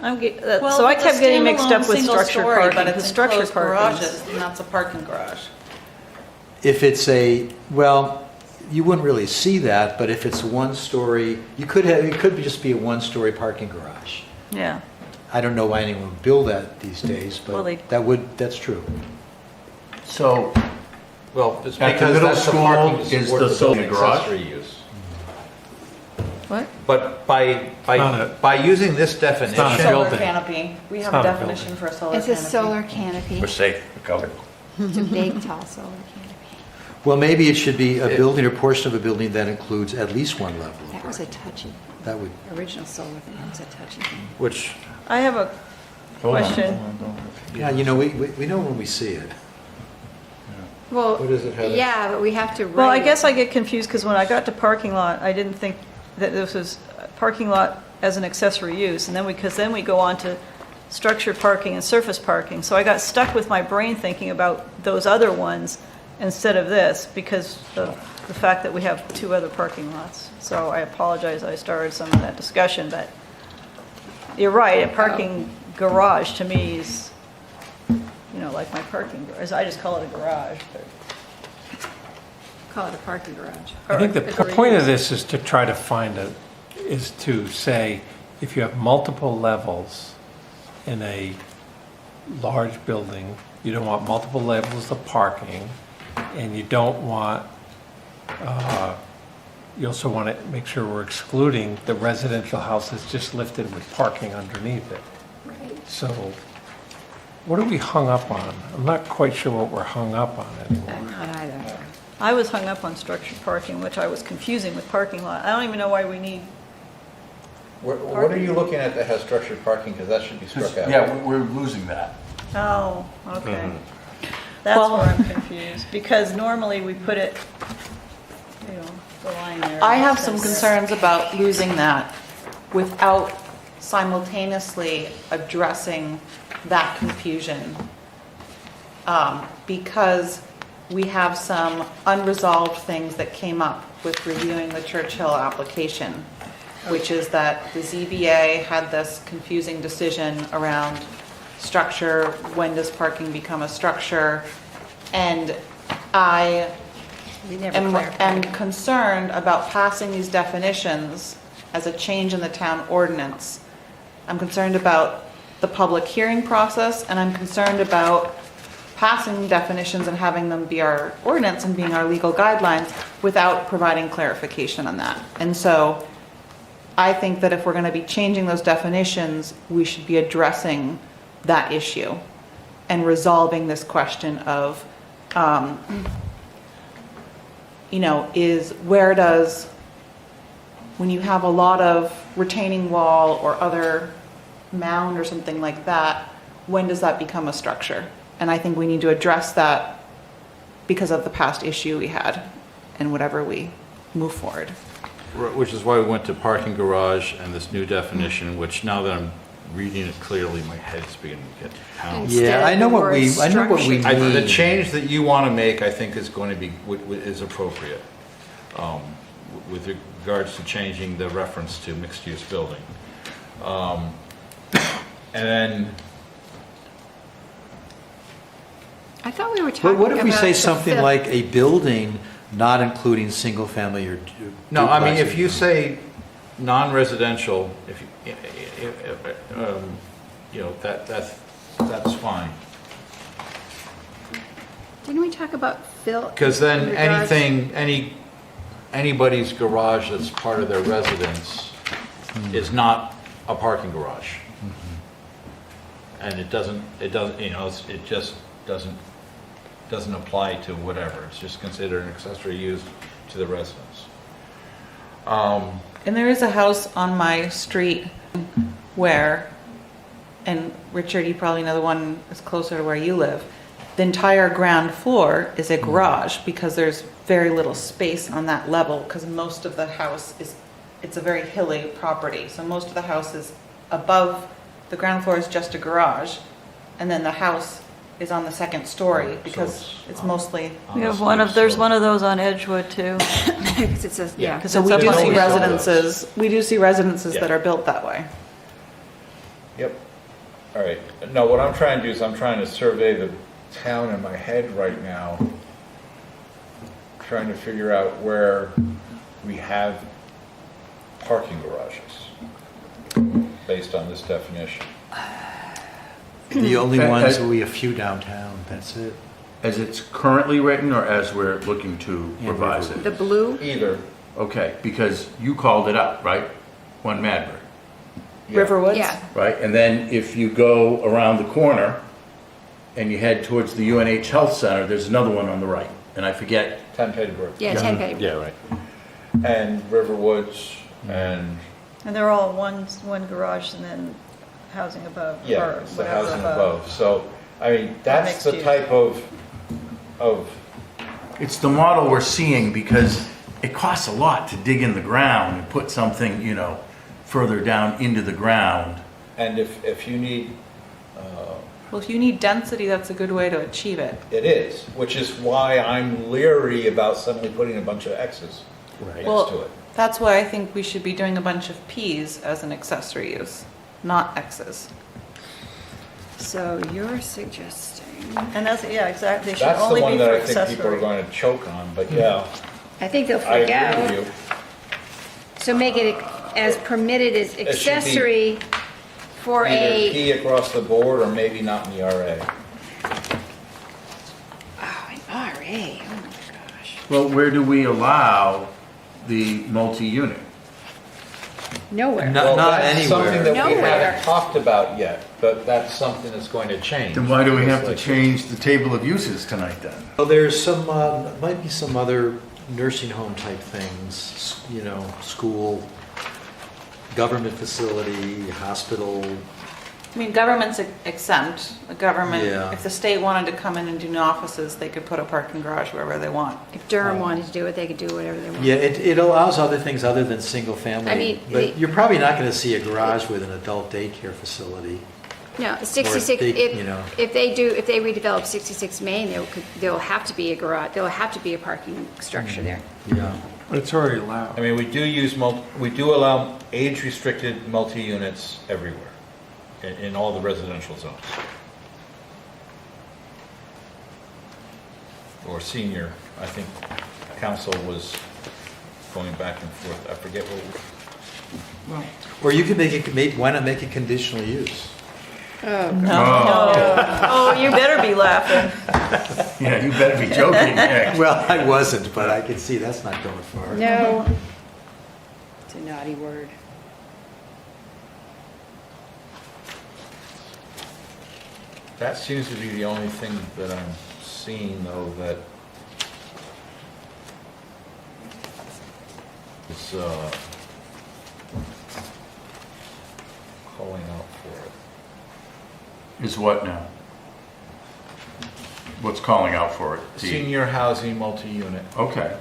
So I Well, kept getting mixed up with structured single-story, parking. but The it's structured enclosed parking. garages, and that's a parking garage. If it's well, you wouldn't really see that, but if it's 1-story, it could just be a 1-story parking garage. Yeah. I don't know why anyone would build that these days, Well, but they- that's true. So Well, it's At the because middle that's the school parking is support the the solely building garage? accessory use. What? But not by using this not a definition, Solar building. canopy. We have not a a definition for a solar It's canopy. a solar canopy. we're safe, we're covered. It's a big, tall solar canopy. Well, maybe it should be a building or portion of a building that includes at least 1 level of That was a parking. touchy, That would, original solar thing, that was a touchy thing. which, I have a question. yeah, we know when we see it. Well, What is it, Heather? yeah, but we have to write. Well, I guess I get confused because when I got to parking lot, I didn't think that this was a parking lot as an accessory use. And then then we go on to structured parking and surface parking. So I got stuck with my brain thinking about those other ones instead of this because of the fact that we have 2 other parking lots. So I apologize, I started some of that discussion, but you're right, a parking garage to me is, like my parking garage. I just call it a garage, but. Call it a parking garage. I think the Or a point of reuse. this is to try to is to say, if you have multiple levels in a large building, you don't want multiple levels of parking, and you don't want, you also want to make sure we're excluding the residential houses just lifted with parking underneath it. Right. So what are we hung up on? I'm not quite sure what we're hung up on anymore. I'm not either. I was hung up on structured parking, which I was confusing with parking lot. I don't even know why we need, what are you looking at that has structured parking, because that should be struck out. Yeah, we're losing that. oh, okay. That's Well- where I'm confused, because normally we put it, the line there. I have some says- concerns about losing that without simultaneously addressing that confusion. Because we have some unresolved things that came up with reviewing the Churchill application, which is that the ZBA had this confusing decision around structure, when does parking become a structure? And I We never am clarified. am concerned about passing these definitions as a change in the town ordinance. I'm concerned about the public hearing process, and I'm concerned about passing definitions and having them be our ordinance and being our legal guidelines without providing clarification on that. And so I think that if we're going to be changing those definitions, we should be addressing that issue and resolving this question of, when you have a lot of retaining wall or other mound or something like that, when does that become a structure? And I think we need to address that because of the past issue we had and whatever we move forward. Which is why we went to parking garage and this new definition, which now that I'm reading it clearly, my head's beginning to get pounded. Instead Yeah, I of know the what word we need. The change that you want to make, I think, is going to be, is appropriate with regards to changing the reference to mixed-use building. And then, I thought we were But talking what if we about say the something fifth- like a building not including single-family or no, I mean, duplexes? if you say non-residential, that's fine. Didn't we talk about fill? Because then in regards- anybody's garage that's part of their residence is not a parking garage. And it just doesn't apply to whatever. It's just considered an accessory use to the residence. And there is a house on my street where, and Richard, you probably know the one that's closer to where you live, the entire ground floor is a garage because there's very little space on that level because most of the house it's a very hilly property. So most of the house is above, the ground floor is just a garage, and then the house is on the second story because it's mostly. We have there's one of those on Edgewood too. Because it says, yeah. So we It's do up see on- residences, Yeah. that are built that way. Yep. All right. No, what I'm trying to do is I'm trying to survey the town in my head right now, trying to figure out where we have parking garages based on this definition. The only Uh, ones, uh, we a few downtown, that's it. As it's currently written or as we're looking to Yeah, revise The it? blue, Either. Okay, because you called it out, right? One Madbury, Yeah. Riverwoods? yeah. right? And then if you go around the corner and you head towards the UNH Health Center, there's another one on the right. And I forget, 10 Pettigrew. Yeah, 10 Petty. Yeah, right. And Riverwoods and, And they're all one garage and then housing above. yeah, or it's the whatever housing above. So, I mean, that's Mixed the use. type of, it's the model we're seeing because it costs a lot to dig in the ground and put something, further down into the ground. and if you need, Well, if you need density, that's a good way to achieve it. it is, which is why I'm leery about suddenly putting a bunch of X's Right. next to Well, it. that's why I think we should be doing a bunch of Ps as an accessory use, not Xs. So you're suggesting, And that's, yeah, exactly. They should That's the only one be that for I think people are accessory. going to choke on, but yeah, I think they'll I freak agree with out. you. So make it as permitted as be accessory for Either a, P across the board or maybe not in the RA. an RA, oh my gosh. Well, where do we allow the multi-unit? Nowhere. Not That's something anywhere. that we Nowhere. haven't talked about yet, but that's something that's going to change. Then why do we have to Like- change the table of uses tonight then? Well, there's some, might be some other nursing home type things, school, government facility, hospital. I mean, government's exempt. The government, Yeah. if the state wanted to come in and do new offices, they could put a parking garage wherever they want. If Durham wanted to do it, they could do whatever they want. Yeah, it allows other things other than single family. I mean, But you're probably not going to see a garage with an adult daycare facility. No, 66, they, if they redevelop 66 Main, there'll have to be a garage, there'll have to be a parking structure there. Yeah. But it's already allowed. I mean, we do allow age-restricted multi-units everywhere, in all the residential zones. Or senior, I think council was going back and forth, I forget what, Or you could why not make it conditional use? Oh, you better be laughing. Yeah, you better be joking, Nick. Well, I wasn't, but I can see that's not going far. No. It's a naughty word. That seems to be the only thing that I'm seeing, though, that is calling out for it. Is what now? What's calling out for it? D? Senior housing multi-unit. Okay.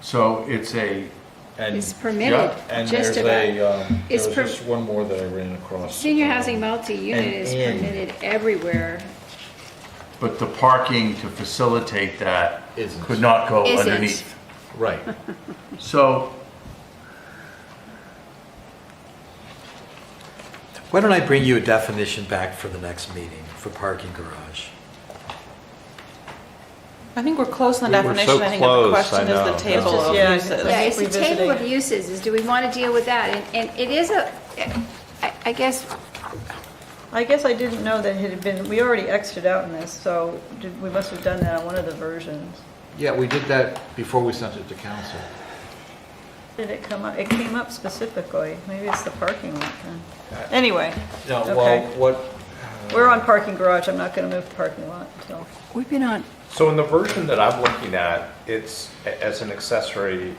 So it's a, And, It's permitted, Yeah, and just there's about. there It's was per- just one more that I ran across. Senior housing multi-unit and is in. permitted everywhere. but the parking to facilitate that Isn't. could not go Isn't. underneath. Right. So, Why don't I bring you a definition back for the next meeting for parking garage? I think we're close on the We were definition. so I think the close, question I is know. the table It's just- of yeah, uses. Yeah, it's the Revisiting table it. of uses, is do we want to deal with that? And it is I guess, I guess I didn't know that it had been, we already Xed it out in this, so we must have done that on one of the versions. Yeah, we did that before we sent it to council. Did it come up? It came up specifically. Maybe it's the parking lot then. Anyway, No, Okay. well, what? we're on parking garage. I'm not going to move the parking lot until. we've been on, So in the version that I'm looking at, it's, as an accessory,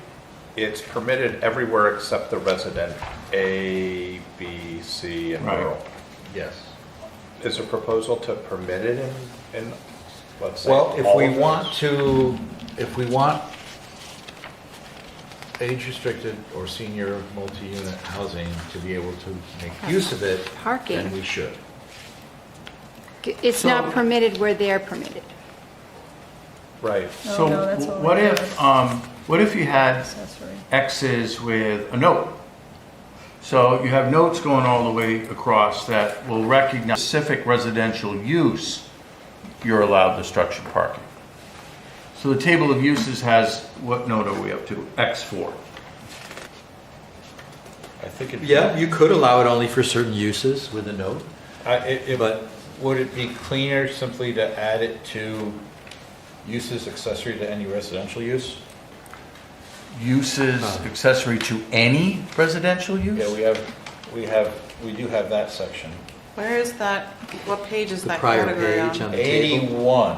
it's permitted everywhere except the resident A, B, C, and Right. rural. Yes. Is a proposal to permit it in let's say? Well, if all we of want those? to, if we want age-restricted or senior multi-unit housing to be able to make use of it, Parking. then we should. it's not permitted where they're permitted. Right. Oh, so no, that's all what I if you had Accessory. X's with a note? So you have notes going all the way across that will recognize specific residential use, you're allowed the structured parking. So the table of uses has, what note are we up to? X4. I think it. Yeah, you could allow it only for certain uses with a note. But would it be cleaner simply to add it to uses accessory to any residential use? Uses accessory to any residential use? Yeah, we do have that section. Where is that, what page is The that prior category page on? on the table. 81.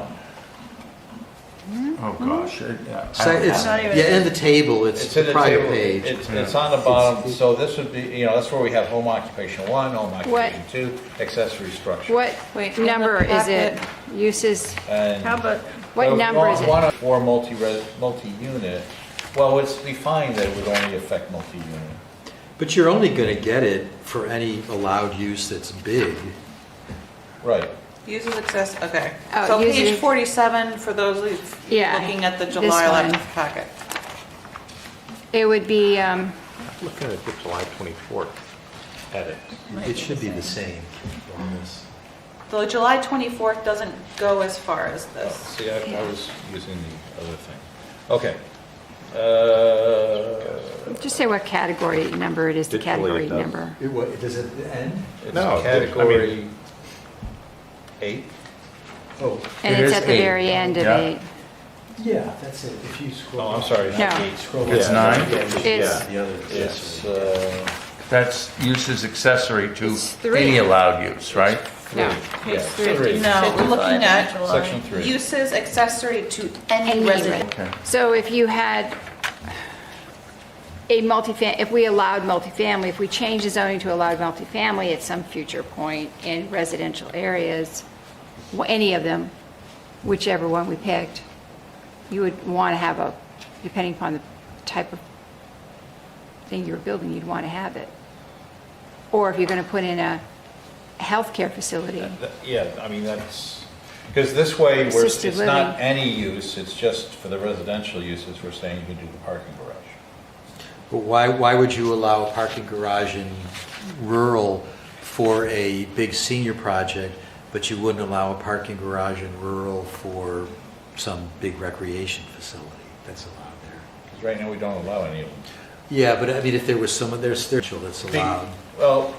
Oh, gosh. So it's, not even- yeah, in the table, it's It's in the the prior table, page. it's on the bottom, so this would be, that's where we have home occupation 1, home occupation 2, accessory structure. What Wait, in the number is it? packet. Uses, And How about, what number is it? One of four multi-unit, well, it's defined that it would only affect multi-unit. But you're only going to get it for any allowed use that's big. Right. Uses access, okay. Oh, So page uses- 47 for those Yeah, looking at the this July one. 11th packet. It would be, Looking at the July 24th edit. It should be the same on this. The July 24th doesn't go as far as this. See, I was using the other thing. Okay. just say what category number it is, the Digitally it category does. number. Does it end? It's No, category 8. Oh, And It it's is at the 8. very end of Yeah. 8. yeah, that's it. If you scroll. Oh, I'm sorry. No. not 8. Scroll It's down. 9? It's- The other. It's, That's uses accessory to It's 3. any allowed use, right? No. Page Yeah, 3. three. No, we're looking at section 3. uses accessory to any Any resident. Okay. So if you had a if we allowed multifamily, if we changed the zoning to allow multifamily at some future point in residential areas, any of them, whichever one we picked, you would want to have depending upon the type of thing you're building, you'd want to have it. Or if you're going to put in a healthcare facility. Yeah, I mean, that's, because this way, Assisted it's not living. any use, it's just for the residential uses, we're saying you can do the parking garage. But why would you allow a parking garage in rural for a big senior project, but you wouldn't allow a parking garage in rural for some big recreation facility that's allowed there? Because right now, we don't allow any of them. Yeah, but I mean, if there was someone, there's spiritual that's allowed. Well,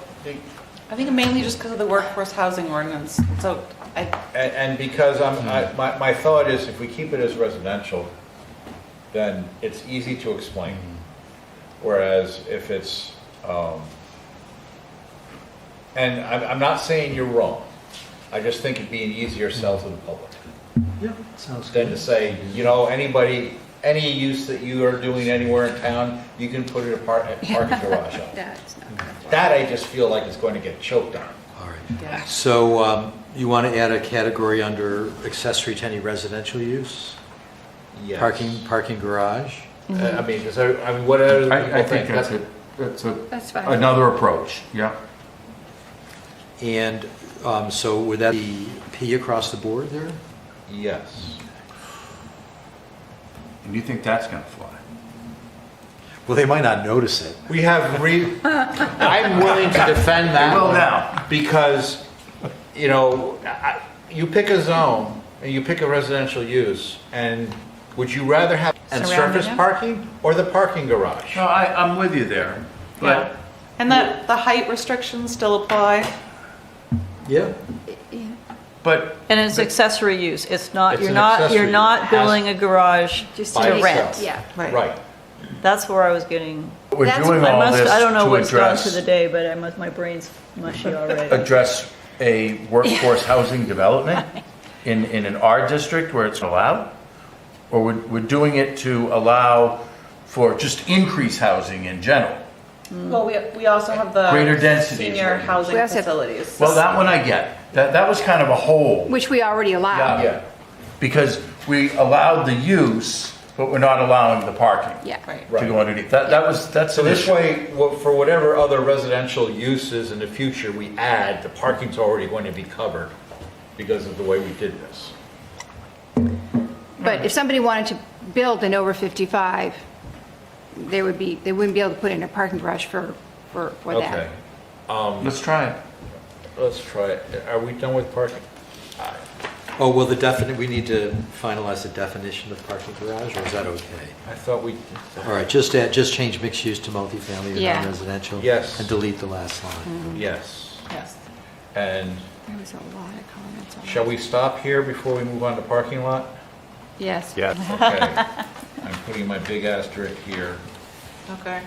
I think mainly just because of the workforce housing ordinance. So and because my thought is if we keep it as residential, then it's easy to explain. Whereas if it's, and I'm not saying you're wrong. I just think it'd be an easier sell to the public Yeah, sounds than good. to say, you know, anybody, any use that you are doing anywhere in town, you can put a parking garage on. That's not good. That I just feel like is going to get choked on. All right. So you want to add a category under accessory to any residential use? Yes. Parking garage? I mean, because I mean, what other I people think that's That's fine. another approach, yeah. And so would that be P across the board there? Yes. And you think that's gonna fly? Well, they might not notice it. We have I'm willing to defend that. Well, one now. Because, you know, you pick a zone and you pick a residential use, and would you rather have and Surrounding surface it? parking or the parking garage? No, I'm with you there, but and the height restrictions still apply. Yeah. but And it's accessory use. It's not, It's you're an not accessory. building a garage Just By to make- rent. itself. Yeah. Right. That's where I was getting, we're That's doing what- all I this don't know to what's gone to the address day, but my brain's mushy already. address a workforce housing development in an R district where it's allowed? Or we're doing it to allow for just increase housing in general? Well, we also have the Greater densities. senior housing We also have- facilities. Well, that one I get. That was kind of a whole. Which we already allow. Yeah. Because we allowed the use, but we're not allowing the parking Yeah. Right. to go underneath. That's So an this issue. way, for whatever other residential uses in the future we add, the parking's already going to be covered because of the way we did this. But if somebody wanted to build an over 55, they wouldn't be able to put in a parking garage for that. Okay, Let's try it. let's try it. Are we done with parking? Oh, well, we need to finalize the definition of parking garage, or is that okay? I thought we, All right, just change mixed use to multifamily or Yeah. non-residential. Yes. And delete the last line. yes. Yes. And There was a lot of comments on shall we stop here before we move on to parking lot? Yes. Yes. Okay. I'm putting my big asterisk here. Okay.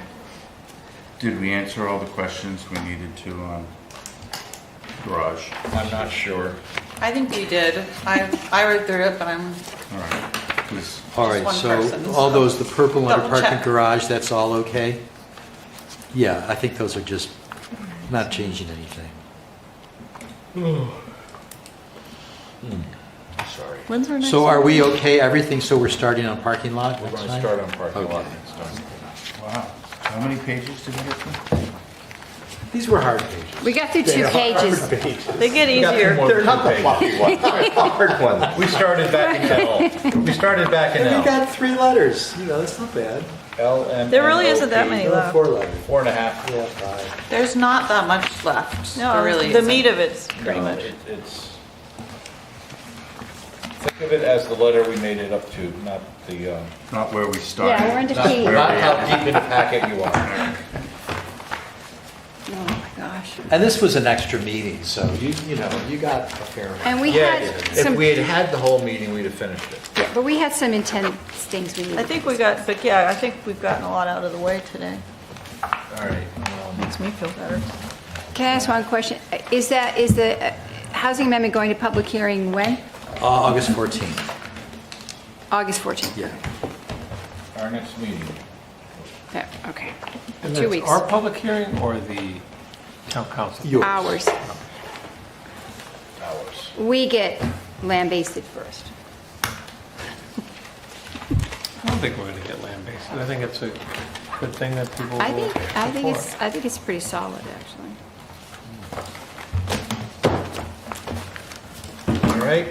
Did we answer all the questions we needed to on garage? I'm not sure. I think we did. I read through it, but I'm, All right. 'Cause All right, one so person, all so those, the purple under double parking check. garage, that's all okay? Yeah, I think those are just not changing anything. Sorry. When's our next? So are we okay, everything, so we're starting on parking lot We're next going to time? start on parking lot Okay. next time. Wow. How many pages did we get through? These were hard pages. We got through 2 pages. They get We got easier. through more They're than not the 2 pages. fluffy ones, they're the hard ones. We started back in L. We started back in And we L. got 3 letters, that's not bad. L, M, There really N, O, isn't that P. many No, left. 4 letters. 4.5. Yeah, 5. there's not that much left. There No, really the isn't. meat of it's pretty No, much. It's, think of it as the letter we made it up to, not the, Not where we started. Yeah, we're into not P. not how deep in the packet you are. Oh, my gosh. And this was an extra meeting, so you got a fair amount. And we Yeah, had if some, we had had the whole meeting, we'd have finished it. but we had some intense things we needed. I think we got, but yeah, I think we've gotten a lot out of the way today. All right. Makes me feel better. Can I ask one question? Is the housing amendment going to public hearing when? August 14th, August 14th? yeah. Our next meeting. Yeah, okay. And 2 that's weeks. our public hearing or the town council? Yours. Hours. Hours. We get lambasted first. I don't think we're going to get land-based. I think it's a good thing that people will I think support. it's pretty solid, actually. All right.